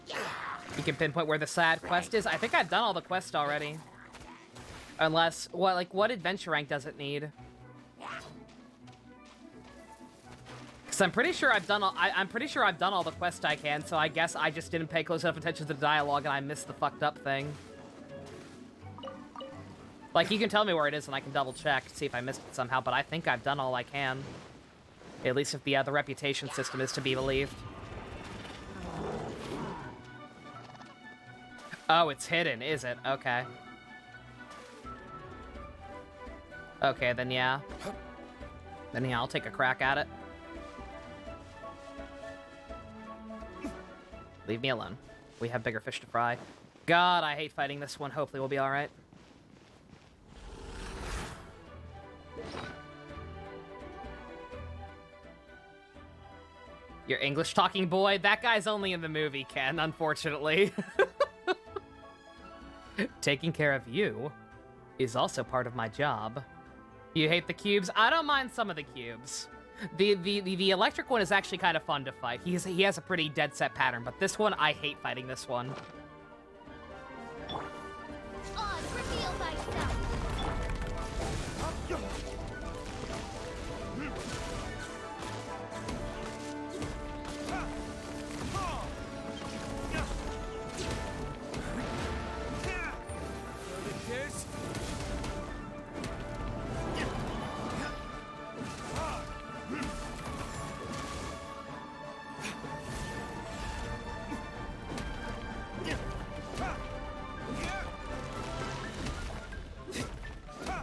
You can pinpoint where the sad quest is. I think I've done all the quests already. Unless what adventure rank does it need? Because I'm pretty sure I've done all the quests I can, so I guess I just didn't pay close enough attention to the dialogue and I missed the fucked up thing. Like, you can tell me where it is and I can double check, see if I missed it somehow, but I think I've done all I can. At least if the reputation system is to be believed. Oh, it's hidden, is it? Okay. Okay, then yeah. Then yeah, I'll take a crack at it. Leave me alone. We have bigger fish to fry. God, I hate fighting this one. Hopefully we'll be alright. Your English-talking boy? That guy's only in the movie, Ken, unfortunately. Taking care of you is also part of my job. You hate the cubes? I don't mind some of the cubes. The electric one is actually kind of fun to fight. He has a pretty dead set pattern, but this one, I hate fighting this one. Reveal thyself.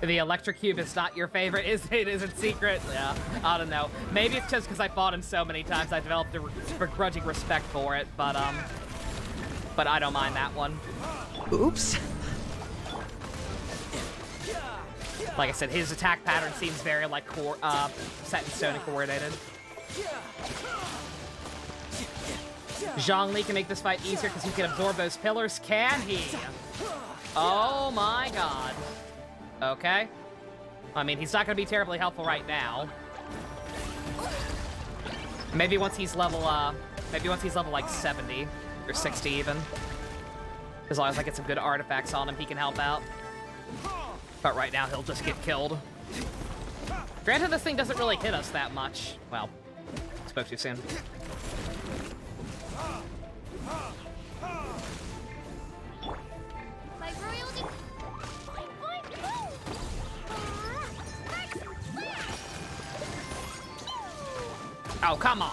The electric cube is not your favorite, is it? Is it secret? Yeah, I don't know. Maybe it's just because I fought him so many times I developed a begrudging respect for it, but I don't mind that one. Oops. Like I said, his attack pattern seems very like set in stone and coordinated. Zhongli can make this fight easier because he can absorb those pillars, can he? Oh my god. Okay. I mean, he's not going to be terribly helpful right now. Maybe once he's level, like 70 or 60 even. As long as I get some good artifacts on him, he can help out. But right now, he'll just get killed. Granted, this thing doesn't really hit us that much. Well, spoke too soon. Oh, come on.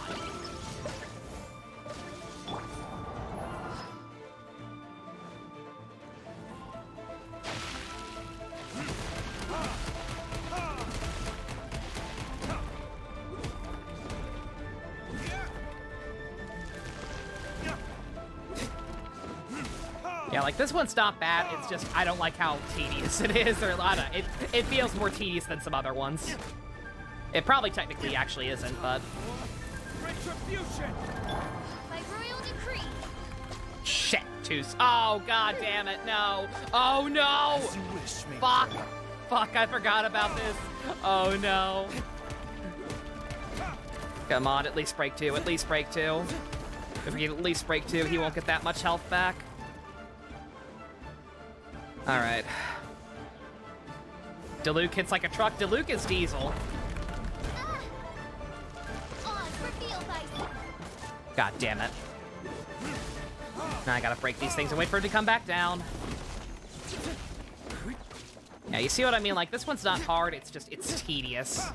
Yeah, like this one's not bad. It's just I don't like how tedious it is, or it feels more tedious than some other ones. It probably technically actually isn't, but Retribution. By royal decree. Shit, oh god damn it, no. Oh no. Fuck. Fuck, I forgot about this. Oh no. Come on, at least break 2, at least break 2. If we can at least break 2, he won't get that much health back. Alright. Diluc hits like a truck. Diluc is Diesel. God damn it. Now I gotta break these things and wait for it to come back down. Yeah, you see what I mean? Like, this one's not hard, it's just, it's tedious.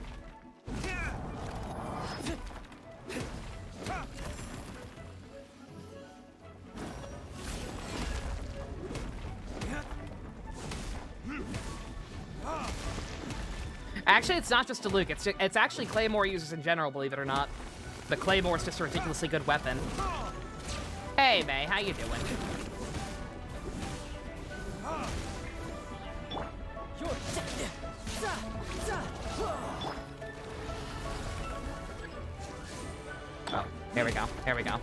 Actually, it's not just Diluc, it's actually Claymore users in general, believe it or not. The Claymore is just a ridiculously good weapon. Hey, May, how you doing? Oh, there we go, there we go.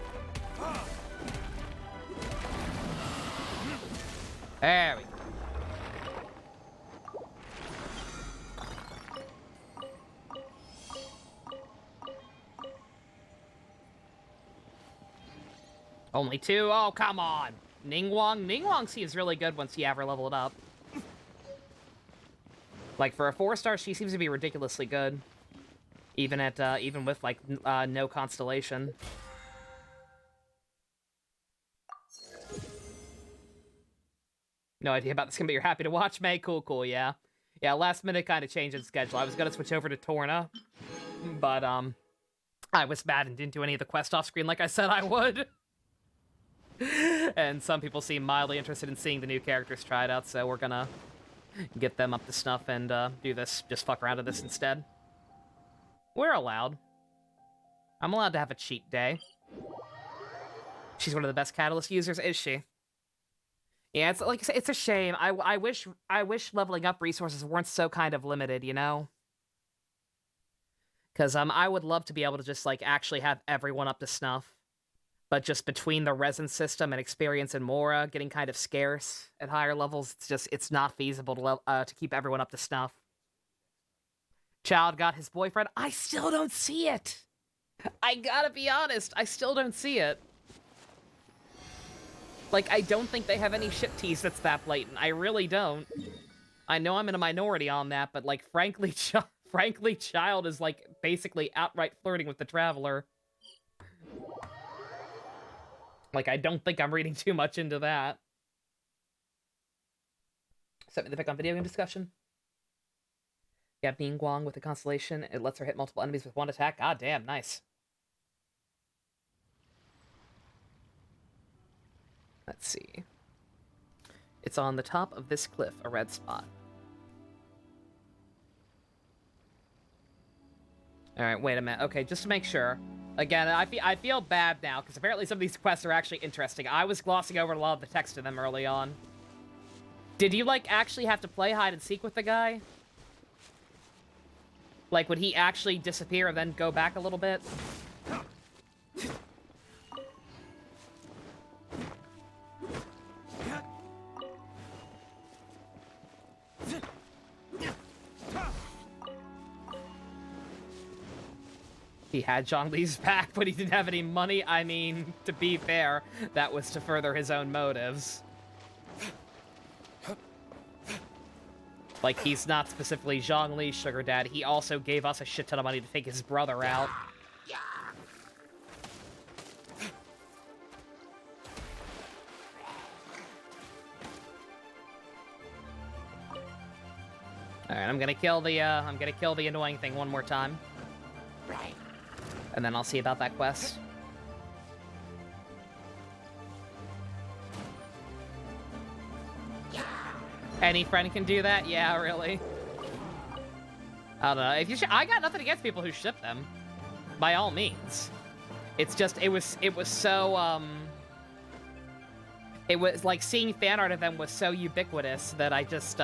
There we go. Only 2? Oh, come on. Ningguang? Ningguang seems really good once you ever level it up. Like, for a 4-star, she seems to be ridiculously good. Even at, even with, like, no constellation. No idea about this gonna be you're happy to watch, May? Cool, cool, yeah. Yeah, last minute kind of change in schedule. I was gonna switch over to Torna. But, I was bad and didn't do any of the quest off screen like I said I would. And some people seem mildly interested in seeing the new characters tried out, so we're gonna get them up to snuff and do this. Just fuck around with this instead. We're allowed. I'm allowed to have a cheat day. She's one of the best Catalyst users, is she? Yeah, it's like I say, it's a shame. I wish leveling up resources weren't so kind of limited, you know? Because I would love to be able to just like actually have everyone up to snuff. But just between the resin system and experience in Mora getting kind of scarce at higher levels, it's not feasible to keep everyone up to snuff. Child got his boyfriend. I still don't see it. I gotta be honest, I still don't see it. Like, I don't think they have any ship tease that's that blatant. I really don't. I know I'm in a minority on that, but like, frankly, Child is like basically outright flirting with the Traveler. Like, I don't think I'm reading too much into that. Sent me the pick on video game discussion. Yeah, Ningguang with the Constellation. It lets her hit multiple enemies with one attack. God damn, nice. Let's see. It's on the top of this cliff, a red spot. Alright, wait a minute. Okay, just to make sure. Again, I feel bad now, because apparently some of these quests are actually interesting. I was glossing over a lot of the text in them early on. Did you, like, actually have to play hide-and-seek with the guy? Like, would he actually disappear and then go back a little bit? He had Zhongli's back, but he didn't have any money. I mean, to be fair, that was to further his own motives. Like, he's not specifically Zhongli's sugar dad. He also gave us a shit ton of money to take his brother out. Alright, I'm gonna kill the annoying thing one more time. Right. And then I'll see about that quest. Yeah. Any friend can do that? Yeah, really. I don't know. If you I got nothing against people who ship them. By all means. It's just it was so it was like seeing fan art of them was so ubiquitous that I just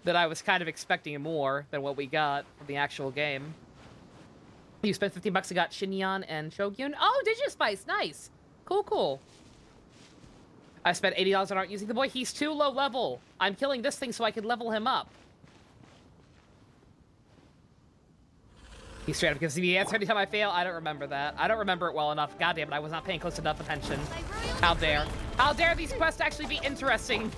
that I was kind of expecting more than what we got from the actual game. You spent 15 bucks and got Shinyan and Shogyun. Oh, Digispice, nice. Cool, cool. I spent $80 on art using the boy. He's too low level. I'm killing this thing so I can level him up. He straight up gives me the answer anytime I fail. I don't remember that. I don't remember it well enough. God damn it, I was not paying close enough attention. How dare. How dare these quests actually be interesting?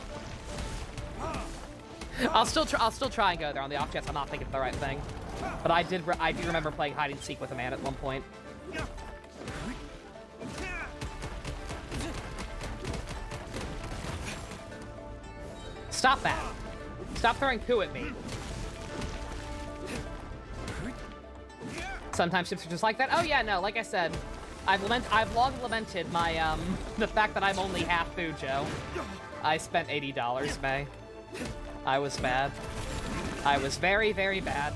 I'll still try and go there on the off chance I'm not thinking of the right thing. But I do remember playing hide and seek with a man at one point. Stop that! Stop throwing poo at me. Sometimes ships are just like that. Oh yeah, no, like I said, I've long lamented my the fact that I'm only half Fujo. I spent $80, May. I was bad. I was very, very bad.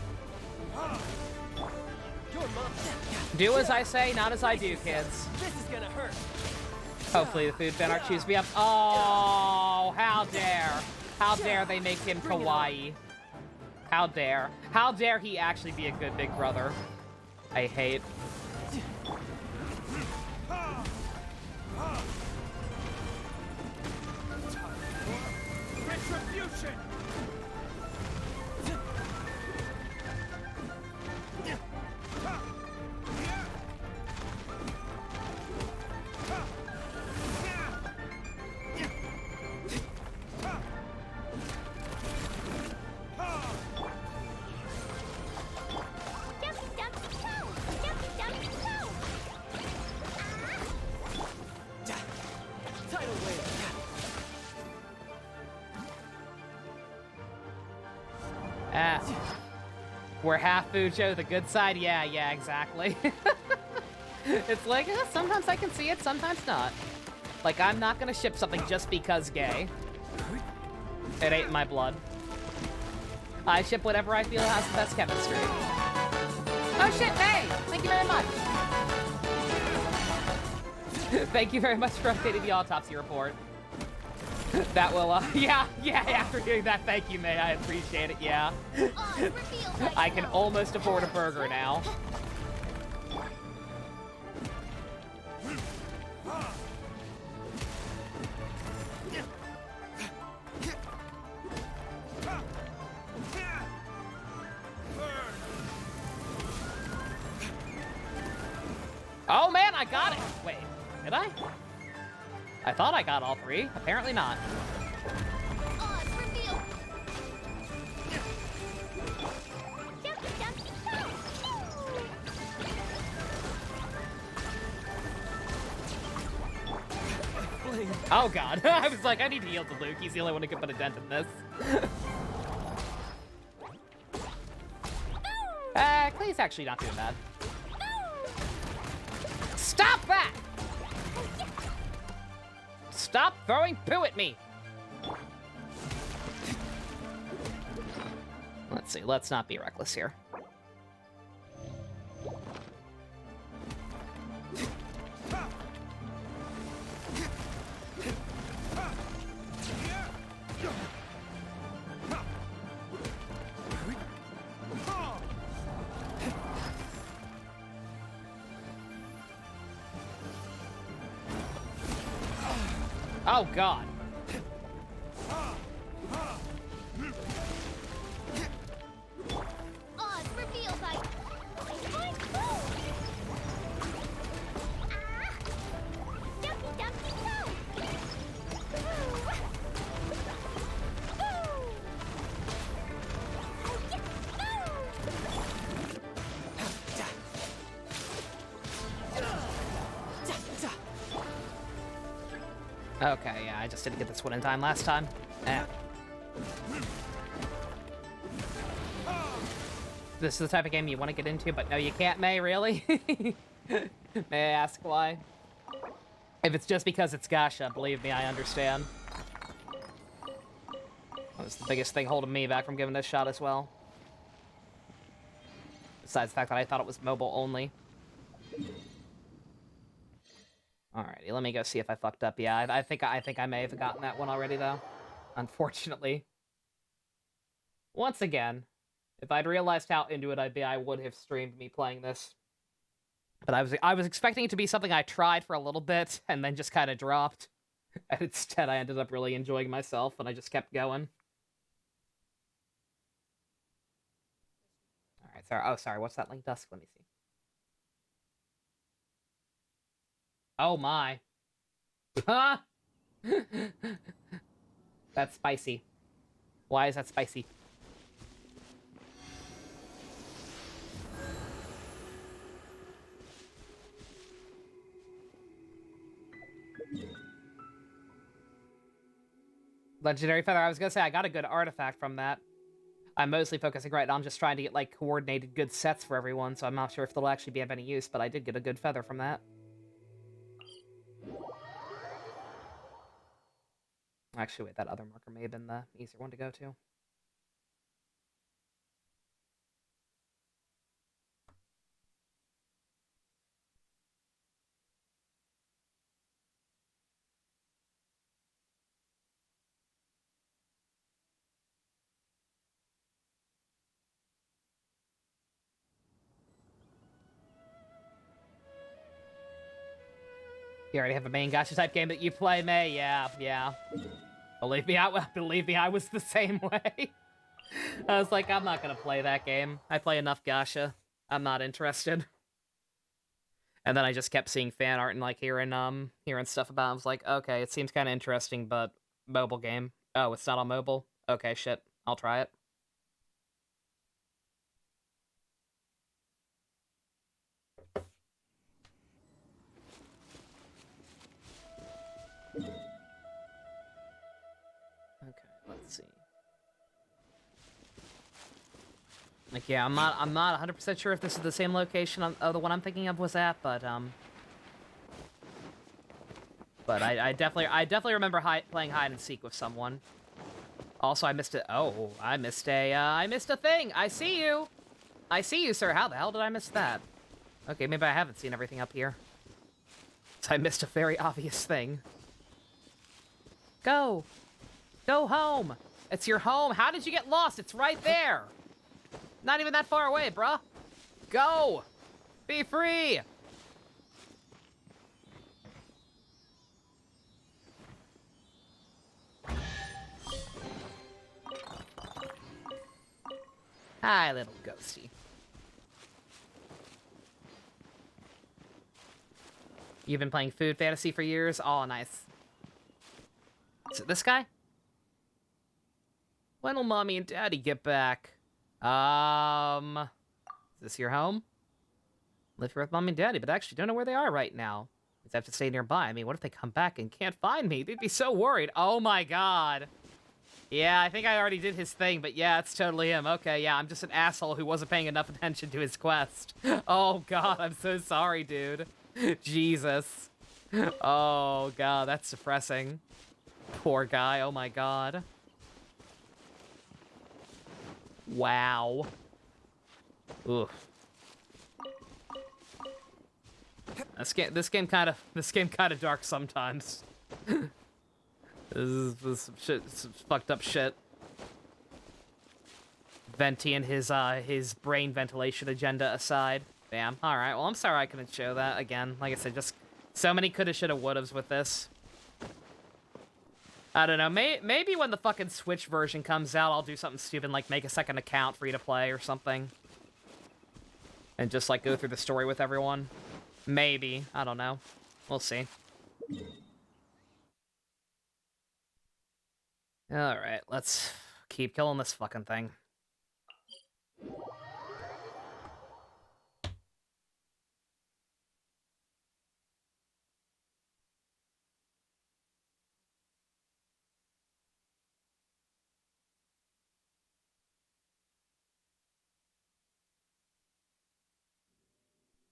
Do as I say, not as I do, kids. This is gonna hurt. Hopefully the food fan art chews me up. Oh, how dare. How dare they make him kawaii. How dare. How dare he actually be a good big brother. I hate. Retribution! Ah. We're half Fujo, the good side? Yeah, exactly. It's like, sometimes I can see it, sometimes not. Like, I'm not gonna ship something just because gay. It ain't in my blood. I ship whatever I feel has the best chemistry. Oh shit, May! Thank you very much! Thank you very much for updating the autopsy report. That will, yeah, after hearing that, thank you, May, I appreciate it, yeah. I can almost afford a burger now. Oh man, I got it! Wait, did I? I thought I got all three. Apparently not. Oh god. I was like, I need to yield to Luke. He's the only one who can put a dent in this. Clay's actually not doing bad. Stop that! Stop throwing poo at me! Let's see, let's not be reckless here. Oh god. Okay, yeah, I just didn't get this one in time last time. Eh. This is the type of game you want to get into, but no, you can't, May, really? May I ask why? If it's just because it's gacha, believe me, I understand. That was the biggest thing holding me back from giving this a shot as well. Besides the fact that I thought it was mobile only. Alrighty, let me go see if I fucked up. Yeah, I think I may have gotten that one already, though. Unfortunately. Once again, if I'd realized how into it I'd be, I would have streamed me playing this. But I was expecting it to be something I tried for a little bit, and then just kind of dropped. And instead, I ended up really enjoying myself, and I just kept going. Alright, sorry. Oh, sorry, what's that link, Dusk? Let me see. Oh my. Huh? That's spicy. Why is that spicy? Legendary Feather. I was gonna say, I got a good artifact from that. I'm mostly focusing right now on just trying to get, like, coordinated good sets for everyone, so I'm not sure if they'll actually be of any use, but I did get a good feather from that. Actually, wait, that other marker may have been the easier one to go to. You already have a main gacha type game that you play, May? Yeah. Believe me, I was the same way. I was like, I'm not gonna play that game. I play enough gacha. I'm not interested. And then I just kept seeing fan art and, like, hearing stuff about it. I was like, okay, it seems kind of interesting, but mobile game. Oh, it's not on mobile? Okay, shit. I'll try it. Okay, let's see. Like, yeah, I'm not 100% sure if this is the same location the one I'm thinking of was at, but I definitely remember playing hide and seek with someone. Also, I missed it. Oh, I missed a thing. I see you, sir. How the hell did I miss that? Okay, maybe I haven't seen everything up here. So I missed a very obvious thing. Go home. It's your home. How did you get lost? It's right there. Not even that far away, bruh. Go! Be free! Hi, little ghosty. You've been playing Food Fantasy for years? Oh, nice. Is it this guy? When will Mommy and Daddy get back? Is this your home? Live here with Mommy and Daddy, but actually don't know where they are right now. I have to stay nearby. I mean, what if they come back and can't find me? They'd be so worried. Oh my god. Yeah, I think I already did his thing, but yeah, it's totally him. Okay, yeah, I'm just an asshole who wasn't paying enough attention to his quest. Oh god, I'm so sorry, dude. Jesus. Oh god, that's depressing. Poor guy, oh my god. Wow. Oof. This game kind of dark sometimes. This is shit, some fucked up shit. Venti and his brain ventilation agenda aside. Damn. All right. Well, I'm sorry I couldn't show that again. Like I said, just so many coulda, shoulda, wouldas with this. I don't know. Maybe when the fucking Switch version comes out, I'll do something stupid like make a second account free to play or something, and just like go through the story with everyone. Maybe. I don't know. We'll see. Alright, let's keep killing this fucking thing.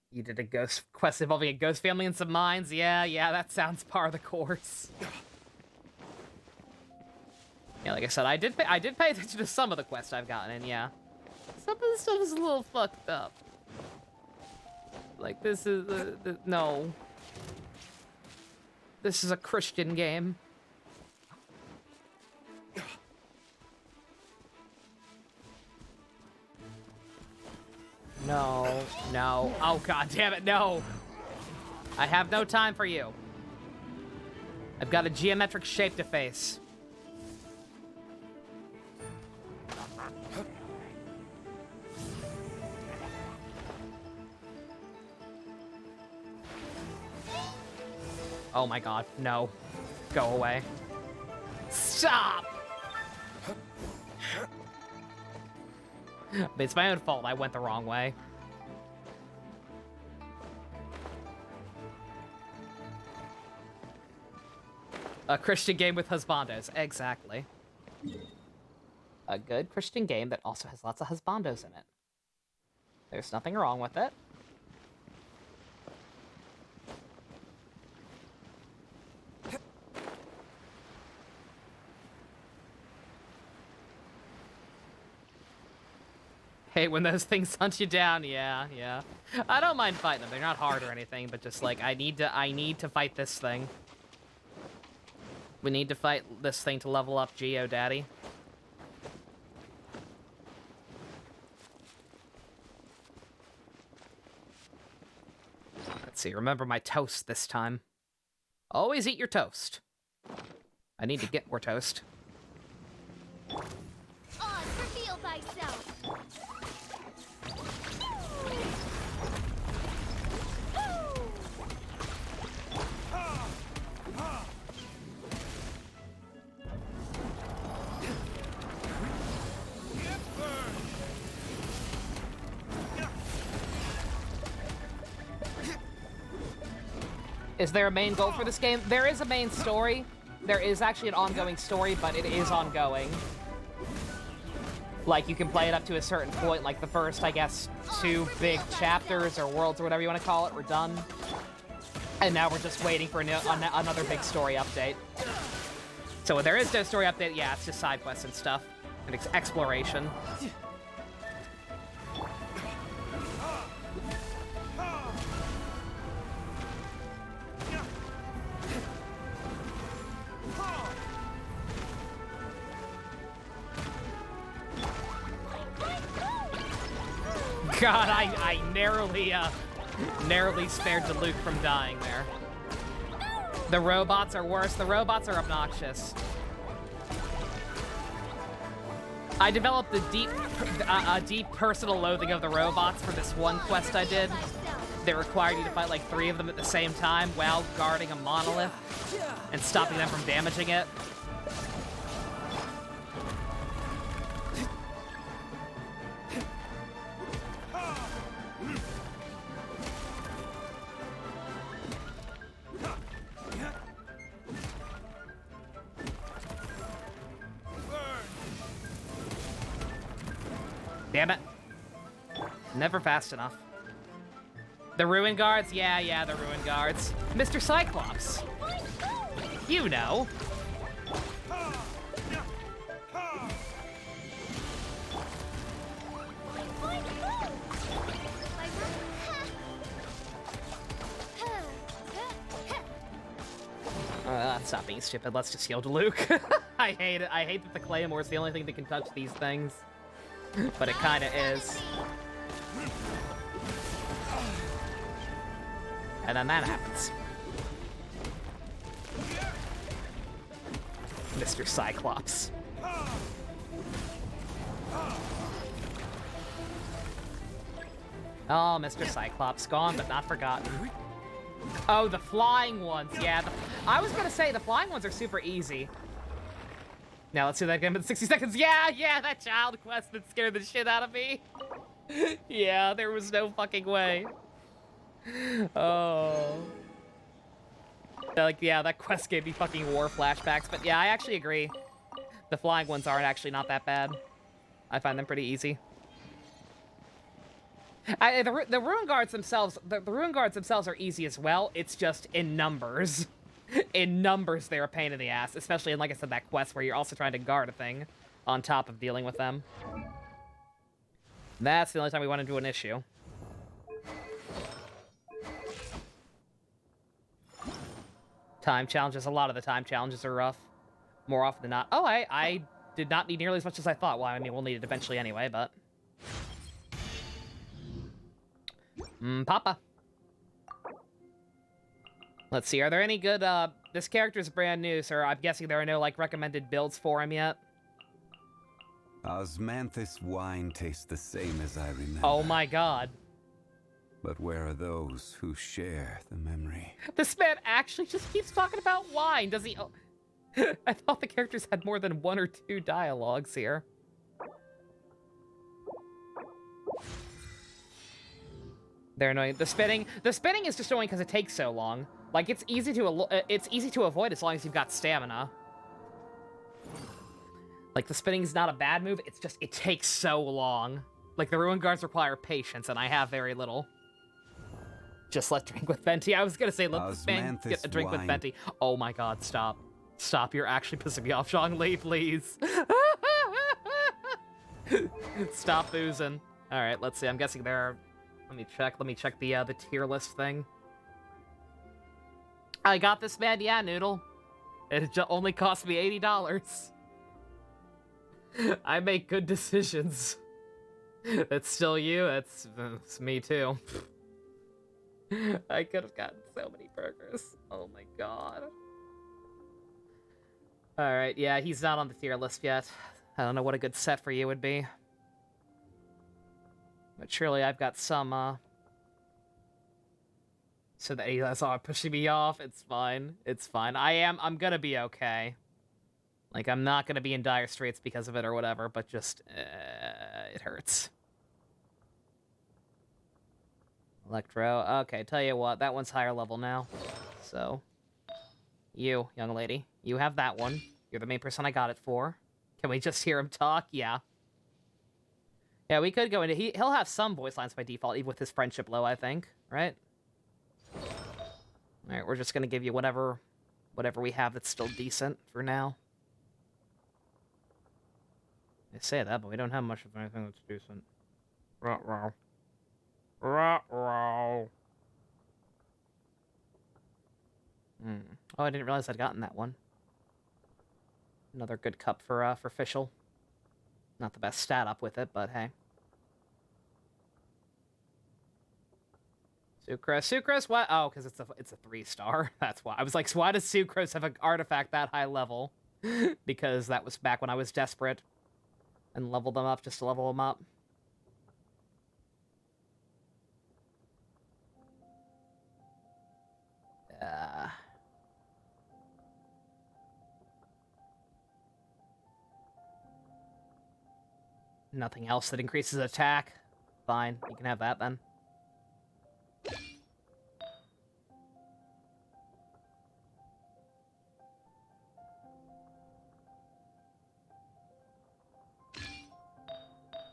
You did a ghost quest involving a ghost family and some mines? Yeah, that sounds par of the course. Yeah, like I said, I did pay attention to some of the quests I've gotten in, yeah. Some of the stuff is a little fucked up. Like, this is no. This is a Christian game. No. Oh, god damn it, no. I have no time for you. I've got a geometric shape to face. Oh my god, no. Go away. Stop! But it's my own fault. I went the wrong way. A Christian game with husbandos. Exactly. A good Christian game that also has lots of husbandos in it. There's nothing wrong with it. Hey, when those things hunt you down, yeah. I don't mind fighting them. They're not hard or anything, but just like I need to fight this thing. We need to fight this thing to level up Geo Daddy. Let's see, remember my toast this time. Always eat your toast. I need to get more toast. Oz, reveal thyself. Is there a main goal for this game? There is a main story. There is actually an ongoing story, but it is ongoing. Like, you can play it up to a certain point, like the first, I guess, 2 big chapters or worlds or whatever you want to call it were done. And now we're just waiting for another big story update. So when there is no story update, yeah, it's just side quests and stuff. And exploration. God, I narrowly spared the Luke from dying there. The robots are worse. The robots are obnoxious. I developed a deep personal loathing of the robots for this one quest I did. That required you to fight like 3 of them at the same time while guarding a monolith and stopping them from damaging it. Damn it. Never fast enough. The Ruin Guards? Yeah, the Ruin Guards. Mr. Cyclops. You know. Stop being stupid. Let's just heal to Luke. I hate it. I hate that the Claymore is the only thing that can touch these things. But it kinda is. And then that happens. Mr. Cyclops. Oh, Mr. Cyclops. Gone, but not forgotten. Oh, the flying ones. Yeah, I was gonna say, the flying ones are super easy. Now let's do that again in 60 seconds. Yeah, that child quest that scared the shit out of me. Yeah, there was no fucking way. Oh. Like, yeah, that quest gave me fucking war flashbacks. But yeah, I actually agree. The flying ones aren't actually not that bad. I find them pretty easy. The Ruin Guards themselves, the Ruin Guards themselves are easy as well. It's just in numbers. In numbers, they're a pain in the ass, especially in, like I said, that quest where you're also trying to guard a thing on top of dealing with them. That's the only time we run into an issue. Time challenges, a lot of the time challenges are rough. More often than not. Oh, I did not need nearly as much as I thought. Well, I mean, we'll need it eventually anyway, but... Papa. Let's see, are there any good, this character's brand new, so I'm guessing there are no, like, recommended builds for him yet? Osmanthus wine tastes the same as I remember. Oh my god. But where are those who share the memory? This man actually just keeps talking about wine, does he? Oh. I thought the characters had more than 1 or 2 dialogues here. They're annoying. The spinning is just annoying because it takes so long. Like, it's easy to avoid as long as you've got stamina. Like, the spinning is not a bad move, it's just, it takes so long. Like, the Ruin Guards require patience, and I have very little. Just let drink with Venti. I was gonna say, let this man get a drink with Venti. Oh my god, stop. Stop, you're actually pissing me off, Zhongli, please. Stop boozing. Alright, let's see, I'm guessing there are... Let me check the tier list thing. I got this, man, yeah, Noodle. It only cost me $80. I make good decisions. That's still you, that's me too. I could have gotten so many burgers. Oh my god. Alright, yeah, he's not on the tier list yet. I don't know what a good set for you would be. But surely I've got some, So that's all pushing me off. It's fine. It's fine. I'm gonna be okay. Like, I'm not gonna be in dire straits because of it or whatever, but just, it hurts. Electro. Okay, tell you what, that one's higher level now. So, you, young lady, you have that one. You're the main person I got it for. Can we just hear him talk? Yeah. Yeah, we could go into... He'll have some voice lines by default, even with his friendship low, I think. Right? Alright, we're just gonna give you whatever we have that's still decent for now. I say that, but we don't have much of anything that's decent. Ruh-roh. Ruh-roh. Oh, I didn't realize I'd gotten that one. Another good cup for Fischl. Not the best stat up with it, but hey. Sucrose, what? Oh, because it's a 3-star. That's why. I was like, so why does Sucrose have an artifact that high level? Because that was back when I was desperate and leveled them up just to level them up. Nothing else that increases attack. Fine, you can have that then.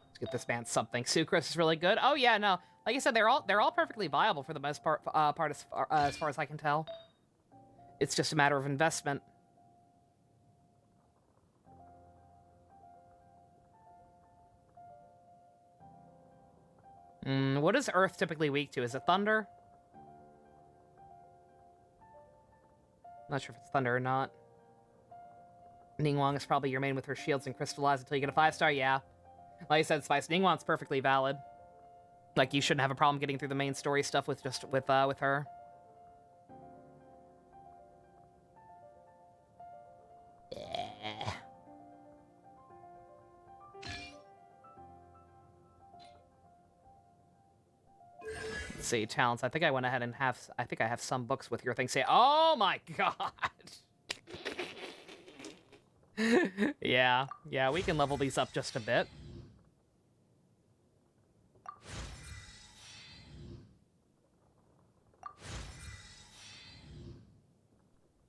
Let's get this man something. Sucrose is really good. Oh yeah, no. Like I said, they're all perfectly viable for the most part. As far as I can tell. It's just a matter of investment. What is Earth typically weak to? Is it thunder? Not sure if it's thunder or not. Ningguang is probably your main with her shields and crystallize until you get a 5-star. Yeah. Like I said, Spice, Ningguang's perfectly valid. Like, you shouldn't have a problem getting through the main story stuff with her. Yeah. Let's see, talents. I think I went ahead and I think I have some books with your thing. Say, oh my god! Yeah, we can level these up just a bit.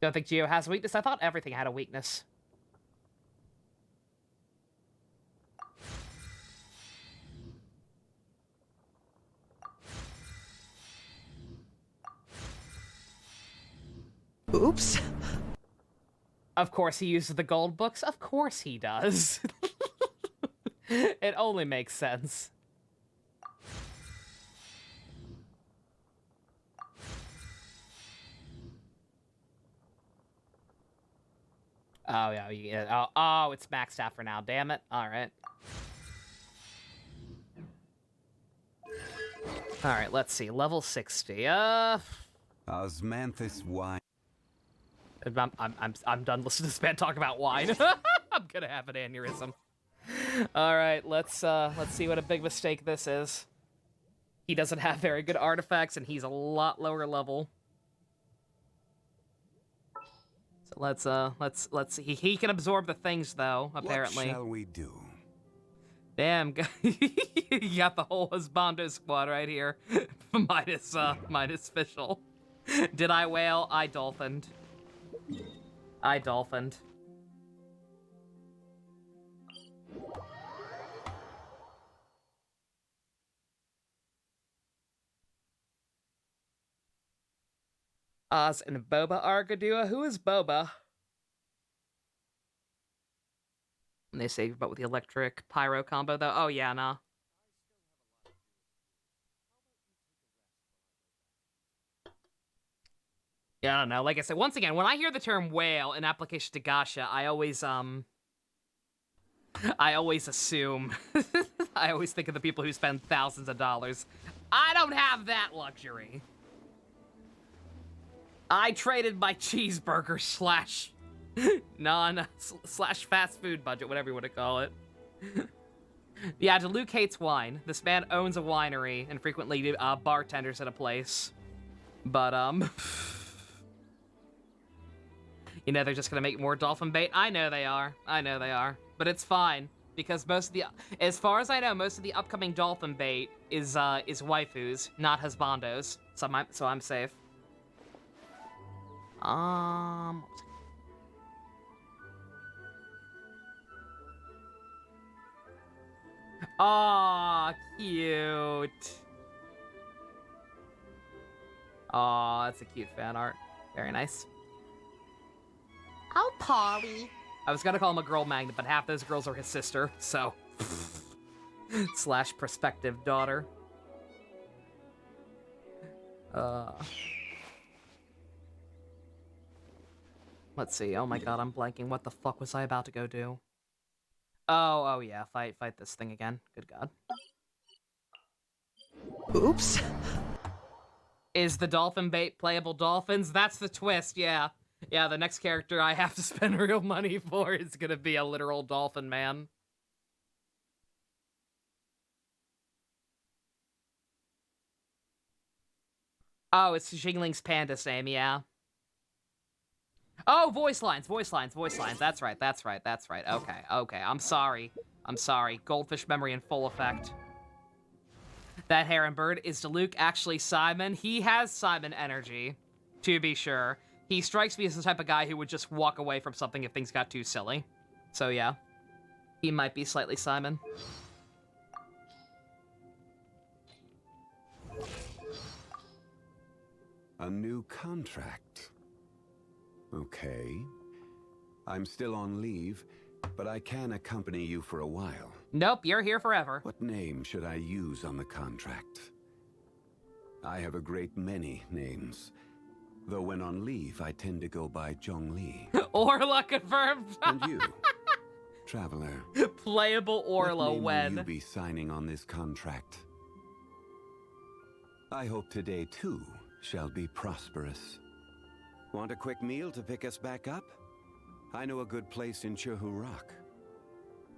Don't think Geo has a weakness? I thought everything had a weakness. Oops. Of course he uses the gold books. Of course he does. It only makes sense. Oh, yeah. Oh, it's maxed out for now. Damn it. All right. All right, let's see. Level 60. Osmanthus wine. I'm done listening to this man talk about wine. I'm gonna have an aneurysm. All right, let's see what a big mistake this is. He doesn't have very good artifacts, and he's a lot lower level. So let's see. He can absorb the things though. Apparently. What shall we do? Damn, you got the whole Husbando squad right here. minus Fischl. Did I whale? I dolphined. I dolphined. Oz and Boba Argadua. Who is Boba? And they say, but with the electric pyro combo, though. Oh, yeah, nah. Yeah, I don't know. Like I said, once again, when I hear the term whale in application to gacha, I always assume, I always think of the people who spend thousands of dollars. I don't have that luxury. I traded my cheeseburger slash fast food budget, whatever you want to call it. Yeah, Luke hates wine. This man owns a winery and frequently bartenders at a place. But, you know, they're just gonna make more dolphin bait. I know they are. I know they are. But it's fine. Because most of the, as far as I know, most of the upcoming dolphin bait is waifus, not husbandos. So I'm safe. Aw, cute. Aw, that's a cute fan art. Very nice. Oh, Polly. I was gonna call him a girl magnet, but half those girls are his sister, so. / prospective daughter. Let's see. Oh my god, I'm blanking. What the fuck was I about to go do? Oh yeah. Fight this thing again. Good god. Oops. Is the dolphin bait playable dolphins? That's the twist, yeah. Yeah, the next character I have to spend real money for is gonna be a literal dolphin man. Oh, it's Xingling's panda's name, yeah. Oh, voice lines. That's right. Okay. I'm sorry. Goldfish memory in full effect. That heron bird, is Diluc actually Simon? He has Simon energy, to be sure. He strikes me as the type of guy who would just walk away from something if things got too silly. So yeah, he might be slightly Simon. A new contract. Okay. I'm still on leave, but I can accompany you for a while. Nope, you're here forever. What name should I use on the contract? I have a great many names. Though when on leave, I tend to go by Zhongli. Orla confirmed. And you, traveler. Playable Orla what name when? will you be signing on this contract? I hope today, too, shall be prosperous. Want a quick meal to pick us back up? I know a good place in Chuhurak.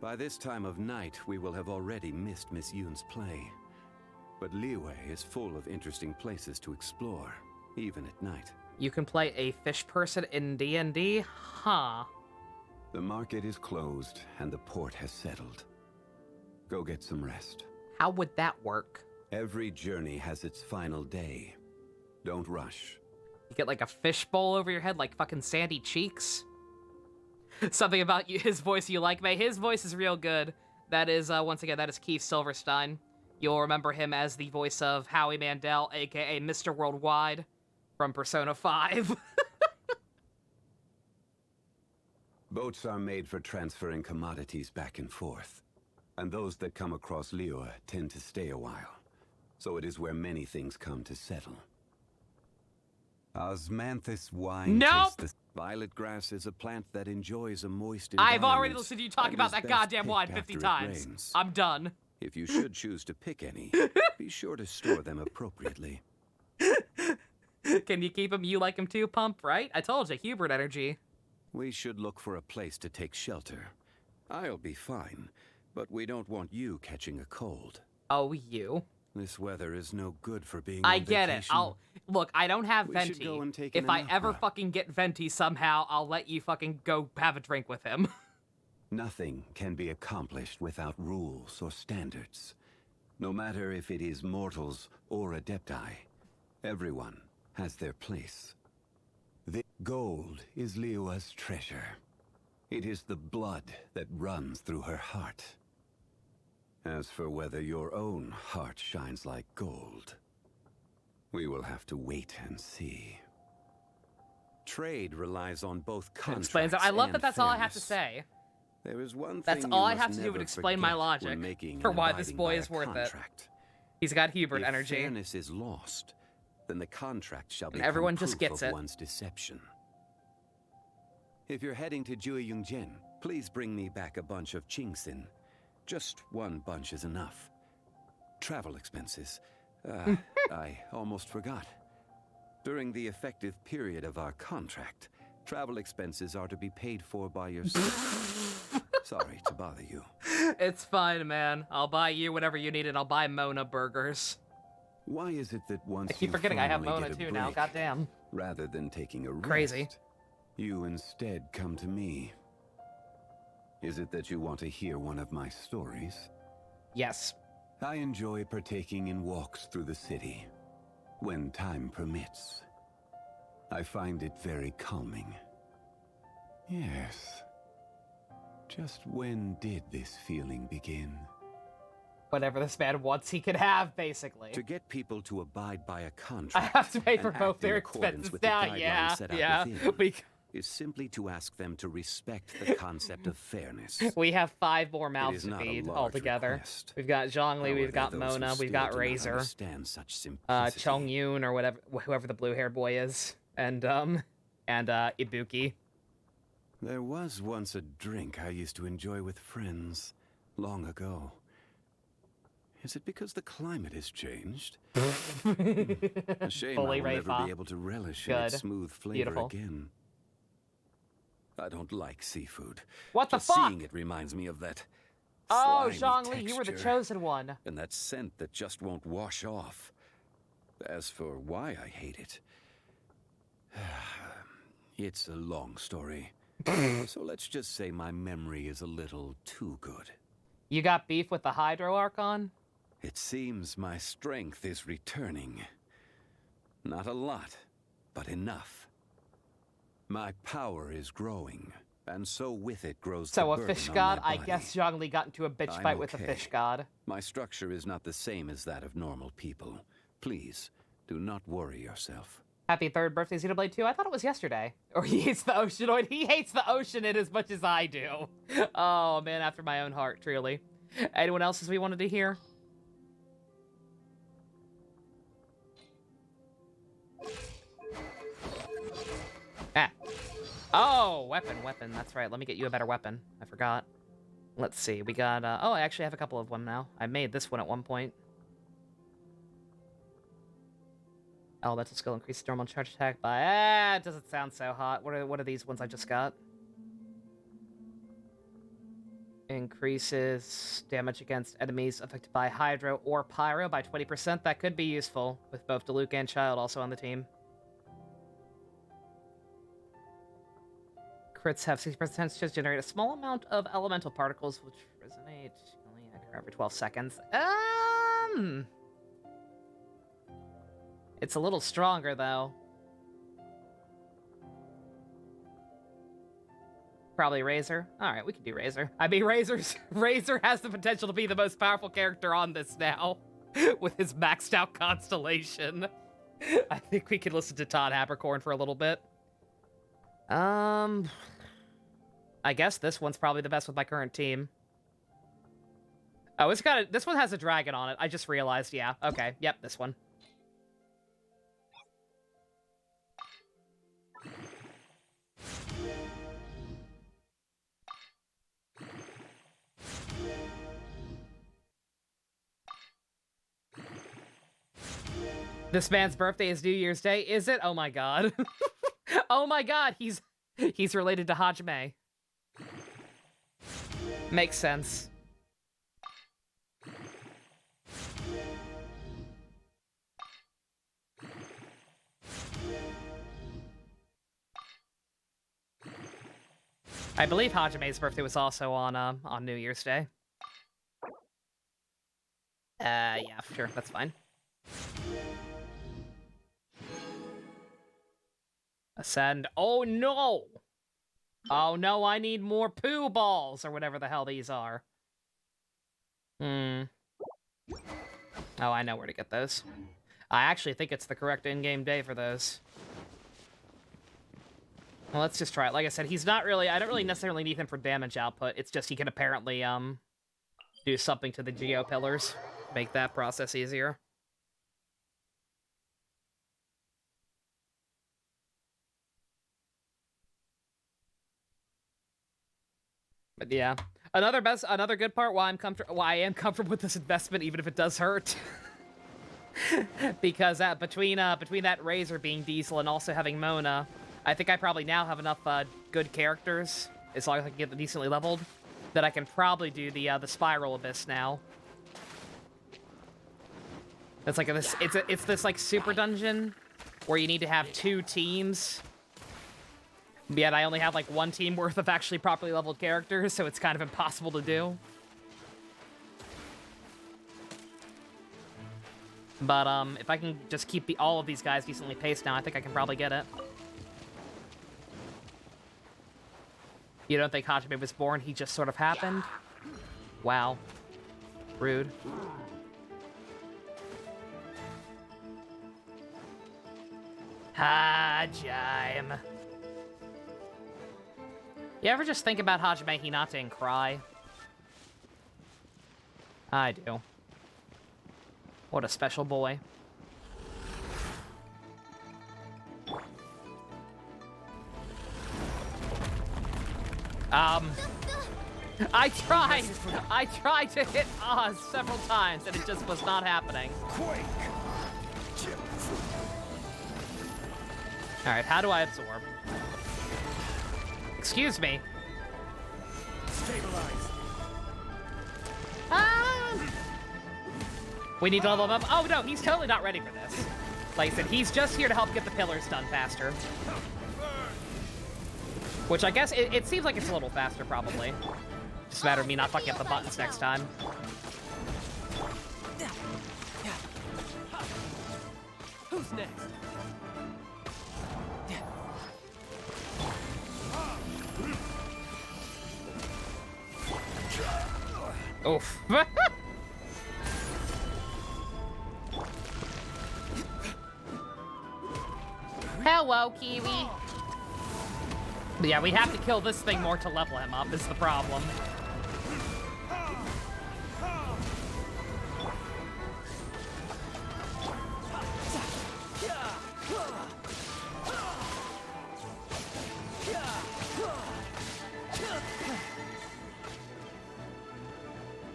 By this time of night, we will have already missed Miss Yoon's play. But Liyue is full of interesting places to explore, even at night. You can play a fish person in D&D? Huh. The market is closed, and the port has settled. Go get some rest. How would that work? Every journey has its final day. Don't rush. You get like a fishbowl over your head like fucking Sandy Cheeks? Something about you, his voice you like, May. His voice is real good. That is, once again, that is Keith Silverstein. You'll remember him as the voice of Howie Mandel, aka Mr. Worldwide, from Persona 5. Boats are made for transferring commodities back and forth. And those that come across Liyue tend to stay a while. So it is where many things come to settle. Osmanthus wine Nope! tastes the violet grass is a plant that enjoys a moist I've environment. already listened to you talk about that goddamn wine 50 times. I'm done. If you should choose to pick any, be sure to store them appropriately. Can you keep them? You like them too, Pump, right? I told you, Hubert energy. We should look for a place to take shelter. I'll be fine, but we don't want you catching a cold. Oh, you. This weather is no good for being I on get vacation. it. Look, I don't have We Venti. should go and take If in I an ever opera. fucking get Venti somehow, I'll let you fucking go have a drink with him. Nothing can be accomplished without rules or standards. No matter if it is mortals or adepti, everyone has their place. The gold is Liyue's treasure. It is the blood that runs through her heart. As for whether your own heart shines like gold, we will have to wait and see. Trade relies on both contracts Explains it. I love and that that's all I have to fairness. say. There is one That's thing all you I must have to do never but explain my forget logic when making for and why this abiding boy by is a worth it. contract. He's got Hubert If energy. fairness is lost, then the contract shall be everyone just proof gets of it. one's deception. If you're heading to Jueyungjin, please bring me back a bunch of Qingxin. Just one bunch is enough. Travel expenses. I almost forgot. During the effective period of our contract, travel expenses are to be paid for by yourself. Sorry to bother you. It's fine, man. I'll buy you whatever you need, and I'll buy Mona burgers. Why is it that once I keep you forgetting I have finally Mona get a too now. break, Goddamn. rather than taking a rest, Crazy. you instead come to me? Is it that you want to hear one of my stories? Yes. I enjoy partaking in walks through the city, when time permits. I find it very calming. Yes. Just when did this feeling begin? Whatever this man wants, he can have, basically. To get people to abide by a I contract have to pay for and both act in their accordance expenses with the now. guidelines Yeah, set out yeah. within is simply to ask them to respect the concept of fairness. We have 5 more It mouths is to not a feed large altogether. request. We've got Zhongli, we've got However, those who Mona, we've still got do not Razor, understand such simplicity. Chong Yun or whatever, whoever the blue-haired boy is, and Ibuki. There was once a drink I used to enjoy with friends, long ago. Is it because the climate has changed? A shame Fully I will never Rayfa. be able to relish Good. in its smooth flavor Beautiful. again. I don't like seafood. What the Just fuck? seeing it reminds me of that Oh, slimy Zhongli, you were the texture chosen one. and that scent that just won't wash off. As for why I hate it, it's a long story. So let's just say my memory is a little too good. You got beef with the Hydro Archon? It seems my strength is returning. Not a lot, but enough. My power is growing, and so with it grows the So a burden fish on god? my I body. guess Zhongli got into a bitch I'm fight with a okay. fish god. My structure is not the same as that of normal people. Please, do not worry yourself. Happy 3rd birthday, Xenoblade 2. I thought it was yesterday. Or he hates the Oceanoid. He hates the ocean in as much as I do. Oh, man, after my own heart, truly. Anyone else as we wanted to hear? Ah. Oh, weapon. That's right. Let me get you a better weapon. I forgot. Let's see. We got, oh, I actually have a couple of them now. I made this one at one point. Elemental skill increases normal charge attack by... it doesn't sound so hot. What are these ones I just got? Increases damage against enemies affected by Hydro or Pyro by 20%. That could be useful, with both Diluc and Child also on the team. Crits have 60% to generate a small amount of elemental particles, which resonate only occur every 12 seconds. It's a little stronger, though. Probably Razor. Alright, we can do Razor. I mean, Razor has the potential to be the most powerful character on this now. With his maxed out constellation. I think we could listen to Todd Habercorn for a little bit. I guess this one's probably the best with my current team. Oh, this one has a dragon on it. I just realized, yeah. Okay, yep, this one. This man's birthday is New Year's Day, is it? Oh my god. Oh my god, he's related to Hajime. Makes sense. I believe Hajime's birthday was also on New Year's Day. Yeah, sure, that's fine. Ascend. Oh no! Oh no, I need more poo balls, or whatever the hell these are. Oh, I know where to get those. I actually think it's the correct in-game day for those. Well, let's just try it. Like I said, he's not really... I don't really necessarily need him for damage output. It's just he can apparently, do something to the Geo pillars. Make that process easier. But yeah. Another good part why I am comfortable with this investment, even if it does hurt. Because between that Razor being Diesel and also having Mona, I think I probably now have enough good characters, as long as I can get them decently leveled, that I can probably do the Spiral Abyss now. It's like it's this like super dungeon where you need to have 2 teams. Yet I only have like 1 team worth of actually properly leveled characters, so it's kind of impossible to do. But if I can just keep all of these guys decently paced now, I think I can probably get it. You don't think Hajime was born? He just sort of happened? Wow. Rude. Hajime. You ever just think about Hajime Hinata and cry? I do. What a special boy. I tried to hit Oz several times and it just was not happening. Alright, how do I absorb? Excuse me. Stabilize. We need to level him up. Oh no, he's totally not ready for this. Like I said, he's just here to help get the pillars done faster. Which I guess, it seems like it's a little faster, probably. Just a matter of me not fucking up the buttons next time. Who's next? Oof. Hello, Kiwi. But yeah, we have to kill this thing more to level him up, is the problem.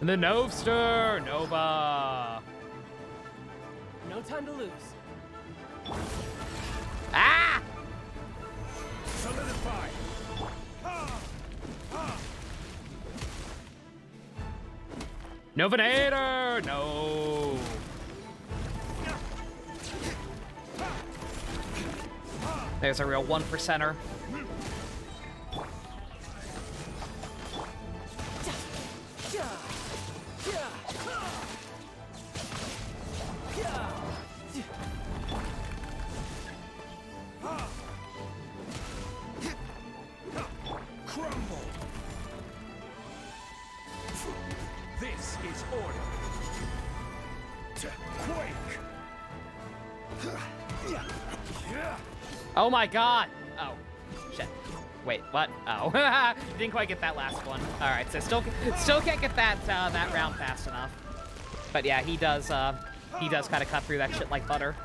The Novster! Nova! No time to lose. Ah! Solidify. Novinator! No! There's a real 1%er. Crumble. This is order. Quake. Oh my god! Oh, shit. Wait, what? Oh, didn't quite get that last one. All right, so still can't get that that round fast enough. But yeah, he does kind of cut through that shit like butter.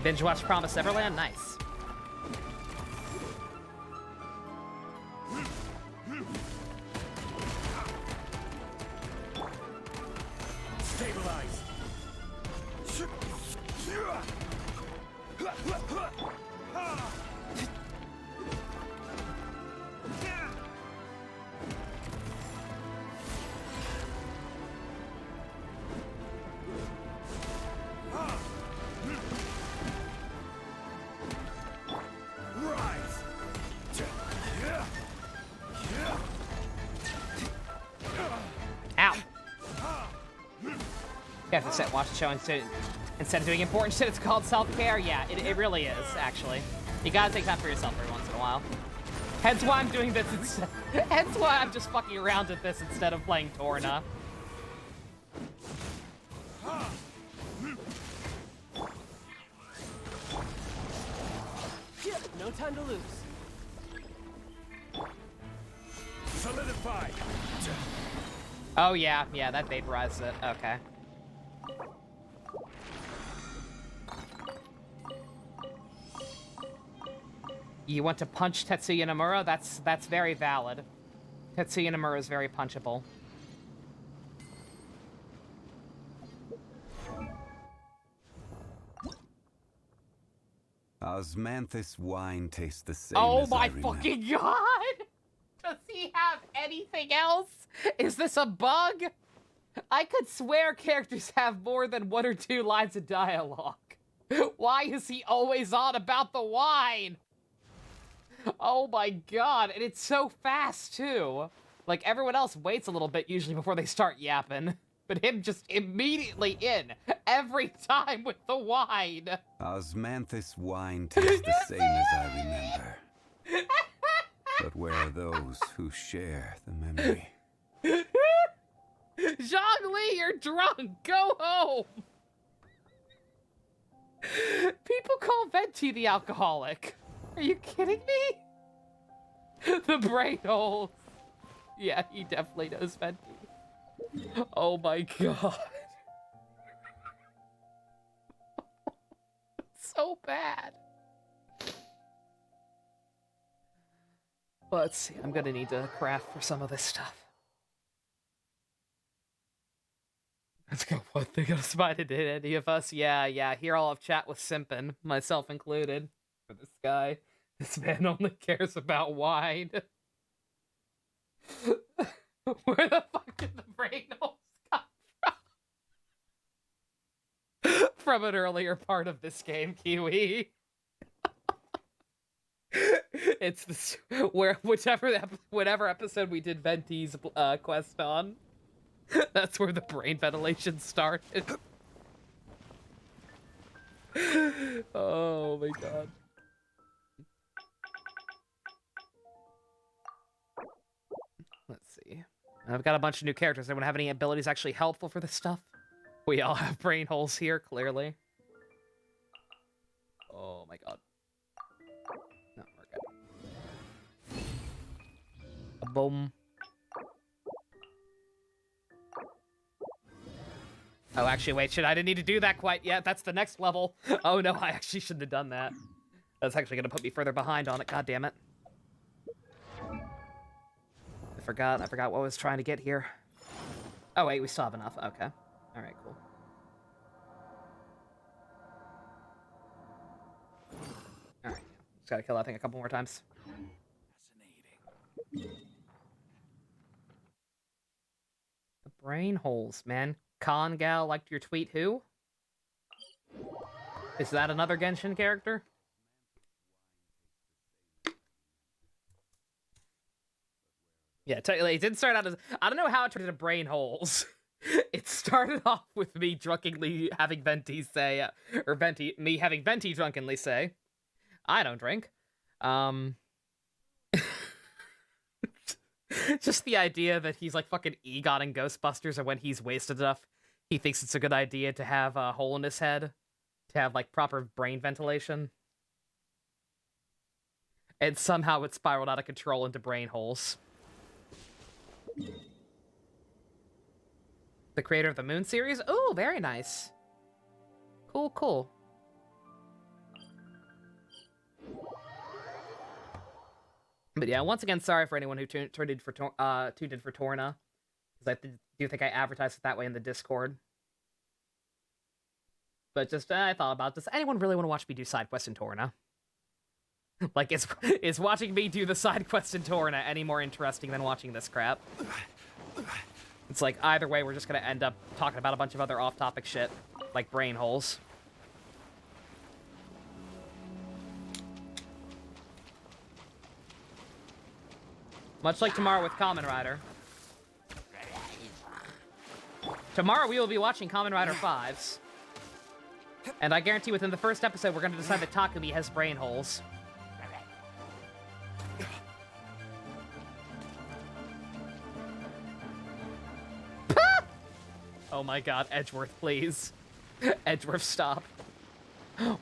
Binge watch Promise Neverland? Nice. Stabilize. have to sit and watch the show instead of doing important shit. It's called self-care. Yeah, it really is, actually. You gotta take time for yourself every once in a while. Hence why I'm doing this instead. Hence why I'm just fucking around with this instead of playing Torna. No time to lose. Solidify. Oh yeah, that vaporized it. Okay. You want to punch Tetsuya Nomura? That's very valid. Tetsuya Nomura is very punchable. Osmanthus wine tastes the same Oh as my I remember. fucking god! Does he have anything else? Is this a bug? I could swear characters have more than 1 or 2 lines of dialogue. Why is he always on about the wine? Oh my god, and it's so fast too. Like, everyone else waits a little bit usually before they start yapping. But him just immediately in, every time with the wine. Osmanthus wine tastes the same as I remember. But where are those who share the memory? Zhongli, you're drunk! Go home! People call Venti the alcoholic. Are you kidding me? The brain holes. Yeah, he definitely knows Venti. Oh my god. So bad. Let's see, I'm gonna need to craft for some of this stuff. Let's go. One thing I spotted in any of us. Yeah, here I'll have chat with Simpin, myself included. For this guy. This man only cares about wine. Where the fuck did the brain holes come from? From an earlier part of this game, Kiwi. It's this whatever episode we did Venti's quest on. That's where the brain ventilation started. Oh my god. Let's see. I've got a bunch of new characters. Anyone have any abilities actually helpful for this stuff? We all have brain holes here, clearly. Oh my god. No, we're good. Boom. Oh, actually, wait, I didn't need to do that quite yet. That's the next level. Oh no, I actually shouldn't have done that. That's actually gonna put me further behind on it, god damn it. I forgot what I was trying to get here. Oh wait, we still have enough. Okay. Alright, cool. Alright. Just gotta kill that thing a couple more times. Fascinating. The brain holes, man. Congal liked your tweet, who? Is that another Genshin character? Yeah, it didn't start out as... I don't know how it turned into brain holes. It started off with me drunkenly having Venti say... me having Venti drunkenly say, I don't drink. Just the idea that he's like fucking Egon in Ghostbusters, and when he's wasted enough, he thinks it's a good idea to have a hole in his head. To have, like, proper brain ventilation. And somehow it spiraled out of control into brain holes. The creator of the Moon series? Ooh, very nice. Cool, cool. But yeah, once again, sorry for anyone who tuned in for Torna. Because I do think I advertised it that way in the Discord. But just, I thought about, does anyone really want to watch me do side quests in Torna? Like, is watching me do the side quest in Torna any more interesting than watching this crap? It's like, either way, we're just gonna end up talking about a bunch of other off-topic shit, like brain holes. Much like tomorrow with Kamen Rider. Tomorrow we will be watching Kamen Rider 5s. And I guarantee within the first episode, we're going to decide that Takumi has brain holes. Oh my god, Edgeworth, please. Edgeworth, stop.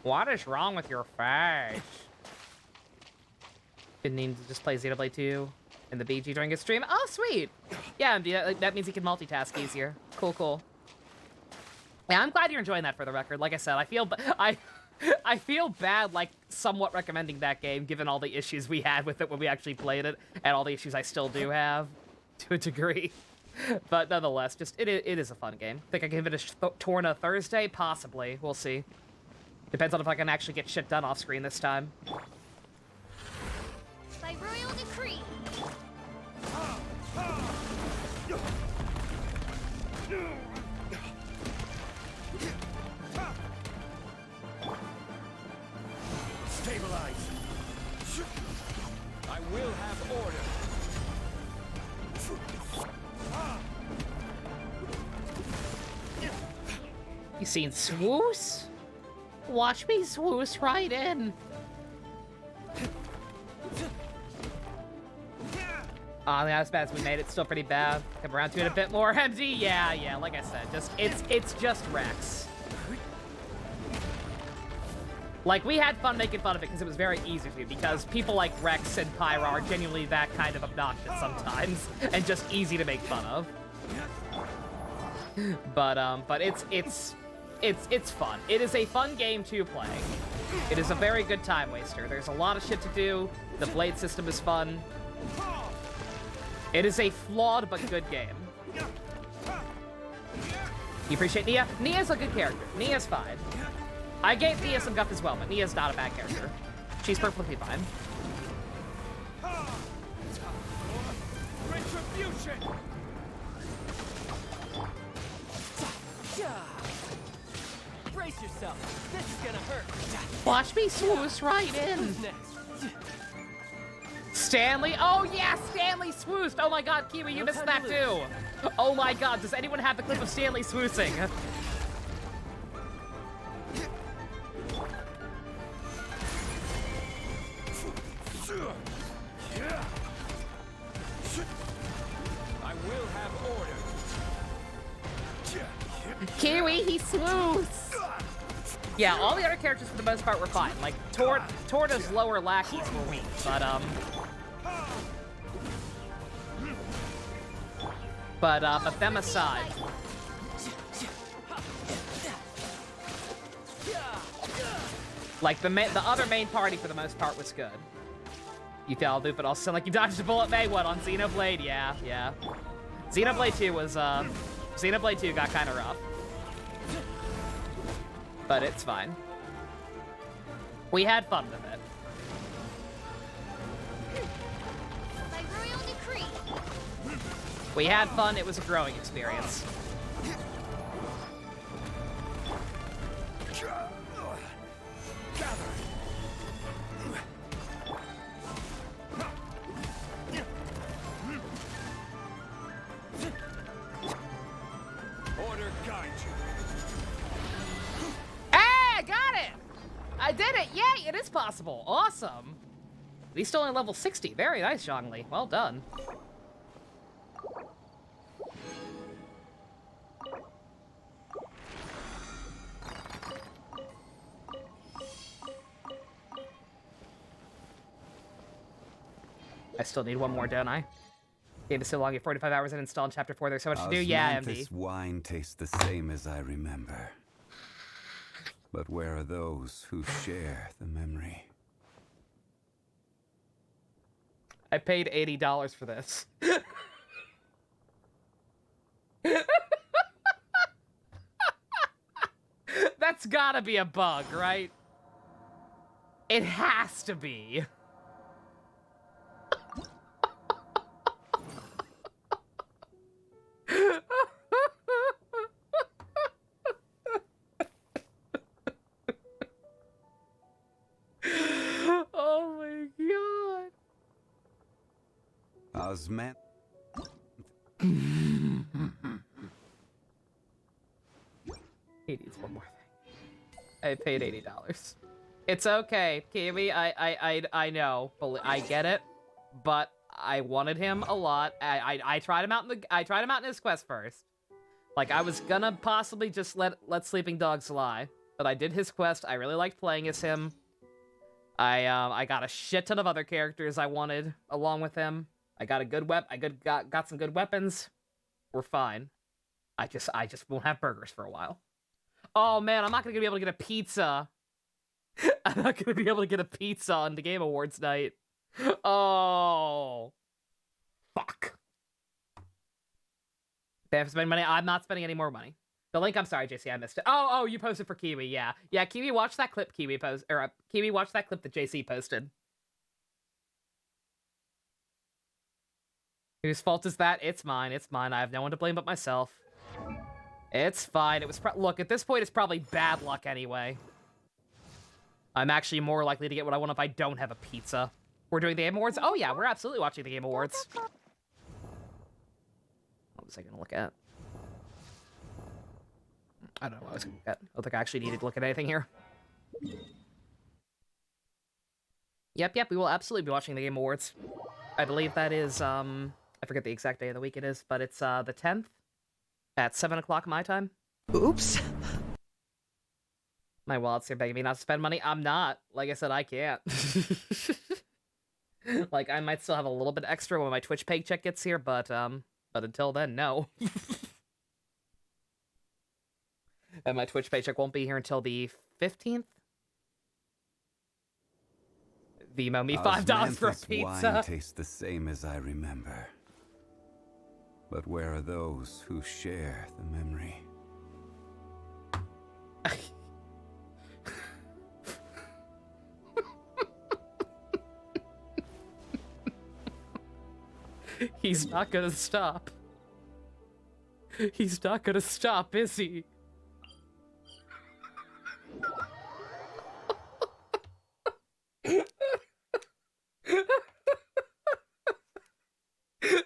What is wrong with your face? Didn't need to just play Xenoblade 2 in the BG during his stream. Oh, sweet. Yeah, that means he can multitask easier. Cool, cool. Yeah, I'm glad you're enjoying that for the record. Like I said, I feel bad, like, somewhat recommending that game, given all the issues we had with it when we actually played it, and all the issues I still do have, to a degree. But nonetheless, just it is a fun game. Think I can finish Torna Thursday? Possibly. We'll see. Depends on if I can actually get shit done off screen this time. By royal decree. Stabilize. I will have order. You seen swoosh? Watch me swoosh right in. Oh, not as bad as we made it. Still pretty bad. Come around to it a bit more. MD, yeah. Like I said, it's just Rex. Like, we had fun making fun of it because it was very easy to, because people like Rex and Pyra are genuinely that kind of obnoxious sometimes, and just easy to make fun of. But it's fun. It is a fun game to play. It is a very good time waster. There's a lot of shit to do. The blade system is fun. It is a flawed but good game. You appreciate Nia? Nia's a good character. Nia's fine. I gave Nia some guff as well, but Nia's not a bad character. She's perfectly fine. Retribution! Brace yourself. This is gonna hurt. Watch me swoosh right in. Who's next? Stanley? Oh yeah, Stanley swooshed. Oh my god, Kiwi, you missed that too. Oh my god, does anyone have the clip of Stanley swooshing? I will have order. Kiwi, he swooshed. Yeah, all the other characters for the most part were fine. Like, Torta's lower lackeys were weak, but them aside. Like, the other main party for the most part was good. You fell loop, but also like you dodged a bullet, May. What, on Xenoblade? Yeah. Xenoblade 2 was, Xenoblade 2 got kind of rough. But it's fine. We had fun with it. By royal decree. We had fun, it was a growing experience. Order guide you. Hey, I got it! I did it! Yay, it is possible. Awesome. He's still only level 60. Very nice, Zhongli. Well done. I still need one more, don't I? Game is so long, you have 45 hours and install in Chapter 4. There's so much to do. Yeah, MD. This wine tastes the same as I remember. But where are those who share the memory? I paid $80 for this. That's gotta be a bug, right? It has to be. Oh my god. 'Cause, man. He needs one more thing. I paid $80. It's okay, Kiwi. I know, I get it, but I wanted him a lot. I tried him out in his quest first. Like, I was gonna possibly just let sleeping dogs lie, but I did his quest. I really liked playing as him. I got a shit ton of other characters I wanted along with him. I got a good got some good weapons. We're fine. I just won't have burgers for a while. Oh man, I'm not gonna be able to get a pizza. I'm not gonna be able to get a pizza on the Game Awards night. Oh, fuck. They have to spend money. I'm not spending any more money. The link, I'm sorry, JC, I missed it. Oh, you posted for Kiwi, yeah. Yeah, Kiwi, watch that clip Kiwi watch that clip that JC posted. Whose fault is that? It's mine, it's mine. I have no one to blame but myself. It's fine. It was look, at this point, it's probably bad luck anyway. I'm actually more likely to get what I want if I don't have a pizza. We're doing the Game Awards? Oh yeah, we're absolutely watching the Game Awards. What was I gonna look at? I don't know what I was gonna look at. I don't think I actually needed to look at anything here. Yep, we will absolutely be watching the Game Awards. I believe that is, I forget the exact day of the week it is, but it's, the 10th at 7 o'clock my time. Oops. My wallet's here begging me not to spend money. I'm not. Like I said, I can't. Like, I might still have a little bit extra when my Twitch paycheck gets here, but until then, no. And my Twitch paycheck won't be here until the 15th. Vimo me $5 for a pizza. Wine tastes the same as I remember. But where are those who share the memory? He's not gonna stop. He's not gonna stop, is he?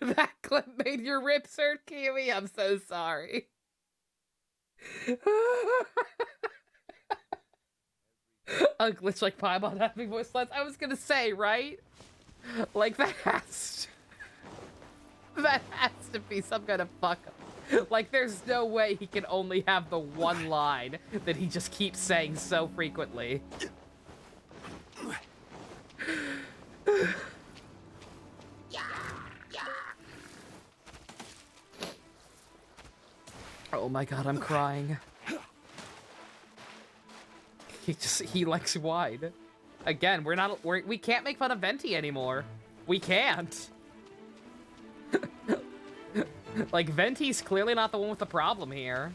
That clip made your ribs hurt, Kiwi. I'm so sorry. A glitch like Paimon having voice lines. I was gonna say, right? Like, that has to be some kind of fuck up. Like, there's no way he can only have the one line that he just keeps saying so frequently. Oh my god, I'm crying. He likes wine. Again, we can't make fun of Venti anymore. We can't. Like, Venti's clearly not the one with the problem here.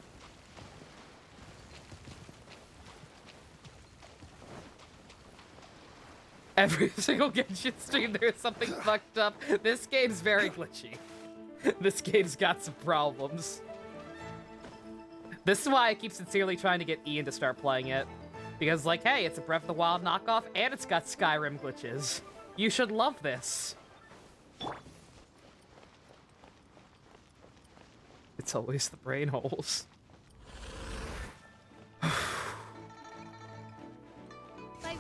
Every single Genshin stream, there's something fucked up. This game's very glitchy. This game's got some problems. This is why I keep sincerely trying to get Ian to start playing it. Because, like, hey, it's a Breath of the Wild knockoff, and it's got Skyrim glitches. You should love this. It's always the brain holes. By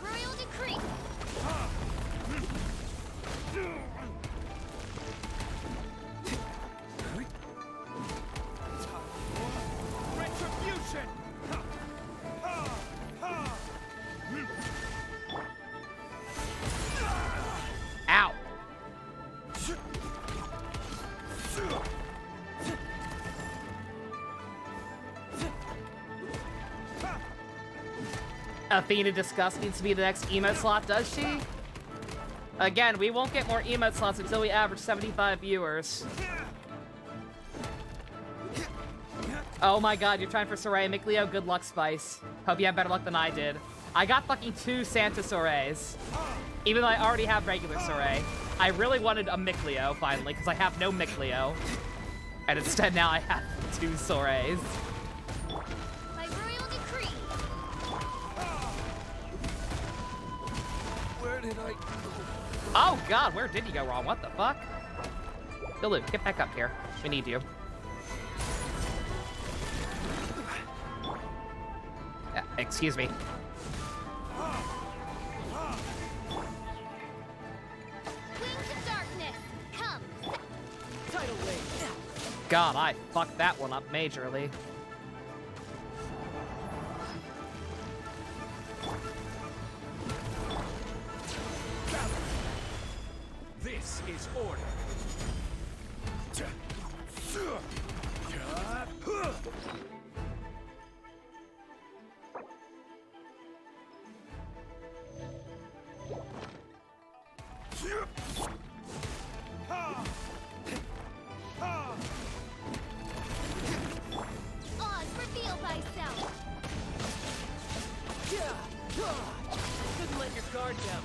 royal decree. Retribution! Ow! Athena Disgust needs to be the next emote slot, does she? Again, we won't get more emote slots until we average 75 viewers. Oh my god, you're trying for Soraya Mikleo? Good luck, Spice. Hope you have better luck than I did. I got fucking 2 Santa Sorays. Even though I already have regular Soray. I really wanted a Mikleo, finally, because I have no Mikleo. And instead now I have 2 Sorays. By royal decree. Where did I... Oh god, where did you go wrong? What the fuck? Diluc, get back up here. We need you. Excuse me. Wings of darkness, come. Tidal wave. God, I fucked that one up majorly. This is order. Oz, reveal thyself. Couldn't let your guard down.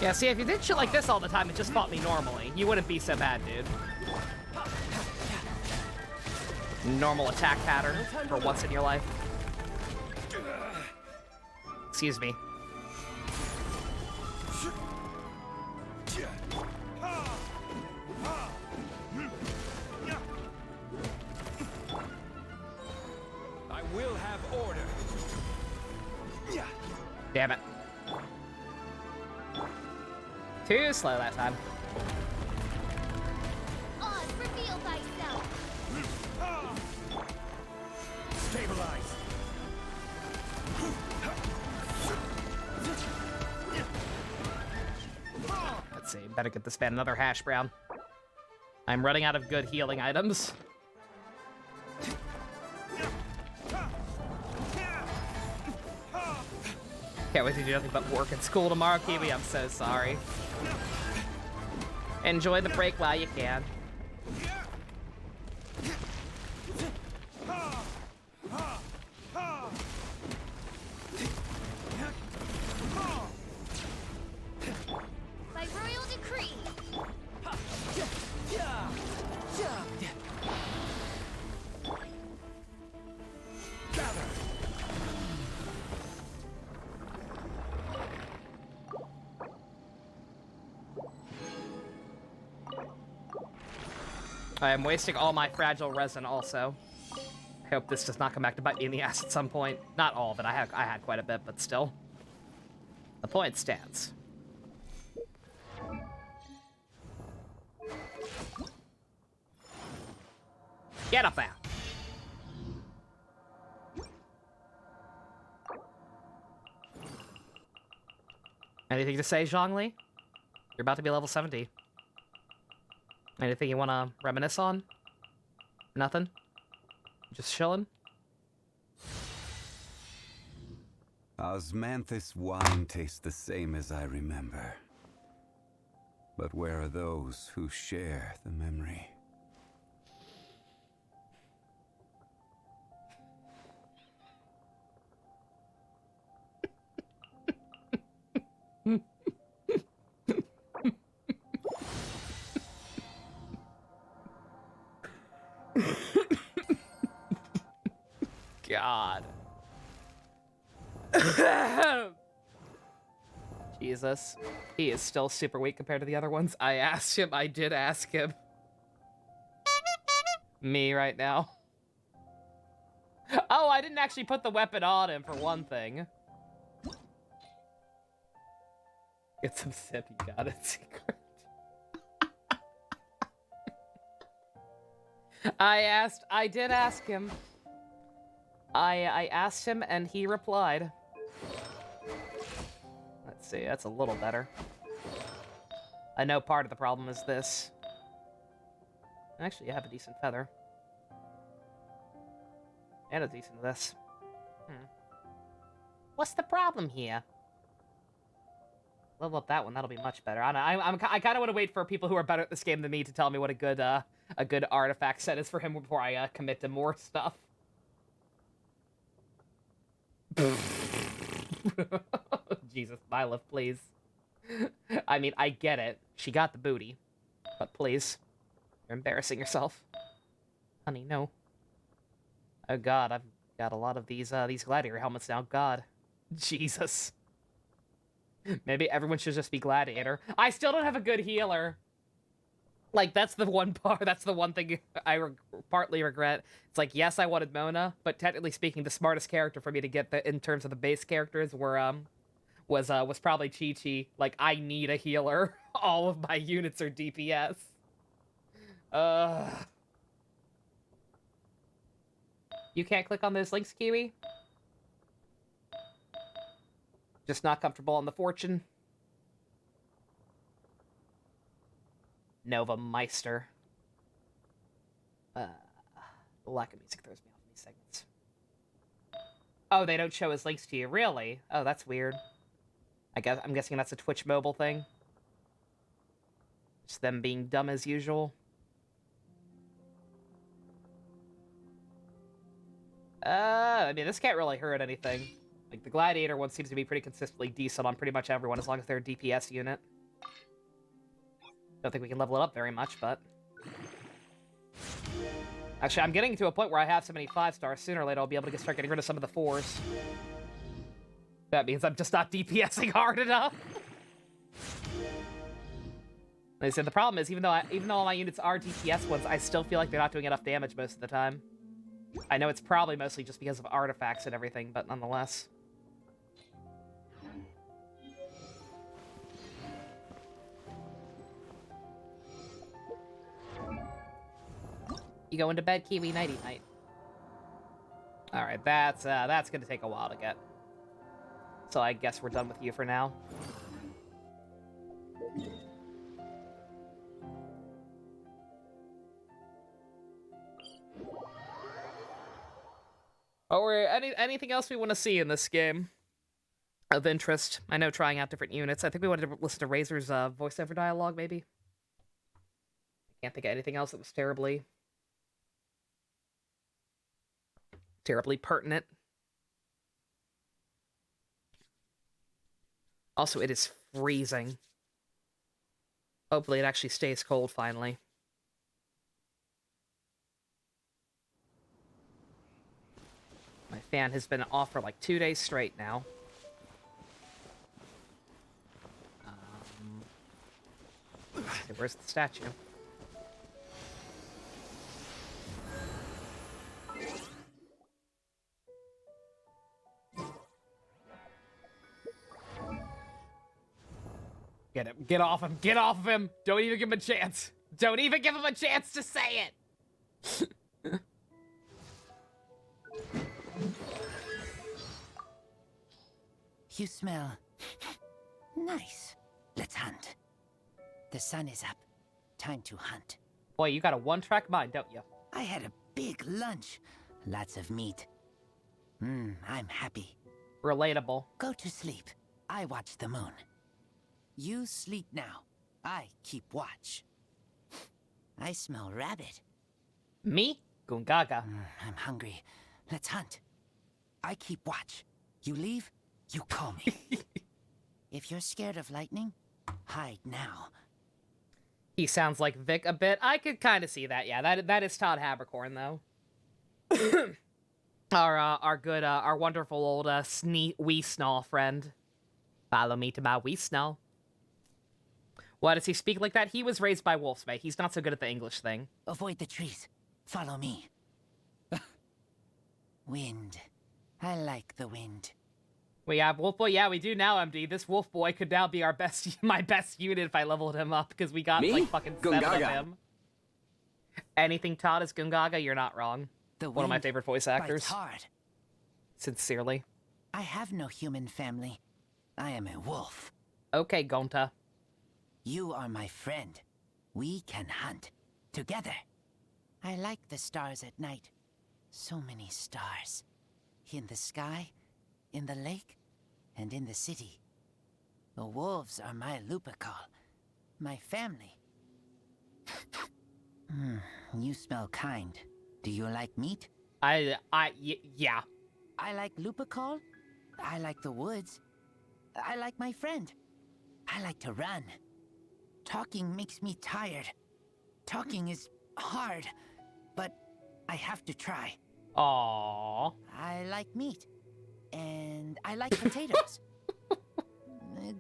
Yeah, see, if you did shit like this all the time and just fought me normally, you wouldn't be so bad, dude. Normal attack pattern for once in your life. Excuse me. I will have order. Damn it. Too slow that time. Oz, reveal thyself. Stabilize. Let's see, better get this man another hash brown. I'm running out of good healing items. Can't wait to do nothing but work at school tomorrow, Kiwi. I'm so sorry. Enjoy the break while you can. By royal decree. I am wasting all my fragile resin also. I hope this does not come back to bite me in the ass at some point. Not all of it. I had quite a bit, but still. The point stands. Get up there. Anything to say, Zhongli? You're about to be level 70. Anything you want to reminisce on? Nothing? Just chilling? Osmanthus wine tastes the same as I remember. But where are those who share the memory? God. Jesus. He is still super weak compared to the other ones. I did ask him. Me right now. Oh, I didn't actually put the weapon on him, for one thing. Get some sip, you got it, secret. I did ask him. I asked him and he replied. Let's see, that's a little better. I know part of the problem is this. Actually, you have a decent feather. And a decent this. What's the problem here? Level up that one, that'll be much better. I kind of want to wait for people who are better at this game than me to tell me what a good artifact set is for him before I commit to more stuff. Jesus, Byleth, please. I mean, I get it. She got the booty. But please. You're embarrassing yourself. Honey, no. Oh god, I've got a lot of these gladiator helmets now. God. Jesus. Maybe everyone should just be gladiator. I still don't have a good healer. Like, that's the one part, that's the one thing I partly regret. It's like, yes, I wanted Mona, but technically speaking, the smartest character for me to get in terms of the base characters was probably Chi-Chi. Like, I need a healer. All of my units are DPS. You can't click on those links, Kiwi? Just not comfortable on the fortune? Nova Meister. The lack of music throws me off in these segments. Oh, they don't show his links to you, really? Oh, that's weird. I'm guessing that's a Twitch mobile thing. Just them being dumb as usual. I mean, this can't really hurt anything. Like, the Gladiator one seems to be pretty consistently decent on pretty much everyone, as long as they're a DPS unit. Don't think we can level it up very much, but... Actually, I'm getting to a point where I have so many 5-stars, sooner or later I'll be able to start getting rid of some of the 4s. That means I'm just not DPSing hard enough. Like I said, the problem is, even though all my units are DPS ones, I still feel like they're not doing enough damage most of the time. I know it's probably mostly just because of artifacts and everything, but nonetheless. You going to bed, Kiwi? Nighty night. Alright, that's gonna take a while to get. So I guess we're done with you for now. Or anything else we want to see in this game of interest? I know trying out different units. I think we wanted to listen to Razor's voiceover dialogue, maybe. I can't think of anything else that was terribly pertinent. Also, it is freezing. Hopefully it actually stays cold finally. My fan has been off for like 2 days straight now. Where's the statue? Get him. Get off him. Get off of him. Don't even give him a chance. Don't even give him a chance to say it. You smell nice. Let's hunt. The sun is up. Time to hunt. Boy, you got a one-track mind, don't you? I had a big lunch. Lots of meat. I'm happy. Relatable. Go to sleep. I watch the moon. You sleep now. I keep watch. I smell rabbit. Me? Gungaga. I'm hungry. Let's hunt. I keep watch. You leave, you call me. If you're scared of lightning, hide now. He sounds like Vic a bit. I could kind of see that. Yeah, that is Todd Habercorn, though. our wonderful old wee snall friend. Follow me to my wee snall. Why does he speak like that? He was raised by wolves, mate. He's not so good at the English thing. Avoid the trees. Follow me. Wind. I like the wind. We have Wolf Boy? Yeah, we do now, MD. This Wolf Boy could now be my best unit if I leveled him up, because we got, like, fucking 7 of him. Anything Todd is Gungaga, you're not wrong. One of my favorite voice actors. Hard. Sincerely. I have no human family. I am a wolf. Okay, Gonta. You are my friend. We can hunt together. I like the stars at night. So many stars. In the sky, in the lake, and in the city. The wolves are my Lupercal, my family. You smell kind. Do you like meat? Yeah. I like Lupercal. I like the woods. I like my friend. I like to run. Talking makes me tired. Talking is hard, but I have to try. Aww. I like meat. And I like potatoes.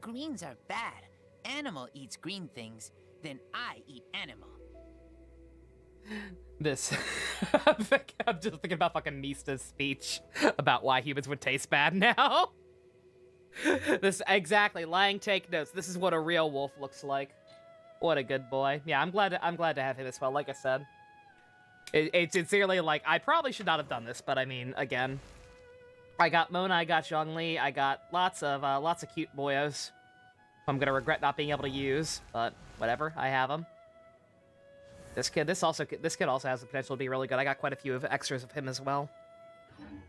Greens are bad. Animal eats green things, then I eat animal. This... I'm just thinking about fucking Mista's speech about why humans would taste bad now. This, exactly, lying take notes. This is what a real wolf looks like. What a good boy. Yeah, I'm glad to have him as well, like I said. It's sincerely, like, I probably should not have done this, but I mean, again, I got Mona, I got Zhongli, I got lots of cute boyos. I'm gonna regret not being able to use, but whatever, I have them. This kid also has the potential to be really good. I got quite a few of extras of him as well.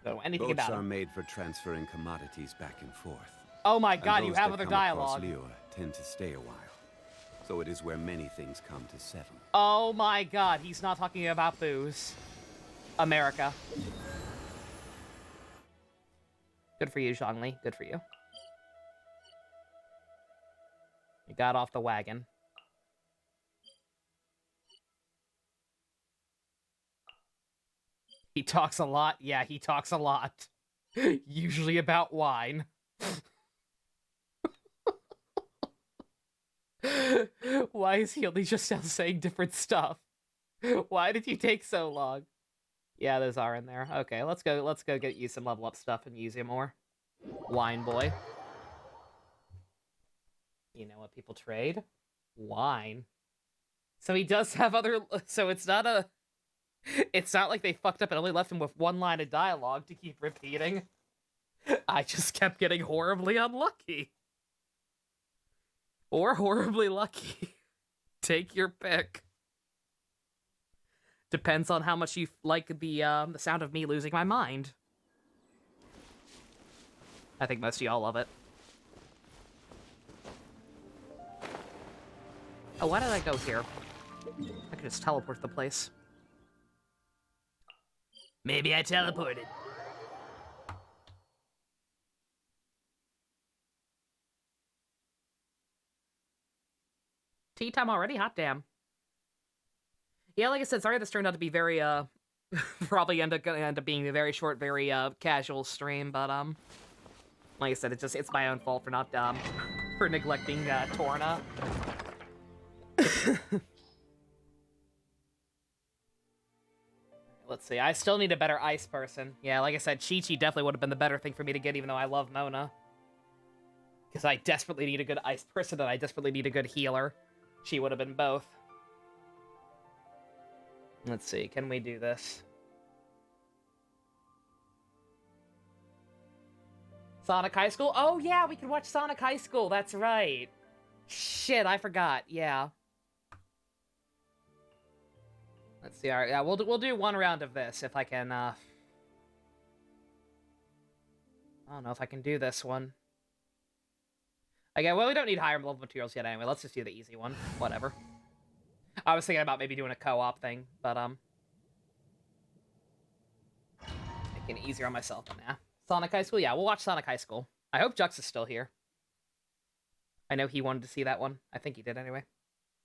Don't know anything Boats about are him. made for transferring commodities back and forth. Oh my god, And you those have that other come across dialogue. Lure tend to stay a while. So it is where many things come to settle. Oh my god, he's not talking about booze. America. Good for you, Zhongli. Good for you. You got off the wagon. He talks a lot. Yeah, he talks a lot. Usually about wine. Why is he only just now saying different stuff? Why did you take so long? Yeah, those are in there. Okay, let's go get you some level up stuff and use you more. Wine boy. You know what people trade? Wine. So he does have other, so it's not like they fucked up and only left him with one line of dialogue to keep repeating. I just kept getting horribly unlucky. Or horribly lucky. Take your pick. Depends on how much you like the sound of me losing my mind. I think most of y'all love it. Oh, why did I go here? I could just teleport the place. Maybe I teleported. Tea time already? Hot damn. Yeah, like I said, sorry this turned out to be very, probably gonna end up being a very short, very, casual stream, but, like I said, it's my own fault for not, for neglecting, Torna. Let's see, I still need a better ice person. Yeah, like I said, Chi-Chi definitely would have been the better thing for me to get, even though I love Mona. Because I desperately need a good ice person, and I desperately need a good healer. She would have been both. Let's see, can we do this? Sonic High School? Oh yeah, we can watch Sonic High School, that's right. Shit, I forgot, yeah. Let's see, alright, yeah, we'll do one round of this, if I can, I don't know if I can do this one. Okay, well, we don't need higher level materials yet anyway, let's just do the easy one. Whatever. I was thinking about maybe doing a co-op thing, but, making it easier on myself, but nah. Sonic High School? Yeah, we'll watch Sonic High School. I hope Jux is still here. I know he wanted to see that one. I think he did anyway.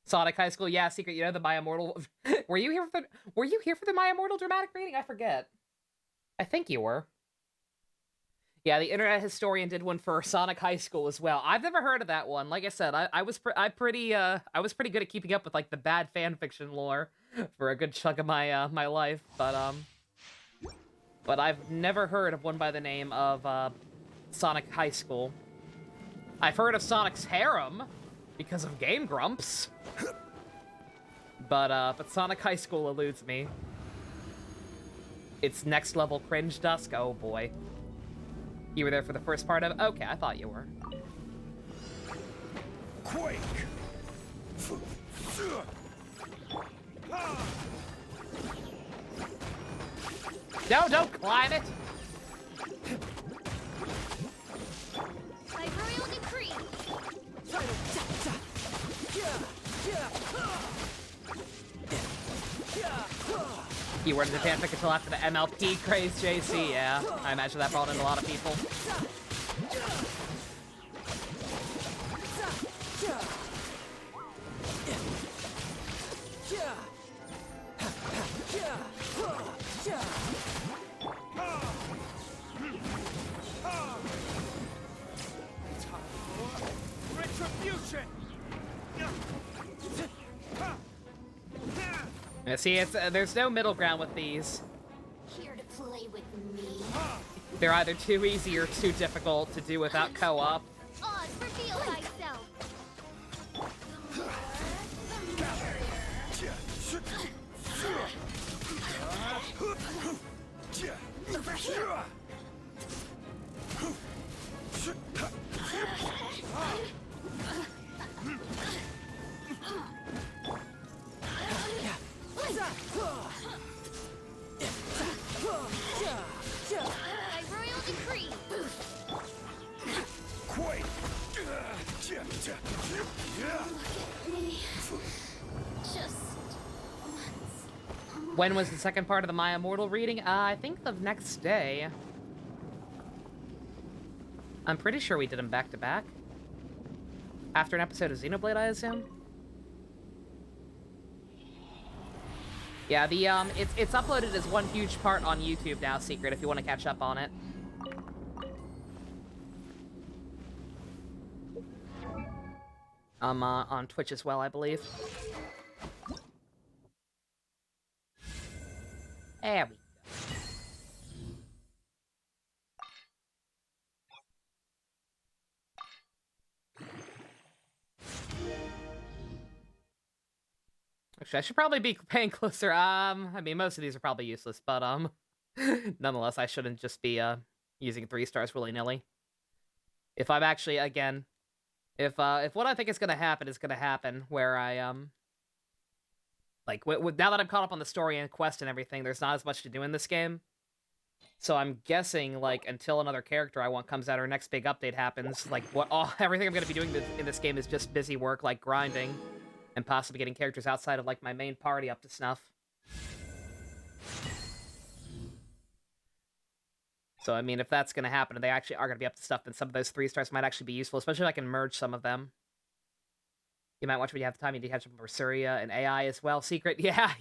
Sonic High School, yeah, Secret, you know, the My Immortal... Were you here for the My Immortal dramatic reading? I forget. I think you were. Yeah, the Internet Historian did one for Sonic High School as well. I've never heard of that one. Like I said, I was pretty good at keeping up with like the bad fan fiction lore for a good chunk of my my life, but I've never heard of one by the name of Sonic High School. I've heard of Sonic's Harem because of Game Grumps, but Sonic High School eludes me. It's next level cringe dusk. Oh boy. You were there for the first part of it? Okay, I thought you were. Quake! No, don't climb it! By royal decree! You weren't in the fanfic until after the MLP craze, JC, yeah. I imagine that brought in a lot of people. Retribution! Yeah, see, it's there's no middle ground with these. Here to play with me. They're either too easy or too difficult to do without co-op. Oz, reveal thyself. Over here. By royal decree. Quake! Just When was the second part of the My Immortal reading? I think the next day. I'm pretty sure we did them back to back. After an episode of Xenoblade, I assume. Yeah, the it's uploaded as one huge part on YouTube now, Secret, if you want to catch up on it. On Twitch as well, I believe. There we go. Actually, I should probably be paying closer. I mean, most of these are probably useless, but nonetheless, I shouldn't just be using 3 stars willy-nilly. If I'm actually, again, if what I think is gonna happen is gonna happen, where I like now that I'm caught up on the story and quest and everything, there's not as much to do in this game. So I'm guessing, like, until another character I want comes out or next big update happens, like, everything I'm gonna be doing in this game is just busy work, like grinding. And possibly getting characters outside of, like, my main party up to snuff. So, I mean, if that's going to happen and they actually are going to be up to stuff, then some of those 3 stars might actually be useful, especially if I can merge some of them. You might watch when you have the time. You need to catch up on Berseria and AI as well. Secret, yeah,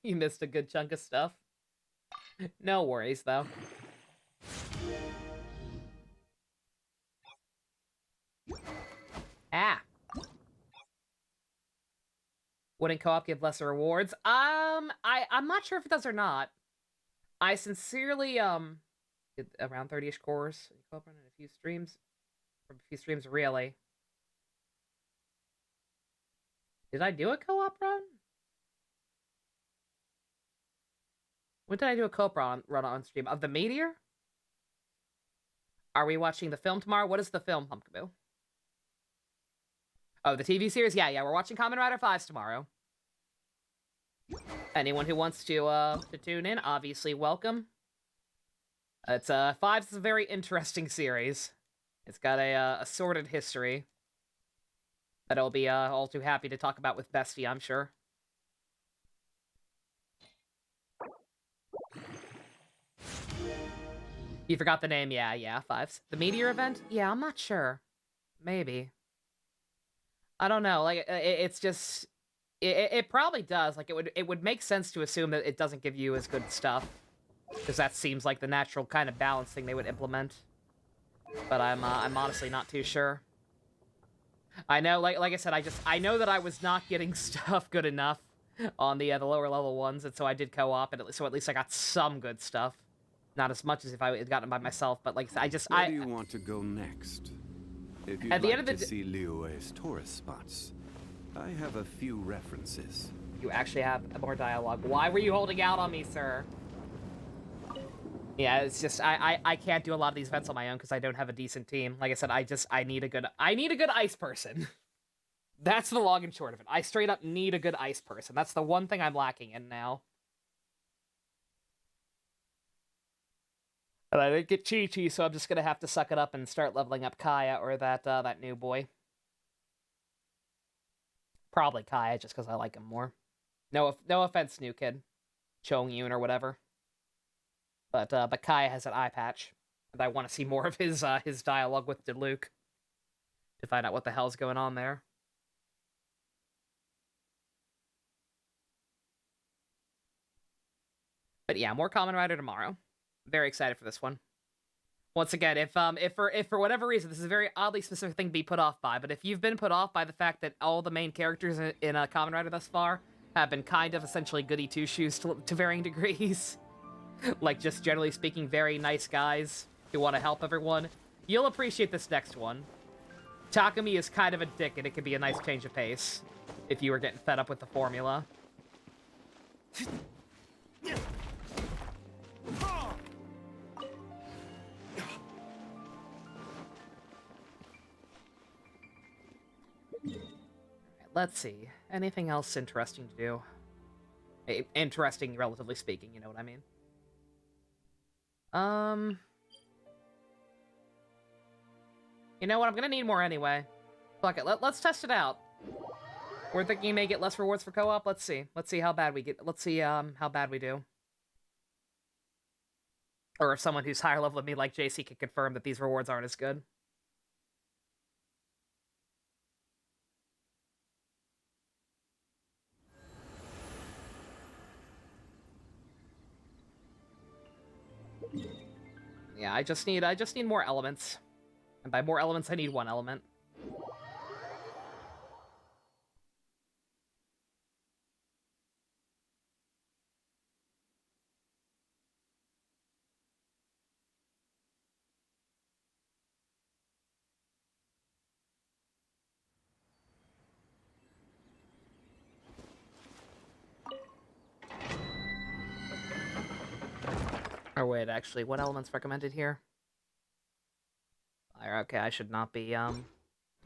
you missed a good chunk of stuff. No worries, though. Ah. Wouldn't co-op give lesser rewards? I'm not sure if it does or not. I sincerely, did around 30-ish cores. Co-op run in a few streams. From a few streams, really. Did I do a co-op run? When did I do a co-op run on stream? Of the Meteor? Are we watching the film tomorrow? What is the film, Pumpkaboo? Oh, the TV series? Yeah, we're watching Kamen Rider 5's tomorrow. Anyone who wants to tune in, obviously welcome. It's 5's a very interesting series. It's got a sordid history that I'll be all too happy to talk about with Bestie, I'm sure. You forgot the name? Yeah, 5's. The Meteor event? Yeah, I'm not sure. Maybe. I don't know, like, it's just... It probably does, like, it would make sense to assume that it doesn't give you as good stuff. Because that seems like the natural kind of balance thing they would implement. But I'm honestly not too sure. I know, like I said, I know that I was not getting stuff good enough on the lower level ones, and so I did co-op, and so at least I got some good stuff. Not as much as if I had gotten it by myself, but like I just... Where do you want to go next? If you'd at the like end of the to see Liyue's tourist spots, I have a few references. You actually have more dialogue. Why were you holding out on me, sir? Yeah, it's just I can't do a lot of these events on my own because I don't have a decent team. Like I said, I need a good ice person. That's the long and short of it. I straight up need a good ice person. That's the one thing I'm lacking in now. And I didn't get Chi-Chi, so I'm just gonna have to suck it up and start leveling up Kaya or that new boy. Probably Kaya, just because I like him more. No offense, new kid, Chong-Yoon or whatever. But Kaya has an eye patch, and I want to see more of his dialogue with Diluc to find out what the hell's going on there. But yeah, more Kamen Rider tomorrow. Very excited for this one. Once again, if for whatever reason, this is a very oddly specific thing to be put off by, but if you've been put off by the fact that all the main characters in Kamen Rider thus far have been kind of essentially goody two-shoes to varying degrees, like just generally speaking, very nice guys who want to help everyone, you'll appreciate this next one. Takumi is kind of a dick, and it could be a nice change of pace if you were getting fed up with the formula. Let's see. Anything else interesting to do? Interesting, relatively speaking, you know what I mean? You know what? I'm gonna need more anyway. Fuck it. Let's test it out. We're thinking you may get less rewards for co-op. Let's see. Let's see how bad we get. Let's see how bad we do. Or if someone who's higher level than me, like JC, can confirm that these rewards aren't as good. Yeah, I just need more elements. And by more elements, I need one element. Or wait, actually, what element's recommended here? Okay, I should not be, I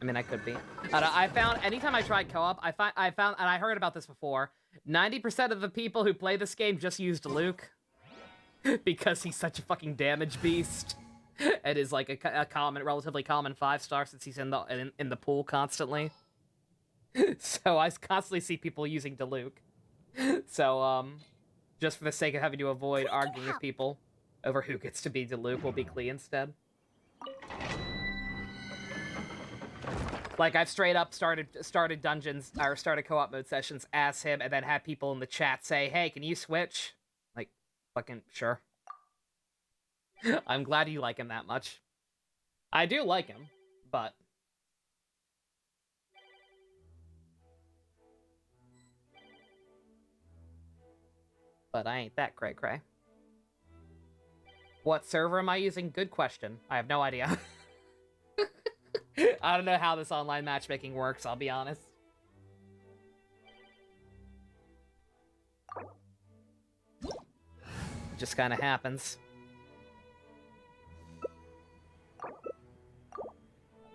mean, I could be. I found, anytime I tried co-op, I found, and I heard about this before, 90% of the people who play this game just used Luke. Because he's such a fucking damage beast. And is like a relatively common 5-star since he's in the pool constantly. So I constantly see people using Diluc. So, just for the sake of having to avoid arguing with people over who gets to be Diluc, we'll be Klee instead. Like, I've straight up started dungeons, or started co-op mode sessions as him, and then had people in the chat say, hey, can you switch? Like, fucking, sure. I'm glad you like him that much. I do like him, but... But I ain't that cray-cray. What server am I using? Good question. I have no idea. I don't know how this online matchmaking works, I'll be honest. It just kind of happens.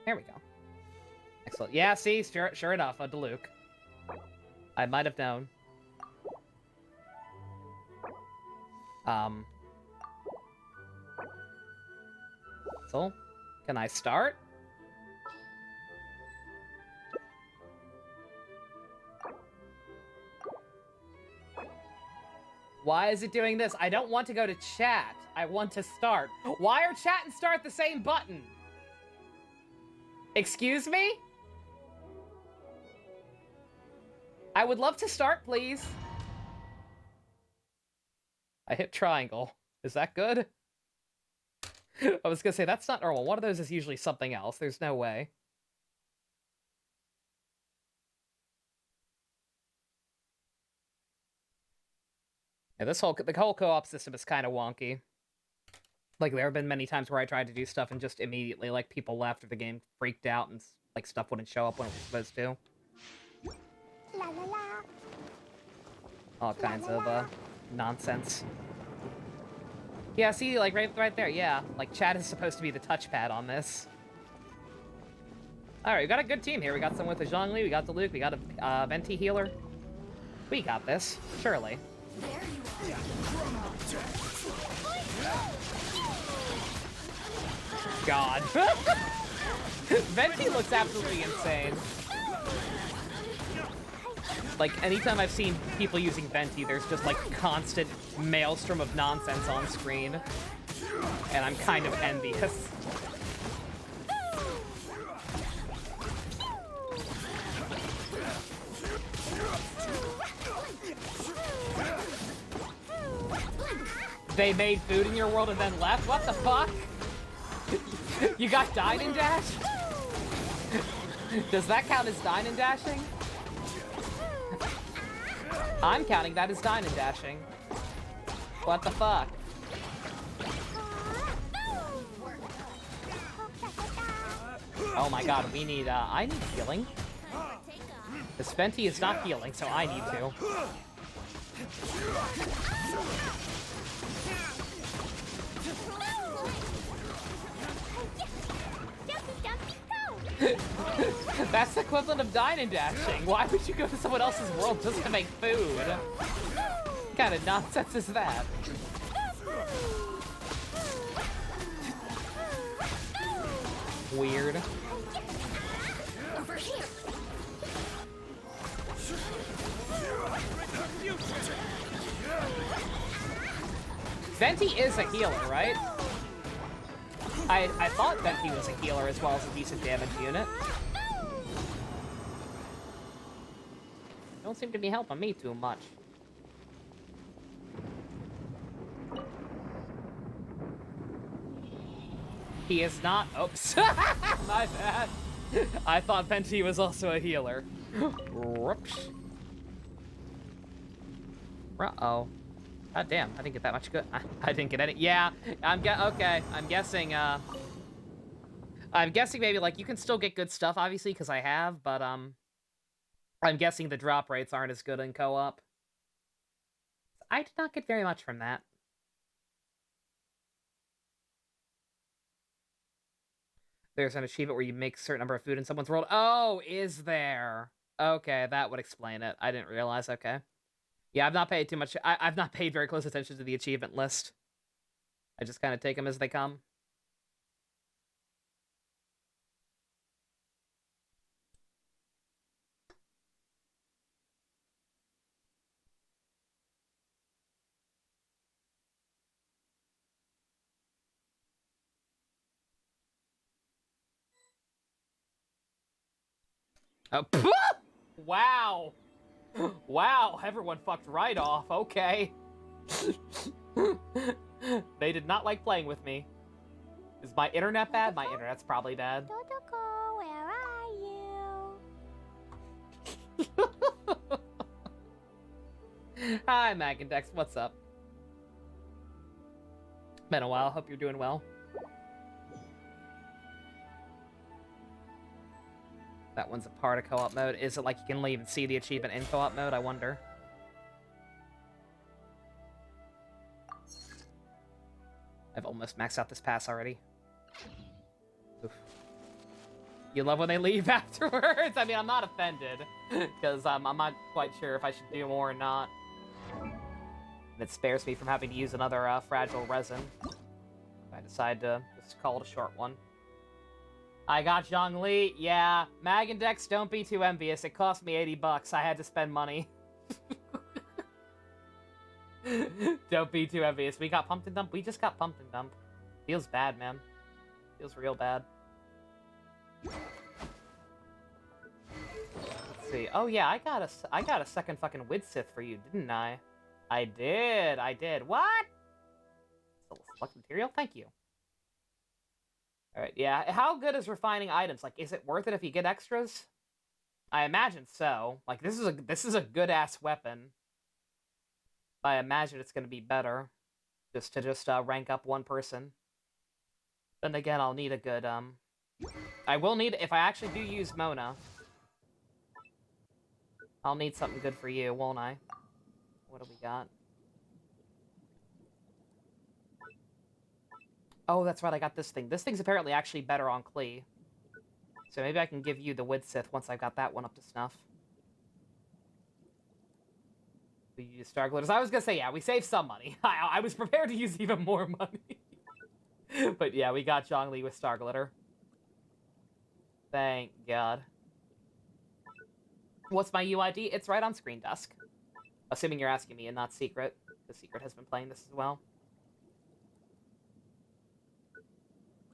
There we go. Excellent. Yeah, see? Sure enough, a Diluc. I might have known. So, can I start? Why is it doing this? I don't want to go to chat. I want to start. Why are chat and start the same button? Excuse me? I would love to start, please. I hit triangle. Is that good? I was gonna say, that's not normal. One of those is usually something else. There's no way. Yeah, the whole co-op system is kind of wonky. Like, there have been many times where I tried to do stuff and just immediately, like, people left or the game freaked out and, like, stuff wouldn't show up when it was supposed to. La la la. All kinds of, nonsense. Yeah, see, like, right there, yeah. Like, chat is supposed to be the touchpad on this. Alright, we got a good team here. We got someone with a Zhongli, we got Diluc, we got a Venti healer. We got this, surely. God. Venti looks absolutely insane. Like, anytime I've seen people using Venti, there's just, like, constant maelstrom of nonsense on screen. And I'm kind of envious. They made food in your world and then left? What the fuck? You got dine and dash? Does that count as dine and dashing? I'm counting that as dine and dashing. What the fuck? Oh my god, we need, I need healing. This Fenty is not healing, so I need to. That's the equivalent of dine and dashing. Why would you go to someone else's world just to make food? What kind of nonsense is that? Weird. Venti is a healer, right? I thought Venti was a healer as well as a decent damage unit. Don't seem to be helping me too much. He is not. Oops. My bad. I thought Venti was also a healer. Whoops. Uh-oh. God damn, I didn't get that much good. I didn't get any. Yeah, okay. I'm guessing maybe like you can still get good stuff, obviously, because I have, but I'm guessing the drop rates aren't as good in co-op. I did not get very much from that. There's an achievement where you make a certain number of food in someone's world. Oh, is there? Okay, that would explain it. I didn't realize. Okay. Yeah, I've not paid too much. I've not paid very close attention to the achievement list. I just kind of take them as they come. Oh, wow. Wow, everyone fucked right off. Okay. They did not like playing with me. Is my internet bad? My internet's probably bad. Totoko, where are you? Hi, Magindex. What's up? Been a while. Hope you're doing well. That one's a part of co-op mode. Is it like you can even see the achievement in co-op mode? I wonder. I've almost maxed out this pass already. Oof. You love when they leave afterwards? I mean, I'm not offended, because I'm not quite sure if I should do more or not. And it spares me from having to use another fragile resin. I decide to just call it a short one. I got Zhongli. Yeah, Mag and Dex, don't be too envious. It cost me 80 bucks. I had to spend money. Don't be too envious. We got pumped and dump. We just got pumped and dump. Feels bad, man. Feels real bad. Let's see. Oh yeah, I got a second fucking Widsith for you, didn't I? I did. What? Select material? Thank you. Alright, yeah. How good is refining items? Like, is it worth it if you get extras? I imagine so. Like, this is a good-ass weapon. I imagine it's gonna be better. Just to rank up one person. Then again, I'll need a good, I will need, if I actually do use Mona, I'll need something good for you, won't I? What do we got? Oh, that's right, I got this thing. This thing's apparently actually better on Klee. So maybe I can give you the Widsith once I've got that one up to snuff. We use Star Glitters. I was gonna say, yeah, we saved some money. I was prepared to use even more money. But yeah, we got Zhongli with Star Glitter. Thank God. What's my UID? It's right on Screen Desk. Assuming you're asking me and not Secret. The Secret has been playing this as well.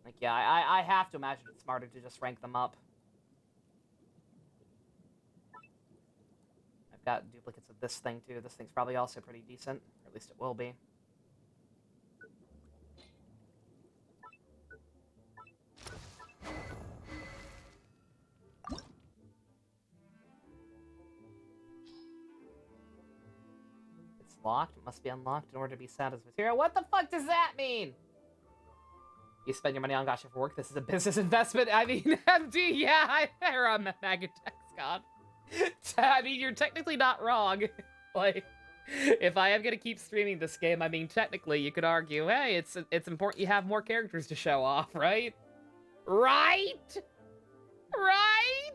Like, yeah, I have to imagine it's smarter to just rank them up. I've got duplicates of this thing, too. This thing's probably also pretty decent. Or at least it will be. locked. It must be unlocked in order to be sound as material. What the fuck does that mean? You spend your money on gacha for work. This is a business investment. I mean, MD, yeah, they're a Magatex god. I mean, you're technically not wrong. Like, if I am gonna keep streaming this game, I mean, technically, you could argue, hey, it's important you have more characters to show off, right? Right? Right?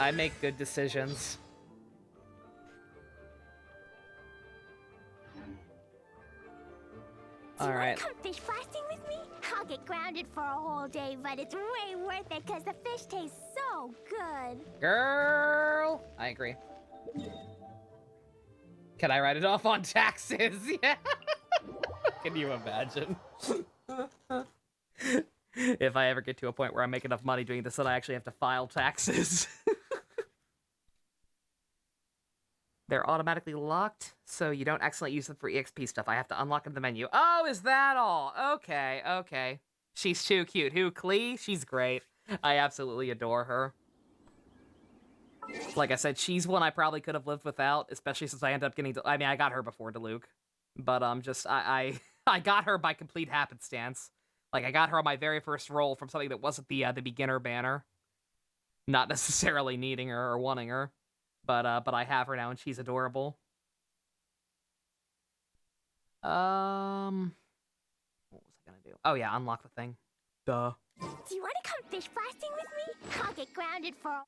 I make good decisions. All right. Come fish blasting with me? I'll get grounded for a whole day, but it's way worth it because the fish tastes so good. Girl, I agree. Can I write it off on taxes? Yeah. Can you imagine? If I ever get to a point where I make enough money doing this that I actually have to file taxes. They're automatically locked, so you don't accidentally use them for EXP stuff. I have to unlock in the menu. Oh, is that all? Okay, okay. She's too cute. Who, Klee? She's great. I absolutely adore her. Like I said, she's one I probably could have lived without, especially since I ended up getting... I mean, I got her before Diluc. But, I got her by complete happenstance. Like, I got her on my very first roll from something that wasn't the beginner banner. Not necessarily needing her or wanting her. But I have her now, and she's adorable. What was I gonna do? Oh, yeah, unlock the thing. Duh. Do you want to come fish blasting with me? I'll get grounded for a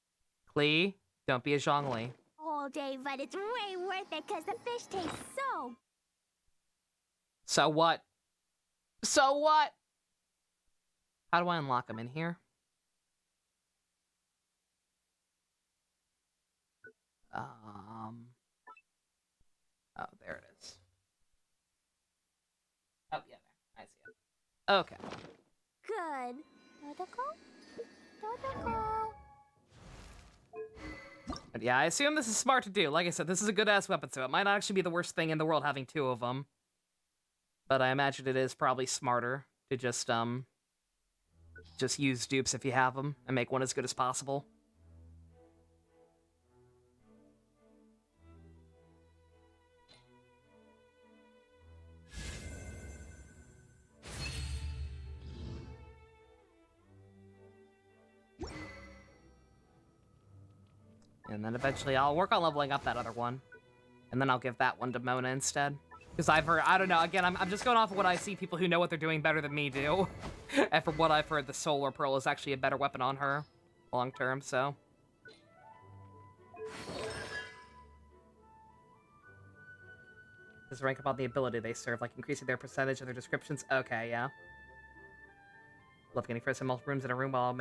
Klee, don't be a Zhongli. whole day, but it's way worth it because the fish tastes so... So what? So what? How do I unlock them in here? Oh, there it is. Oh, yeah, there. I see it. Okay. Good. Dodoko? But yeah, I assume this is smart to do. Like I said, this is a good-ass weapon, so it might not actually be the worst thing in the world having two of them. But I imagine it is probably smarter to just use dupes if you have them and make one as good as possible. And then eventually I'll work on leveling up that other one. And then I'll give that one to Mona instead. Because I've heard, I don't know, again, I'm just going off of what I see people who know what they're doing better than me do. And from what I've heard, the Solar Pearl is actually a better weapon on her long term, so. Does rank up on the ability they serve, like increasing their percentage of their descriptions? Okay, yeah. Love getting first in multiple rooms in a room while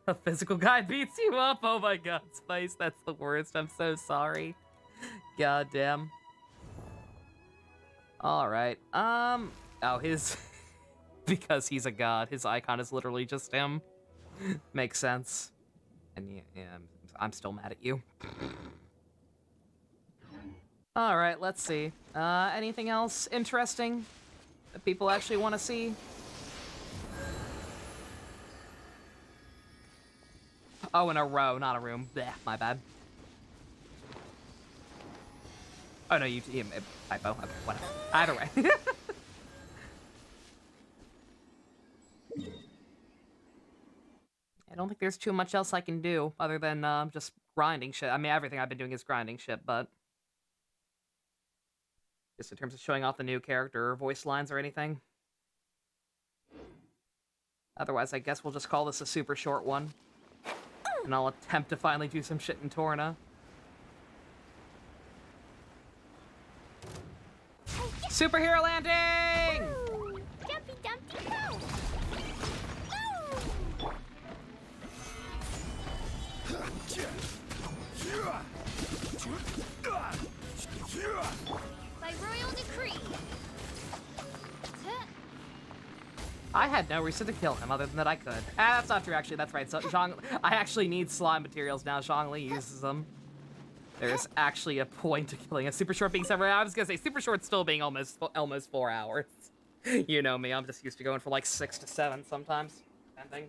a physical guy beats you up. Oh my god, Spice, that's the worst. I'm so sorry. God damn. Alright, oh, his... because he's a god, his icon is literally just him. Makes sense. And yeah, I'm still mad at you. Alright, let's see. Anything else interesting that people actually want to see? Oh, in a row, not a room. Blech, my bad. Oh, no, typo. Okay, whatever. Either way. I don't think there's too much else I can do other than just grinding shit. I mean, everything I've been doing is grinding shit, but... just in terms of showing off the new character or voice lines or anything. Otherwise, I guess we'll just call this a super short one. And I'll attempt to finally do some shit in Torna. Superhero landing! Woo! Jumpy Dumpty go! By royal decree. I had no reason to kill him other than that I could. That's not true, actually. That's right. So I actually need slime materials now. Zhongli uses them. There's actually a point to killing a super short being several. I was gonna say super short still being almost 4 hours. You know me, I'm just used to going for like 6 to 7 sometimes, depending.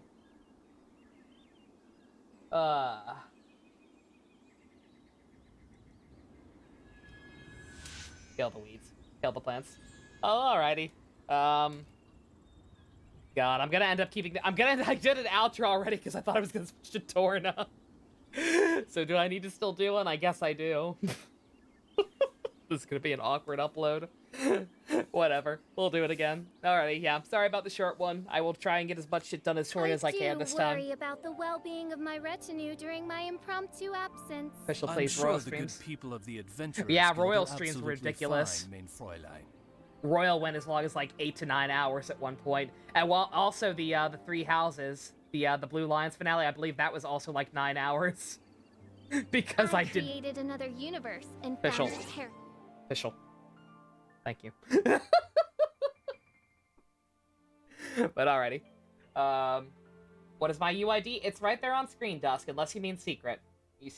Kill the weeds. Kill the plants. Oh, alrighty. God, I'm gonna end up keeping. I did an outro already because I thought I was gonna switch to Torna. So do I need to still do one? I guess I do. This is gonna be an awkward upload. Whatever. We'll do it again. Alrighty, yeah. Sorry about the short one. I will try and get as much shit done as short as I can this time. I worry about the well-being of my retinue during my impromptu absence. Official I'm plays sure Royal the streams. good people of the Adventurers Yeah, Guild Royal are streams were absolutely ridiculous. fine, mein Fräulein. Royal went as long as like 8 to 9 hours at one point. And while also the Three Houses, the Blue Lions finale, I believe that was also like 9 hours. Because I did created another universe and Official. found a pair. Official. Thank you. But alrighty. What is my UID? It's right there on screen, Dusk, unless you mean secret. You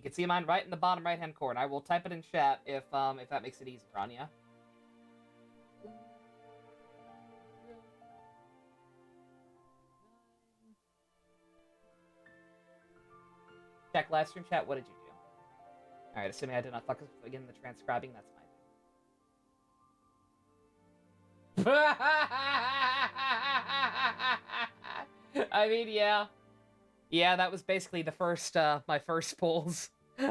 can see mine right in the bottom right-hand corner. I will type it in chat if that makes it easier on you. Check live stream chat. What did you do? Alright, assuming I did not fuck again the transcribing, that's fine. I mean, yeah. Yeah, that was basically the first, my first pulls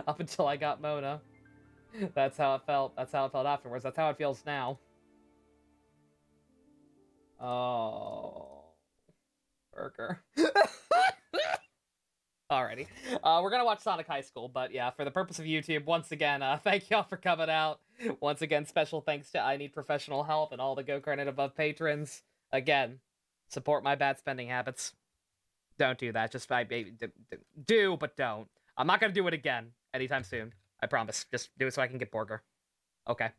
up until I got Mona. That's how it felt. That's how it felt afterwards. That's how it feels now. Oh. Burger. Alrighty. We're gonna watch Sonic High School, but yeah, for the purpose of YouTube, once again, thank y'all for coming out. Once again, special thanks to I Need Professional Help and all the Go-Kart and Above patrons. Again, support my bad spending habits. Don't do that. Just do, but don't. I'm not gonna do it again anytime soon. I promise. Just do it so I can get Borger. Okay.